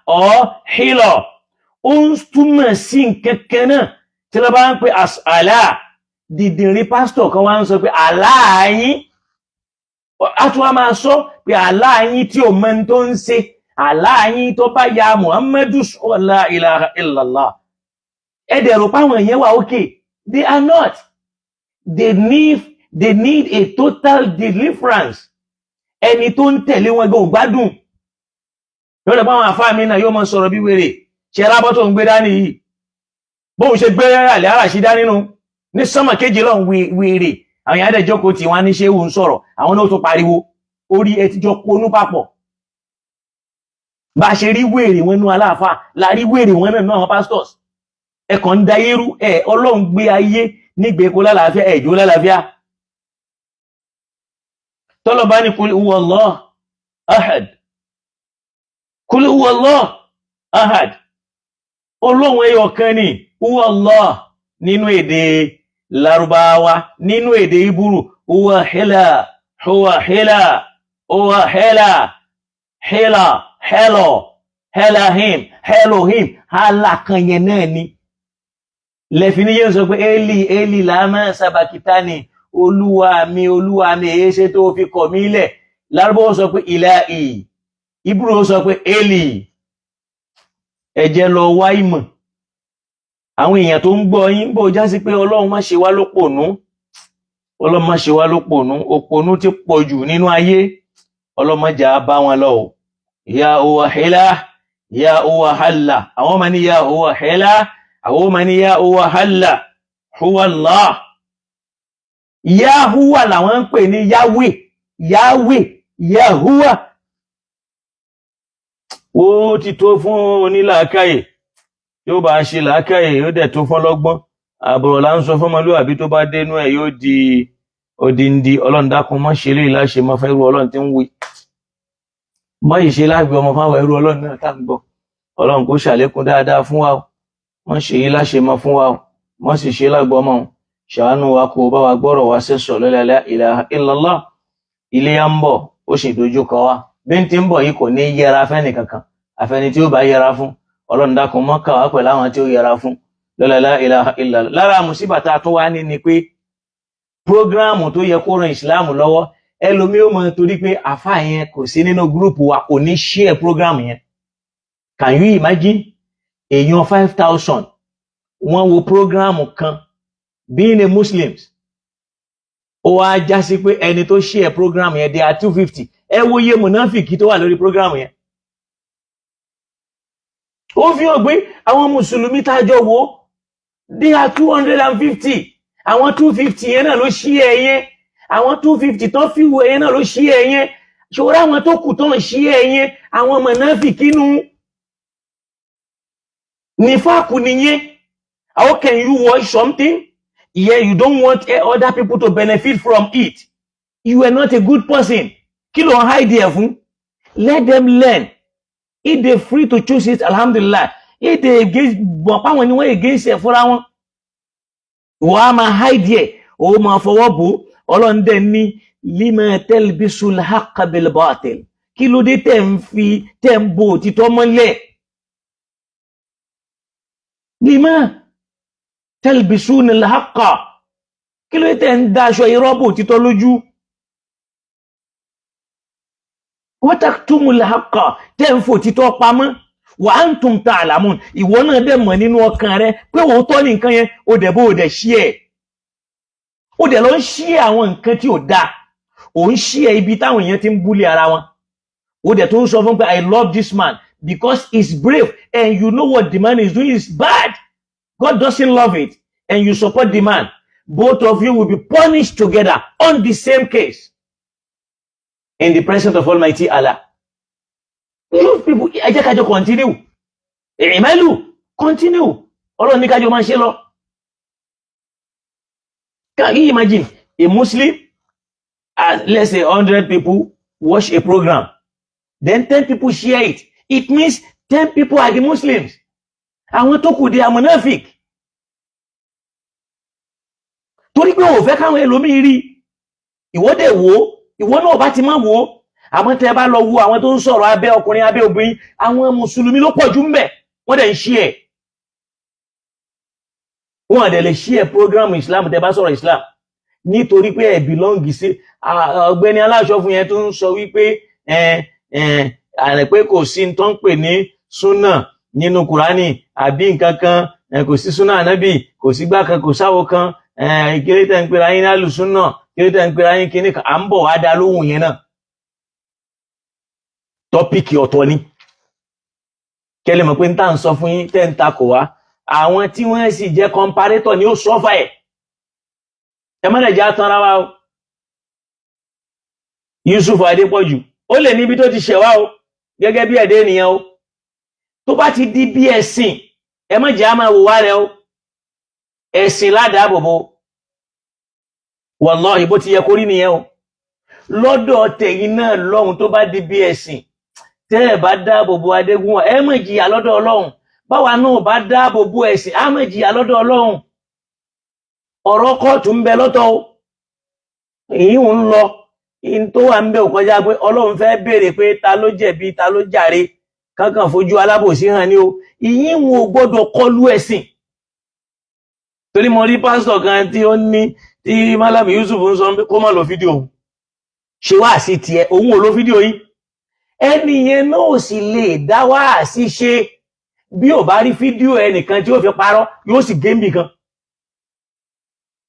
or hilo ó ń túmọ̀ sí nkẹ́kẹ́ náà tí lọ bá ń pè as'ala dìdìnrín pásítọ̀ kan wá ń sọ pé aláàyín a tún wá máa sọ pé aláàyín tí ò mọ̀ tó ń ṣe, aláàyín tó bá ya Muhammadu la ilaha illallah. Ẹ̀dẹ̀rù páwọn èèyàn wà okay, they are not. They need a total deliverance. Ẹni tó ń tẹ̀lé wọn gan gbádùn. Lọ́dọ̀ báwọn àfáà mi náà yóò mọ́ sọ̀rọ̀ bí wèrè, ṣe rábọ́ tó ń gbé dání yìí. Bóun ṣe gbé àlẹ́ àràṣí dá nínú ní sánmà kejì lọ wèrè. Àwọn èèyàn dẹ̀ jókòó tí wọ́n ní ṣe òun sọ̀rọ̀, àwọn náà tó pariwo, orí ẹ ti jọ ponú papọ̀. Bá ṣe rí wèrè wọn nú aláàfáà, la rí wèrè wọn náà àwọn pastors. Ẹkàn ń da irú Ọlọ́run gbé ayé nígbèkó lálàáfíà, ẹ̀jọ́ lálàáfíà. Tọ́lọ̀ bá ní kul huwa Allah ahad. Kul huwa Allah ahad. Ọlọ́run ẹyọ kan ni huwa Allah nínú èdè Lárúbáwá, nínú èdè Ìbúrú huwa hela, Elohim, alákan yẹn náà ni. Lẹ́fi ní yẹn sọ pé Eli lámà sabakitani, olúwa mi èé ṣe tó fi kọ̀ mí lẹ̀. Lárúbáwá sọ pé ilahi, Ìbúrú sọ pé Eli. Ẹ jẹ́ lọ wá ìmọ̀. Àwọn èèyàn tó ń gbọ́ yín bó já sí pé Ọlọ́run má ṣe wá lópònú. Ọlọ́run má ṣe wá lópònú. Òpònú ti pọ̀ jù nínú ayé. Ọlọ́run má jà bá wọn lọ. Ya huwa hela, ya huwa halla. Àwọn ọmọ ní ya huwa hela, àwọn ọmọ ní ya huwa halla. Huwa Allah. Yahuwa làwọn ń pè ní Yahweh, Yahuwa. Ó ti tó fún onílàákàyè, yóò bá ṣe làákàyè, yóò dẹ̀ tó fún lọ́gbọ́n. Àbúrò là ń sọ fọ́mọlúwàbí tó bá dénú ẹ̀ yóò di odindi. Ọlọ́run dákun mọ́ ṣe lè láṣe mọ́ fẹ́ irú Ọlọ́run tí ń wí. Mọ́ ìṣe lágbé ọmọ fáwọn irú Ọlọ́run náà tá ń gbọ́. Ọlọ́run kó ṣàlékún dáadáa fún wa. Mọ́ ṣe yí láṣe mọ́ fún wa. Mọ́ sì ṣe lágbọ́ ọmọ. Ṣàánú wa kó bá wa gbọ́rọ̀ wa sẹ́sọ̀ la ilaha illallah. Ilé ya ń bọ̀, ó sì dojú kọ wa. Bí n ti ń bọ̀ yìí kò ní yẹra fẹ́ni kankan. Àfẹni tí ó bá yẹra fún. Ọlọ́run dákun mọ́ kà wá pẹ̀lú àwọn tí ó yẹra fún. La ilaha illallah. Lára mùsíbà tá a tún wá ní ni pé prógráàmù tó yẹ kó ran ìsìláàmù lọ́wọ́, ẹlòmí ó mọ̀ torí pé àfáà yẹn kò sí nínú gúrùpù wa, kò ní share prógráàmù yẹn. Can you imagine? Èèyàn 5,000 wọ́n wo prógráàmù kan, being a Muslims. Ó wá já sí pé ẹni tó share prógráàmù yẹn they are 250. Ẹ wo iye mùnáfìkì tó wà lórí prógráàmù yẹn. Ó fi hàn pé àwọn mùsùlùmí tájọ wo they are 250. Àwọn 250 yẹn náà ló share yẹn. Àwọn 250 tán fi wo yẹn náà ló share yẹn. Ṣòro àwọn tó kù tán share yẹn, àwọn mùnáfìkì nù. Nífàkù nìyẹn. How can you watch something? Yeah, you don't want other people to benefit from it. You are not a good person. Kí ló ń hide ẹ̀ fún? Let them learn. If they free to choose it, alhamdulillah. If they against, but when you against it for one, wàá máa hide ẹ̀, ó máa fọwọ́ bò. Ọlọ́run dẹ̀ ní lima talbisul haqqa bil batil. Kí ló dé tẹ́ ń bò òtítọ́ mọ́lẹ̀? Lima talbisunil haqqa. Kí ló dé tẹ́ ń daṣọ irọ́ bò òtítọ́ lójú? Wa taktumul haqqa, tẹ́ ń fò òtítọ́ pamọ́. Wa antum ta'lamun, ìwọ náà dẹ̀ mọ̀ nínú ọkàn rẹ pé òótọ́ ní nǹkan yẹn, ó dẹ̀ bó ó dẹ̀ share. Ó dẹ̀ lọ ń share àwọn nǹkan tí ò dáa. Ó ń share ibi táwọn èèyàn ti ń búlé ara wọn. Ó dẹ̀ tó ń sọ fún pé I love this man because he's brave and you know what the man is doing is bad. God doesn't love it and you support the man. Both of you will be punished together on the same case in the presence of Almighty Allah. You people, ẹ jẹ́ ká jọ continue. Melo, continue. Ọlọ́run ní ká jọ máa ṣe lọ. Can you imagine a Muslim, let's say 100 people watch a program, then 10 people share it. It means 10 people are the Muslims. Àwọn tó kù they are monophic. Torí pé ó fẹ́ káwọn ẹlòmíì rí. Ìwọ dẹ̀ wò, ìwọ náà bá ti máa wò. Àmọ́ tẹ́ bá lọ wo àwọn tó ń sọ̀rọ̀ abẹ́ ọkùnrin abẹ́ obìnrin, àwọn mùsùlùmí ló pọ̀ jù ńbẹ̀. Wọ́n dẹ̀ ń share. Wọ́n dẹ̀ lè share program Islam tẹ́ bá sọ̀rọ̀ Islam. Nítorí pé ẹ belong sí ọ̀gbẹ́ni aláṣọ fún yẹn tó ń sọ wípé àrẹ pé kò sí tó ń pè ní súnà nínú Kùránì àbí nǹkan kan, kò sí súnà ànábì, kò sí gbá kan, kò sáwo kan, kéré tẹ́ ń pera yín lálù súnà, kéré tẹ́ ń pera yín kíní kan, à ń bọ̀ wá dá lóhùn yẹn náà. Tọ́pìkì ọ̀tọ̀ ni. Kẹ́lẹ́ mọ̀ pé ń tà ń sọ fún yín tẹ́ ń takò wá. Àwọn tí wọ́n sì jẹ́ comparator ni ó sọ́fà ẹ̀. Ẹ má lè jẹ́ àtànra wa o. Yusuf Adépọ̀jù, ó lè níbi tó ti ṣẹ̀wá o, gẹ́gẹ́ bí ẹ̀dẹ́ ènìyàn o. Tó bá ti di bí ẹ̀sìn, ẹ má jẹ́ á máa wò wá rẹ o. Ẹ̀sìn ládàábòbò. Wallahi bó ti yẹ kó rí nìyẹn o. Lọ́dọ̀ tẹ̀yin náà lọ́hùn tó bá di bí ẹ̀sìn, tẹ́ ẹ bá dáàbòbò Adégún, ẹ má jìyà lọ́dọ̀ Ọlọ́hun. Báwa náà bá dáàbòbò ẹ̀sìn, á má jìyà lọ́dọ̀ Ọlọ́hun. Ọ̀rọ̀ kóòtù ń bẹ lọ́tọ̀ o. Èyí ń lọ. In tó wà ń bẹ ò kọjá pé Ọlọ́run fẹ́ béèrè pé ta ló jẹ̀bi, ta ló jàre. Kankan fojú alábòsí hàn ní o. Ìyí wọn ò gbọ́dọ̀ kọlu ẹ̀sìn. Torí mo rí pásítọ̀ kan tí ó ní tí Malam Yusuf ń sọ pé kó má lọ fídíò òun. Ṣé wáàsí tiẹ̀, òun ò lọ fídíò yìí. Ẹni yẹn náà ò sì lè dá wáàsí ṣe bí ò bá rí fídíò ẹnìkan tí ó fi parọ́, yóò sì gé mbì kan.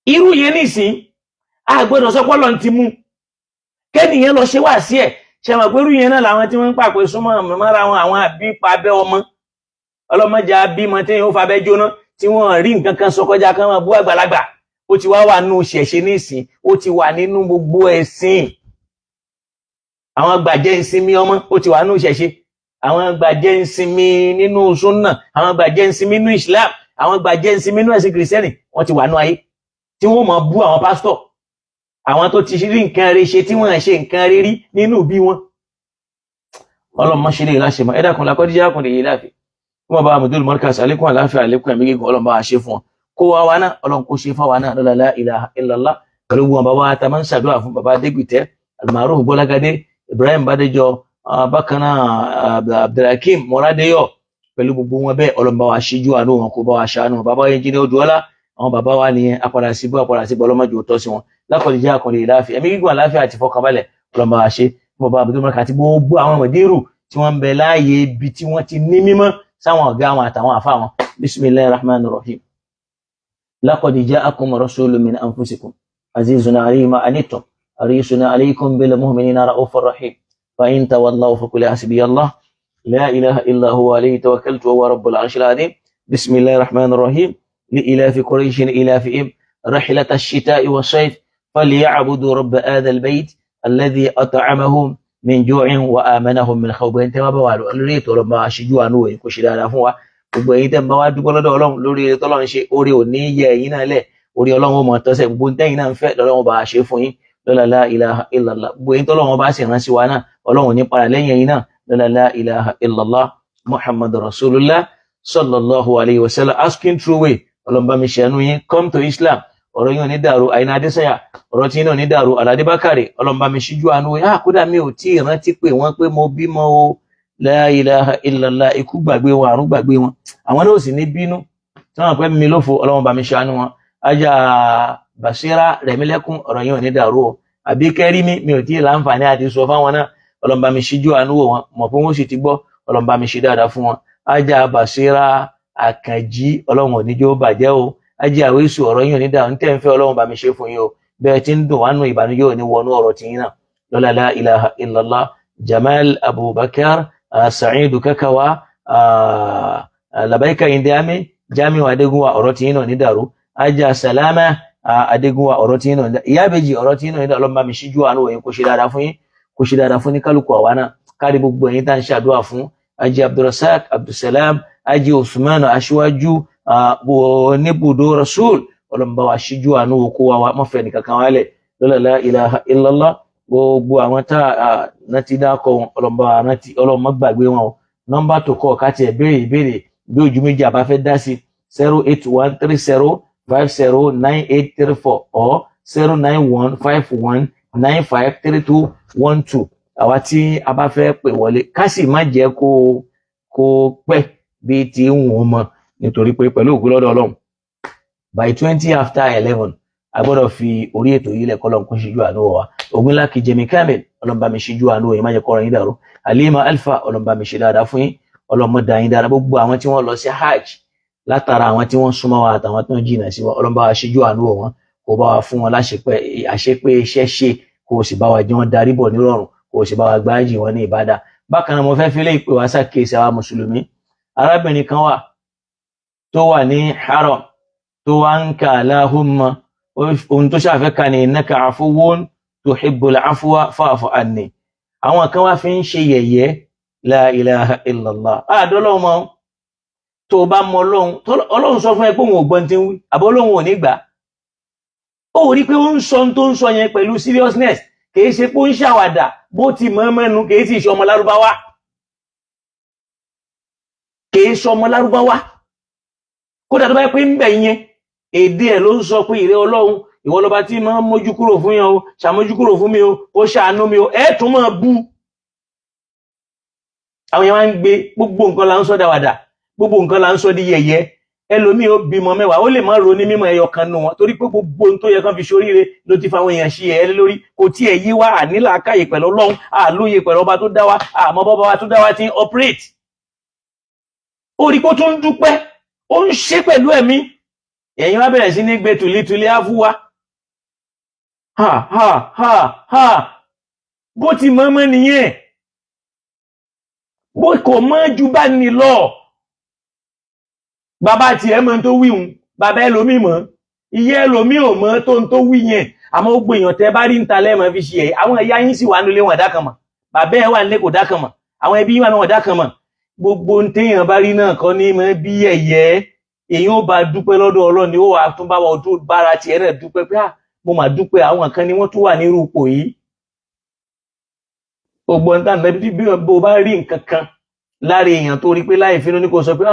Irú yẹn nìsín, a gbọ́dọ̀ sọ pé Ọlọ́run ti mú. Kẹ́nìyàn lọ ṣe wáàsí ẹ̀, ṣe mọ̀ pé irú yẹn náà làwọn tí wọ́n ń pàpè súnmọ́ mọ́ra wọn àwọn àbípa abẹ́ ọmọ. Ọlọ́mọdé abímọ tí yóò fa abẹ́ jóná tí wọ́n rí nǹkan kan sọ kọjá kan máa bú àgbàlagbà. Ó ti wá wà nínú ṣẹ̀ṣe nísìn, ó ti wà nínú gbogbo ẹ̀sìn. Àwọn gbàjẹ́ ìsinmi ọmọ, ó ti wà nínú ṣẹ̀ṣe. Àwọn gbàjẹ́ ìsinmi nínú súnnà, àwọn gbàjẹ́ ìsinmi nínú Islam, àwọn gbàjẹ́ ìsinmi nínú ẹ̀sìn Kìrìsìtẹ́nì, wọ́n ti wà nínú ayé. Tí wọ́n máa bú àwọn pásítọ̀. Àwọn tó ti rí nǹkan rere ṣe tí wọ́n ṣe nǹkan rere nínú bí wọn. Ọlọ́run má ṣe lè láṣẹ mọ́. Ẹ dákun lakọ́díjà kùn lè yé láàfin. Wọ́n bá Abdul Markaz àlékún àláfíà àlékún ẹ̀mí gígùn Ọlọ́run bá ṣe fún wọn. Kó wá náà Ọlọ́run kó ṣe fáwa náà la ilaha illallah. Pẹ̀lú wọn bàbá ta máa ń ṣàdúrà fún bàbá Adégbìtẹ́, Almaruf Bọ́lágadé, Ibrahim Bádéjọ, bákan náà Abdulhakeem Mọ́rádéyọ̀. Pẹ̀lú gbogbo wọn bẹ́ẹ̀ Ọlọ́run bá wa ṣíjú àánú wọn kó bá wa ṣàánú. Bàbá yẹn jí ní Odùọlá, àwọn bàbá wa nìyẹn apàdà síbú ọlọ́mọdé òótọ́ sí wọn. Lákọ̀ọ́díjà kan lè láàfin ẹ̀mí gígùn àláfíà àti fọkànbalẹ̀ Ọlọ́run bá wa ṣe fún bàbá Abdul Markaz àti gbogbo àwọn mọ̀dírù tí wọ́n ń bẹ láàyè ibi tí wọ́n ti ní mímọ́ sáwọn ọ̀gá wọn àtàwọn àfáà wọn. Bismillahir Rahmanir Rahim. Laqad ja'akum rasulun min anfusikum azizun alayhi ma anittum harisun alaykum bil mu'minina ra'ufur rahim. Fa in tawallaw faqul hasbiyallah la ilaha illa huwa alayhi tawakkaltu wa huwa rabbul arshil azim. Bismillahir Rahmanir Rahim. لإلاف قريش إلافهم رحلة الشتاء والصيف فليعبدوا رب هذا البيت الذي أطعمهم من جوع وآمنهم من خوف. انت ما بوالو لوري تو لما شجوا نو كو شدادا fún wa gbogbo ẹ̀yin tẹ́ bá wá dúpẹ́ lọ́dọ̀ Ọlọ́run lórí t'Ọlọ́run ṣe orí ò ní yẹ ẹ̀yin náà lẹ̀ orí Ọlọ́run ó mọ̀ tọ́sẹ̀ gbogbo ntẹ́yin náà ń fẹ́ l'Ọlọ́run bá ṣe fún yín la ilaha illallah. Gbogbo ẹ̀yin t'Ọlọ́run bá sì rán sí wa náà Ọlọ́run ní para lẹ́yìn ẹ̀yin náà la ilaha illallah Muhammadur Rasulullah sallallahu alayhi wa sallam. Asking true way Ọlọ́run bá mi ṣàánú yín. Come to Islam. Ọ̀rọ̀ yín ò ní dàrú. Àyìnà Adésànyà ọ̀rọ̀ tí yín náà ò ní dàrú. Àlàdé Bákàrè Ọlọ́run bá mi ṣíjú àánú yín. Kódà mi ò tí ì rántí pé wọ́n pé mo bímọ o. La ilaha illallah. Ikú gbàgbé wọn, àrùn gbàgbé wọn. Àwọn náà ò sì ní bínú. Tí wọ́n pẹ́ mi lófo Ọlọ́run bá mi ṣàánú wọn. Ajá Basira Rẹ̀mílẹ́kún ọ̀rọ̀ yín ò ní dàrú o. Àbí Kẹ́rímì mi ò tí ì láǹfààní àti sọ fáwọn náà. Ọlọ́run bá mi ṣíjú àánú wọn. Mọ̀ pé wọ́n sì ti gbọ́. Ọlọ́run bá mi ṣe dáadáa fún wọn. Ajá Basira Àkànjí Ọlọ́run ò ní jẹ́ ó bàjẹ́ o. Ajé àwésù ọ̀rọ̀ yín ò ní dà ń tẹ́ ń fẹ́ Ọlọ́run bá mi ṣe fún yín o. Bẹ́ẹ̀ tí ń dùn wá nù ìbànújẹ́ ò ní wọnú ọ̀rọ̀ tí yín náà. Lọ́la la ilaha illallah. Jamal Abubakar Sa'idu Kakawa Labaika Indiame Jamiu Adégúnwà ọ̀rọ̀ tí yín náà ní dàrú. Ajá Salama Adégúnwà ọ̀rọ̀ tí yín náà ní dàrú. Ìyá Bèjì ọ̀rọ̀ tí yín náà ní dàrú. Ọlọ́run bá mi ṣíjú àánú yín kó ṣe dáadáa fún yín kó ṣe dáadáa fún ní kálukú àwa náà kárí gbogbo ẹ̀yin tá ń ṣàdúrà fún Haji Abdulrasaq Abdulsalam Haji Usman aṣíwájú níbùdó Rasul ọlọ́run bá wa ṣíjú àánú okó wa mọ́fẹ́ nìkan kan wálẹ̀ lọ́la la ilaha illallah gbogbo àwọn tá rántí dákọ̀ wọn ọlọ́run bá wa rántí ọlọ́run má gbàgbé wọn o nọ́mbà tó kọ́ káti ẹ̀ béèrè ìbéèrè bí ojú méjì àbá fẹ́ dá sí 08130509834 or 09151953212 àwa tí a bá fẹ́ pè wọlé ká sì má jẹ́ kó pẹ́ bí ti ń wọ́n mọ́ nítorí pé pẹ̀lú ògo lọ́dọ̀ ọlọ́run by 11:20 a gbọ́dọ̀ fi orí ètò yìí lẹ́kọ́ lọ́n kó ṣíjú àánú wa Ogunlaki Jemi Kamil ọlọ́mbà mi ṣíjú àánú yìí má jẹ́ kọ́rọ̀ yín dàrú Halima Alfa ọlọ́mbà mi ṣe dáadáa fún yín ọlọ́mọdà yín dáadáa gbogbo àwọn tí wọ́n lọ sí hajj látara àwọn tí wọ́n súnmọ́ wa àtàwọn tí wọ́n jìnnà sí wọn ọlọ́mbà wa ṣíjú àánú wọn kó bá wa fún wọn àṣepé iṣẹ́ ṣe kó sì bá wa jẹ́ wọn darí bọ̀ nírọ̀rùn kó sì bá wa gbájì wọn ní ìbádà bákan náà mo fẹ́ fi lé ìpè wá sàkíyèsí àwa mùsùlùmí arábìnrin kan wà tó wà ní haram tó wá ń ka Allahumma ohun tó ṣàfẹ́ ka ní innaka afuwwun tuhibbul afwa fa'fu anni àwọn kan wá fi ń ṣe yẹ̀yẹ́ la ilaha illallah àdọ́lọ́mọ tó bá mọ ọlọ́run sọ fún ẹ pé òun ò gbọ́n tí ń wí àbọ́ ọlọ́run ò ní gbà ó rí pé ó ń sọ tó ń sọ yẹn pẹ̀lú seriousness kìí ṣe pé ó ń ṣàwàdà bó ti mọ́ mẹ́nu kìí sì ṣe ọmọ lárúbáwá kìí ṣe ọmọ lárúbáwá kódà tó bá pé ń bẹ̀ yẹn èdè ẹ̀ ló ń sọ pé ìrẹ́ ọlọ́run ìwọ lọba tí máa ń mójú kúrò fún yàn o ṣàmójú kúrò fún mi o ó ṣàánú mi o ẹ̀ tún máa bú àwọn yẹn máa ń gbé gbogbo nǹkan là ń sọ dáwàdà gbogbo nǹkan là ń sọ di yẹ̀yẹ́ ẹlòmíì ó bímọ mẹ́wàá ó lè má ro ní mímọ̀ ẹyọ kan nù wọn torí pé gbogbo ohun tó yẹ kán fi ṣoríire ló ti fáwọn èèyàn ṣe ẹ̀ lórí kò tí ẹ̀ yí wá ànílà káyè pẹ̀lú ọlọ́run àlóye pẹ̀lú ọba tó dá wa àmọ́ bọ́ba wa tó dá wa ti ń operate ó rí pé ó tún ń dúpẹ́ ó ń ṣe pẹ̀lú ẹ̀mí ẹ̀yin wá bẹ̀rẹ̀ sí ní gbé tùlítùlí áfúwá bó ti mọ́mọ́ nìyẹn bó kò mọ́ ju bá ní lọ bàbá tí ẹ mọ́ tó wíhun bàbá ẹlòmí mọ́ iye ẹlòmí ò mọ́ tó wí yẹn àmọ́ ó gbìyàn tẹ́ bá rí ń ta lẹ́mọ̀ fi ṣe ẹ̀ àwọn ẹ̀yà yín sì wà nílé wọn dákan mọ̀ bàbá ẹ̀ wà nílé kò dákan mọ̀ àwọn ẹbí wà ní wọn dákan mọ̀ gbogbo ń téèyàn bá rí náà kọ́ ní mọ́ bí ẹ̀yẹ́ èyàn ó bá dúpẹ́ lọ́dọ̀ Ọlọ́run ni ó wà tún bá wọn tó bára tiẹ̀ náà dúpẹ́ pé mo mà dúpẹ́ àwọn kan ni wọ́n tún wà nírú ipò yìí gbogbo ń tàn lẹ́bí bí bó bá rí nǹkan kan lára èèyàn tó rí pé láì finú ní kò sọ pé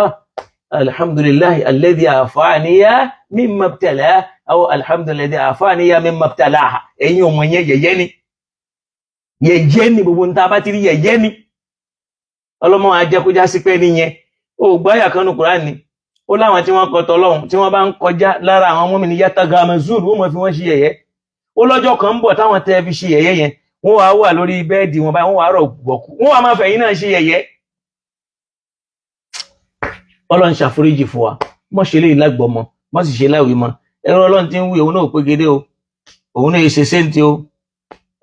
alhamdulillahi alladhi afaniya mimma ibtala aw alhamdulillahi afaniya mimma ibtalaha ẹ̀yin ọmọ yẹn yẹ̀yẹ́ ni gbogbo ń ta bá ti rí yẹ̀yẹ́ ni ọlọ́mọ ajẹ́kújá sí pé nìyẹn ó gbáyà kan ní Kùránì ó láwọn tí wọ́n kọtọ lọ́hùn tí wọ́n bá ń kọjá lára àwọn mọ́mí ní yàtà gamazuru wọ́n mọ̀ fi wọ́n ṣe yẹ̀yẹ́ ó lọ́jọ́ kan ń bọ̀ táwọn tẹ́ fi ṣe yẹ̀yẹ́ yẹn wọ́n wá wà lórí bẹ́ẹ̀dì wọn báyìí wọ́n wá rọ̀ gbọ̀kú wọ́n wá máa fẹ̀yìn náà ṣe yẹ̀yẹ́ Ọlọ́run ṣàforíjì fún wa mọ́ ṣe lè lágbọ́mọ mọ́ sì ṣe láwìí mọ́ ẹ̀rọ Ọlọ́run ti ń wí òun náà pé gédé o òun náà ṣe séǹtì o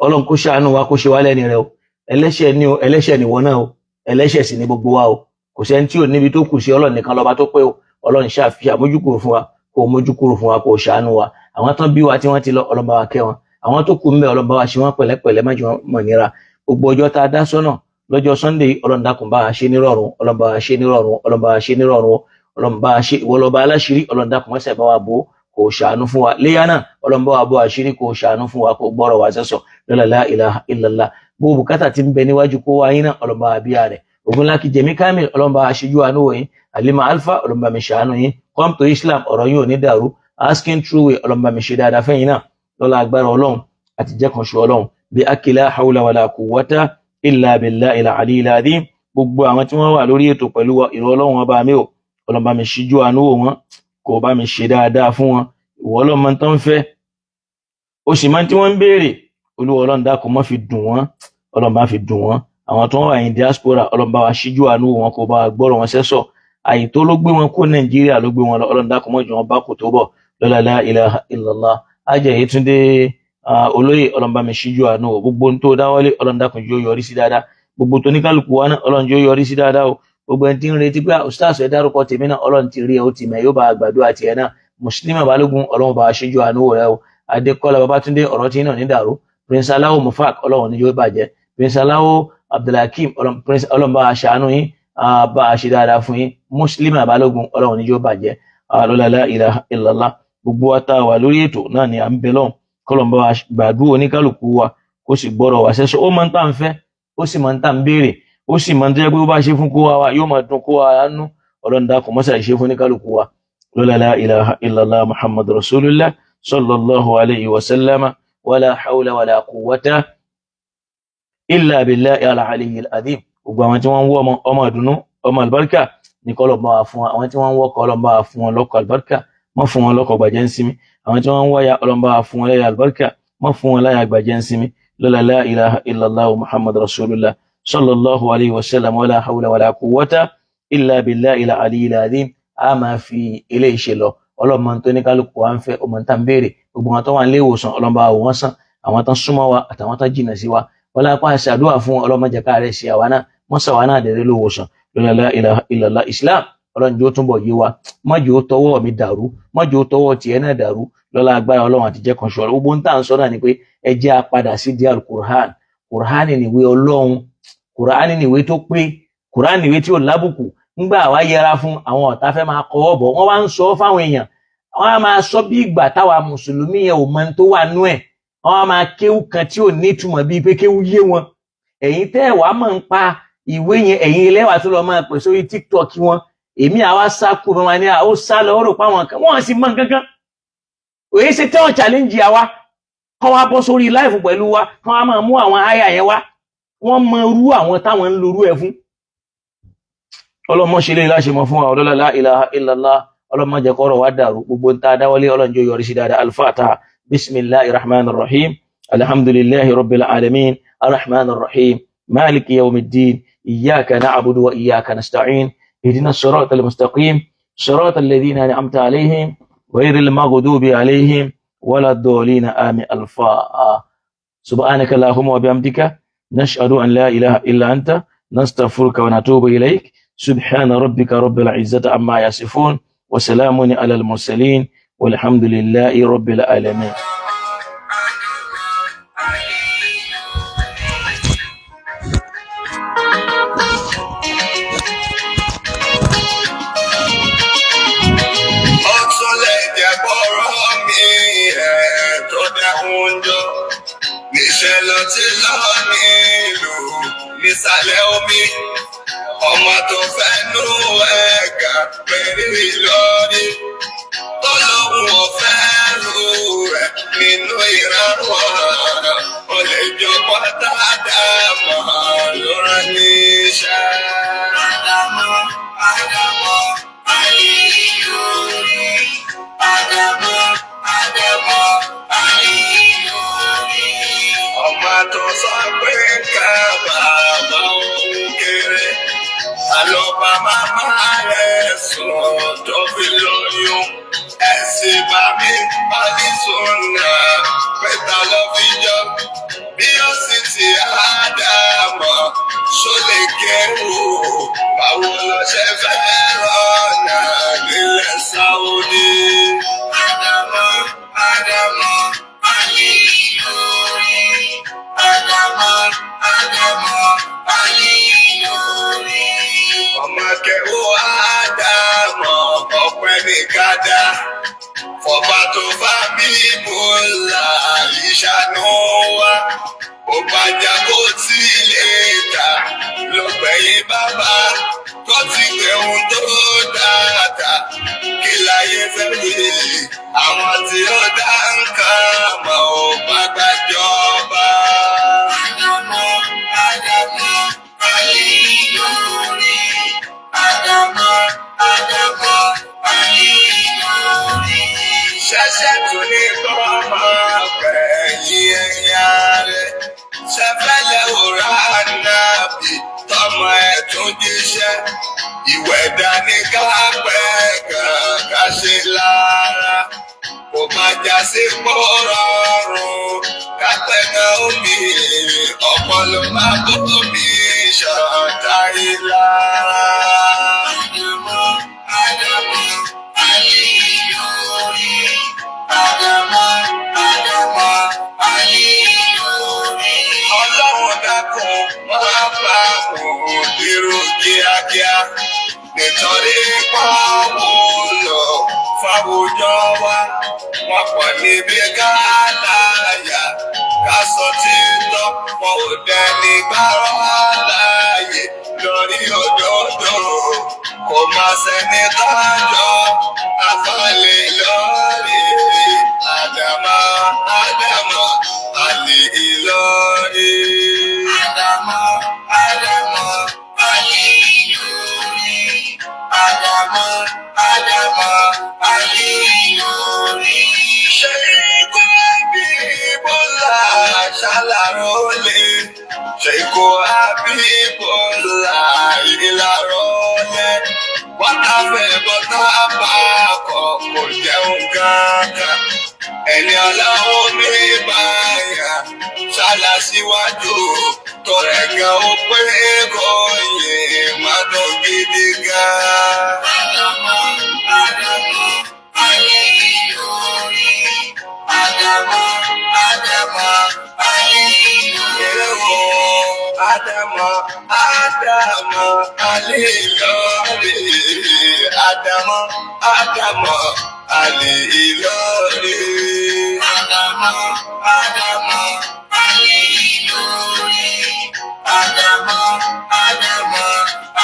Ọlọ́run kó ṣàánú wa kó ṣe wá lẹ́ni rẹ o ẹlẹ́ṣẹ̀ ni wọ́n náà o ẹlẹ́ṣẹ̀ sì ni gbogbo wa o kò sẹ́ni tí ò níbi tó kù sí Ọlọ́run nìkan lọ́ba tó pé o Ọlọ́run ṣàfihàn mójúkúrò fún wa kó mójúkúrò fún wa kó ṣàánú wa àwọn tán bí wa tí wọ́n ti lọ Ọlọ́run bá wa kẹ́ wọn àwọn tó kù ńbẹ̀ Ọlọ́run bá wa ṣe wọ́n pẹ̀lẹ́pẹ̀lẹ́ má jẹ́ wọn mọ̀ nira gbogbo ọjọ́ tá a dá sọ́nà lọ́jọ́ Sunday Ọlọ́run dákun bá wa ṣe nírọ̀rùn Ọlọ́run bá wa ṣe nírọ̀rùn Ọlọ́run bá wa ṣe nírọ̀rùn Ọlọ́run bá wa ṣe ìwọlọ́ba aláṣírí Ọlọ́run dákun mọ́sẹ̀ bá wa bò kó ṣàánú fún wa léyà náà Ọlọ́run bá wa bò àṣírí kó ṣàánú fún wa kó gbọ́rọ̀ wa sẹ́sọ̀ la ilaha illallah gbogbo bùkátà tí ń bẹ níwájú kó wáyé náà Ọlọ́run bá wa bíyà rẹ̀ Ogunlaki Jemi Kamil Ọlọ́run bá wa ṣíjú àánú wọ̀nyí Halima Alfa Ọlọ́run bá mi ṣàánú yín come to Islam ọ̀rọ̀ yín ò ní dàrú asking true way Ọlọ́run bá mi ṣe dáadáa fẹ́yìn náà lọ́la agbára Ọlọ́run àti jẹ́ kan ṣe Ọlọ́run bí akila hawla wala quwwata illa billahi al-aliyyil azim gbogbo àwọn tí wọ́n wà lórí ètò pẹ̀lú ìrọ̀ Ọlọ́run ọba mi ò Ọlọ́run bá mi ṣíjú àánú wò wọ́n kó bá mi ṣe dáadáa fún wọn ìwọ Ọlọ́run mọ̀ tán fẹ́ ó sì mọ̀ tí wọ́n ń béèrè Olúwa Ọlọ́run dákun má fi dùn wọ́n Ọlọ́run bá fi dùn wọ́n àwọn tó wà ní diaspora Ọlọ́run bá wa ṣíjú àánú wọn kó bá wa gbọ́rọ̀ wọn sẹ́sọ̀ àyè tó ló gbé wọn kó Nàìjíríà ló gbé wọn lọ Ọlọ́run dákun mọ́jú wọn bá kò tó bọ̀ la ilaha illallah Àjàyí Túndé olóyè Ọlọ́run bá mi ṣíjú àánú o gbogbo tó dáwọ́lé Ọlọ́run dákun jẹ́ ó yọrí sí dáadáa gbogbo tó ní kálukú wa náà Ọlọ́run jẹ́ ó yọrí sí dáadáa o gbogbo ẹni tí ń retí pé ustaz ẹ dárúkọ tèmi náà Ọlọ́run ti rí ẹ ó ti mẹ yóò bá àgbàdo àti ẹ náà Mùsùlùmí Balógun Ọlọ́run bá ṣíjú àánú rẹ o Adékọ́lá Babátúndé ọ̀rọ̀ tí náà ní dàrú Prince Aláwọ̀ Mufak Ọlọ́run ní yóò bàjẹ́ Prince Aláwọ̀ Abdulhakeem ọlọ́run bá aṣàánú yín bá a ṣe dáadáa fún yín Muslim Balógun ọlọ́run níjó bàjẹ́ lọ́lá la ilaha illallah gbogbo wa tá a wà lórí ètò náà ni à ń bẹ lọ́hùn kọ́lọ́n bá gbàdúrà oníkálukú wa kó sì gbọ́rọ̀ wá sẹ́sọ ó máa ń tà ń fẹ́ ó sì máa ń tà ń béèrè ó sì máa ń tẹ́ pé ó bá ṣe fún kó wa yóò máa dùn kó wa nú ọlọ́run dákun mọ́sà ṣe fún oníkálukú wa lọ́lá la ilaha illallah muhammadu rasulullah sallallahu alayhi wa sallama wala hawla wala quwwata illa billahi al-aliyyil azim gbogbo àwọn tí wọ́n ń wọ́ ọmọ ìdùnnú ọmọ àlùbáríkà ní kọ́lọ̀ bá wa fún wọn àwọn tí wọ́n ń wọ́ kọ́lọ̀ bá wa fún wọn lọ́kọ̀ àlùbáríkà mọ́ fún wọn lọ́kọ̀ gbàjẹ́ ń sinmi àwọn tí wọ́n ń wáyà ọlọ́run bá wa fún wọn láyà àlùbáríkà mọ́ fún wọn láyà gbàjẹ́ ń sinmi lọ́la la ilaha illallah muhammad rasulullah sallallahu alayhi wa sallam wala hawla wala quwwata illa billahi al-aliyyil azim a máa fi ilé ìṣe lọ ọlọ́run tó ní kálukú wa ń fẹ́ ọmọ tá ń béèrè gbogbo wọn tó wà nílé ìwòsàn ọlọ́run bá wò wọ́n sàn àwọn tán súnmọ́ wa àtàwọn tán jìnnà sí wa wọ́n lápá àṣàdúrà fún ọlọ́mọdé káàrẹ̀ sí àwa náà mọ́sàwá náà dẹ̀rẹ́ lówòsàn lọ́la la ilaha illallah islam ọlọ́run jẹ́ ó túnbọ̀ yé wa mọ́jọ́ ó tọwọ́ mi dàrú mọ́jọ́ ó tọwọ́ tiẹ̀ náà dàrú lọ́la agbára ọlọ́run àti jẹ́ kan ṣọ́ra gbogbo ń tà ń sọ náà ni pé ẹ jẹ́ a padà sí di alukur'an kur'an nìwé ọlọ́run kur'an nìwé tó pé kur'an nìwé tí ò lábùkù ńgbà wá yẹra fún àwọn ọ̀tá fẹ́ máa kọ́ ọ̀bọ̀ wọ́n wá ń sọ fáwọn èèyàn wọ́n á máa sọ bí ìgbà táwa mùsùlùmí yẹn ò mọ tó wà nú ẹ̀ wọ́n á máa kéwú kan tí ò ní ìtumọ̀ bíi pé kéwú yé wọn ẹ̀yin tẹ́ ẹ̀ wá mọ̀ ń pa ìwé yẹn ẹ̀yin ẹlẹ́wà tó lọ máa pè sórí tiktok wọn èmi àwa sá kú bọ́n wọn ni ó sá lọ ó rò pa wọn kan wọ́n sì mọ̀ nǹkankan òye ṣe tẹ́ wọn challenge àwa kọ́ wa bọ́ sórí live pẹ̀lú wa kọ́ wa máa mú àwọn àyà yẹn wá wọ́n mọ irú àwọn táwọn ń lorú ẹ̀ fún ọlọ́mọ ṣe lè láṣẹ mọ́ fún wa ọlọ́lá la ilaha illallah ọlọ́mọ jẹ́ kọ́rọ̀ wá dàrú gbogbo ń ta dáwọlé ọlọ́njọ́ yọrí sí dáadáa al-Fatiha bismillahir rahmanir rahim alhamdulillahi rabbil alamin arrahmanir rahim maliki yawmiddin iyyaka na'budu wa iyyaka nasta'in ihdina as-siratal mustaqim siratal ladhina an'amta alayhim ghayril maghdubi alayhim waladdallin amin al-Fatiha subhanaka allahumma wa bihamdika nashhadu an la ilaha illa anta nastaghfiruka wa natubu ilayk سبحان ربك رب العزة عما يصفون وسلام على المرسلين والحمد لله رب العالمين ọmọ tó fẹ́ nú ẹ̀ka pẹ̀lú ìlọrí tọ́lọ́hún ọ̀fẹ́ rú rẹ̀ nínú ìrànwọ́ ó lè jọ pátá dáàmọ́ lóra níṣẹ́. Ádámọ̀ Ádámọ̀ àlìlórí Ádámọ̀ Ádámọ̀ àlìlórí. ọmọ tó sọ pé ká bàbá òun kéré àlọ́ba máma rẹ̀ sùn tó fi lóyún ẹ̀sìn bàmí pálísùnà pẹ̀tà lọ fi jọ bí ó sì ti Ádámọ̀ ṣó lè kẹ́rù báwo lọ ṣe fẹ́ rọ̀nà nílẹ̀ Sáúdí. Ádámọ̀ Ádámọ̀ àlìlórí Ádámọ̀ Ádámọ̀ àlìlórí. ọmọ kẹwò Ádámọ̀ ọpẹ́ ní kádà fọba tó bá bí bọ́lá ìṣàánú wa ó bàjá kó tí lè ta lọ́gbẹ̀yìn bàbá tó ti gbẹ̀hùn tó dáadáa kí láyé fẹ́ wí àwọn tí ó dá nǹkan mọ̀ ó bá gbàjọba. Ádámọ̀ Ádámọ̀ àlìlórí Ádámọ̀ Ádámọ̀ àlìlórí. ṣẹ̀ṣẹ̀ tó ní kọ́ máa pẹ̀yìn ẹ̀yà rẹ̀ ṣẹ̀fẹ̀lẹ̀ òrà nàbì tọmọ ẹ̀ tún jíṣẹ́ ìwẹ̀dà ní kápẹ́ kàkà ṣe lára kò má já sí pọ́rọ̀rùn kápẹ́ kan omi ọpọlọ má bómi ṣọ̀tàrí lára. Ádámọ̀ Ádámọ̀ àlìlórí Ádámọ̀ Ádámọ̀ àlìlórí. ọlọ́run dákun máa bá òun dúró kíákíá nítorí pọ́wọ́ lọ fáwùjọ wa wọn pọ̀ níbi ká láyà ká sọ títọ́ wọn ò dẹni gbárọ́ láàyè lórí òdodo kò má sẹ́ni tọ́jọ́ afọ́lẹ̀ lórí àdàmọ́ àdàmọ́ àlè ìlọrí. àdàmọ́ àdàmọ́ àlè ìlọrí. àdàmọ́ àdàmọ́ àlè ìlọrí. ṣé ikú bí bọ́lá ṣàlàrólé ṣé ikú àbí bọ́lá ìlàrólé wọ́tàfẹ́ bọ́tà bá kọ̀ kò jẹun kankan ẹni aláwọ̀ mi báyà ṣàlàsíwájú tọrẹgà ó pé kò yẹ má dùn gidi gan. àdàmọ́ àdàmọ́ ayé ìlórí àdàmọ́ àdàmọ́ ayé ìlórí. àdàmọ́ àdàmọ́ ayé ìlórí àdàmọ́ àdàmọ́ ayé ìlórí. àdàmọ́ àdàmọ́ ayé ìlórí. àdàmọ́ àdàmọ́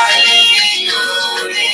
ayé ìlórí.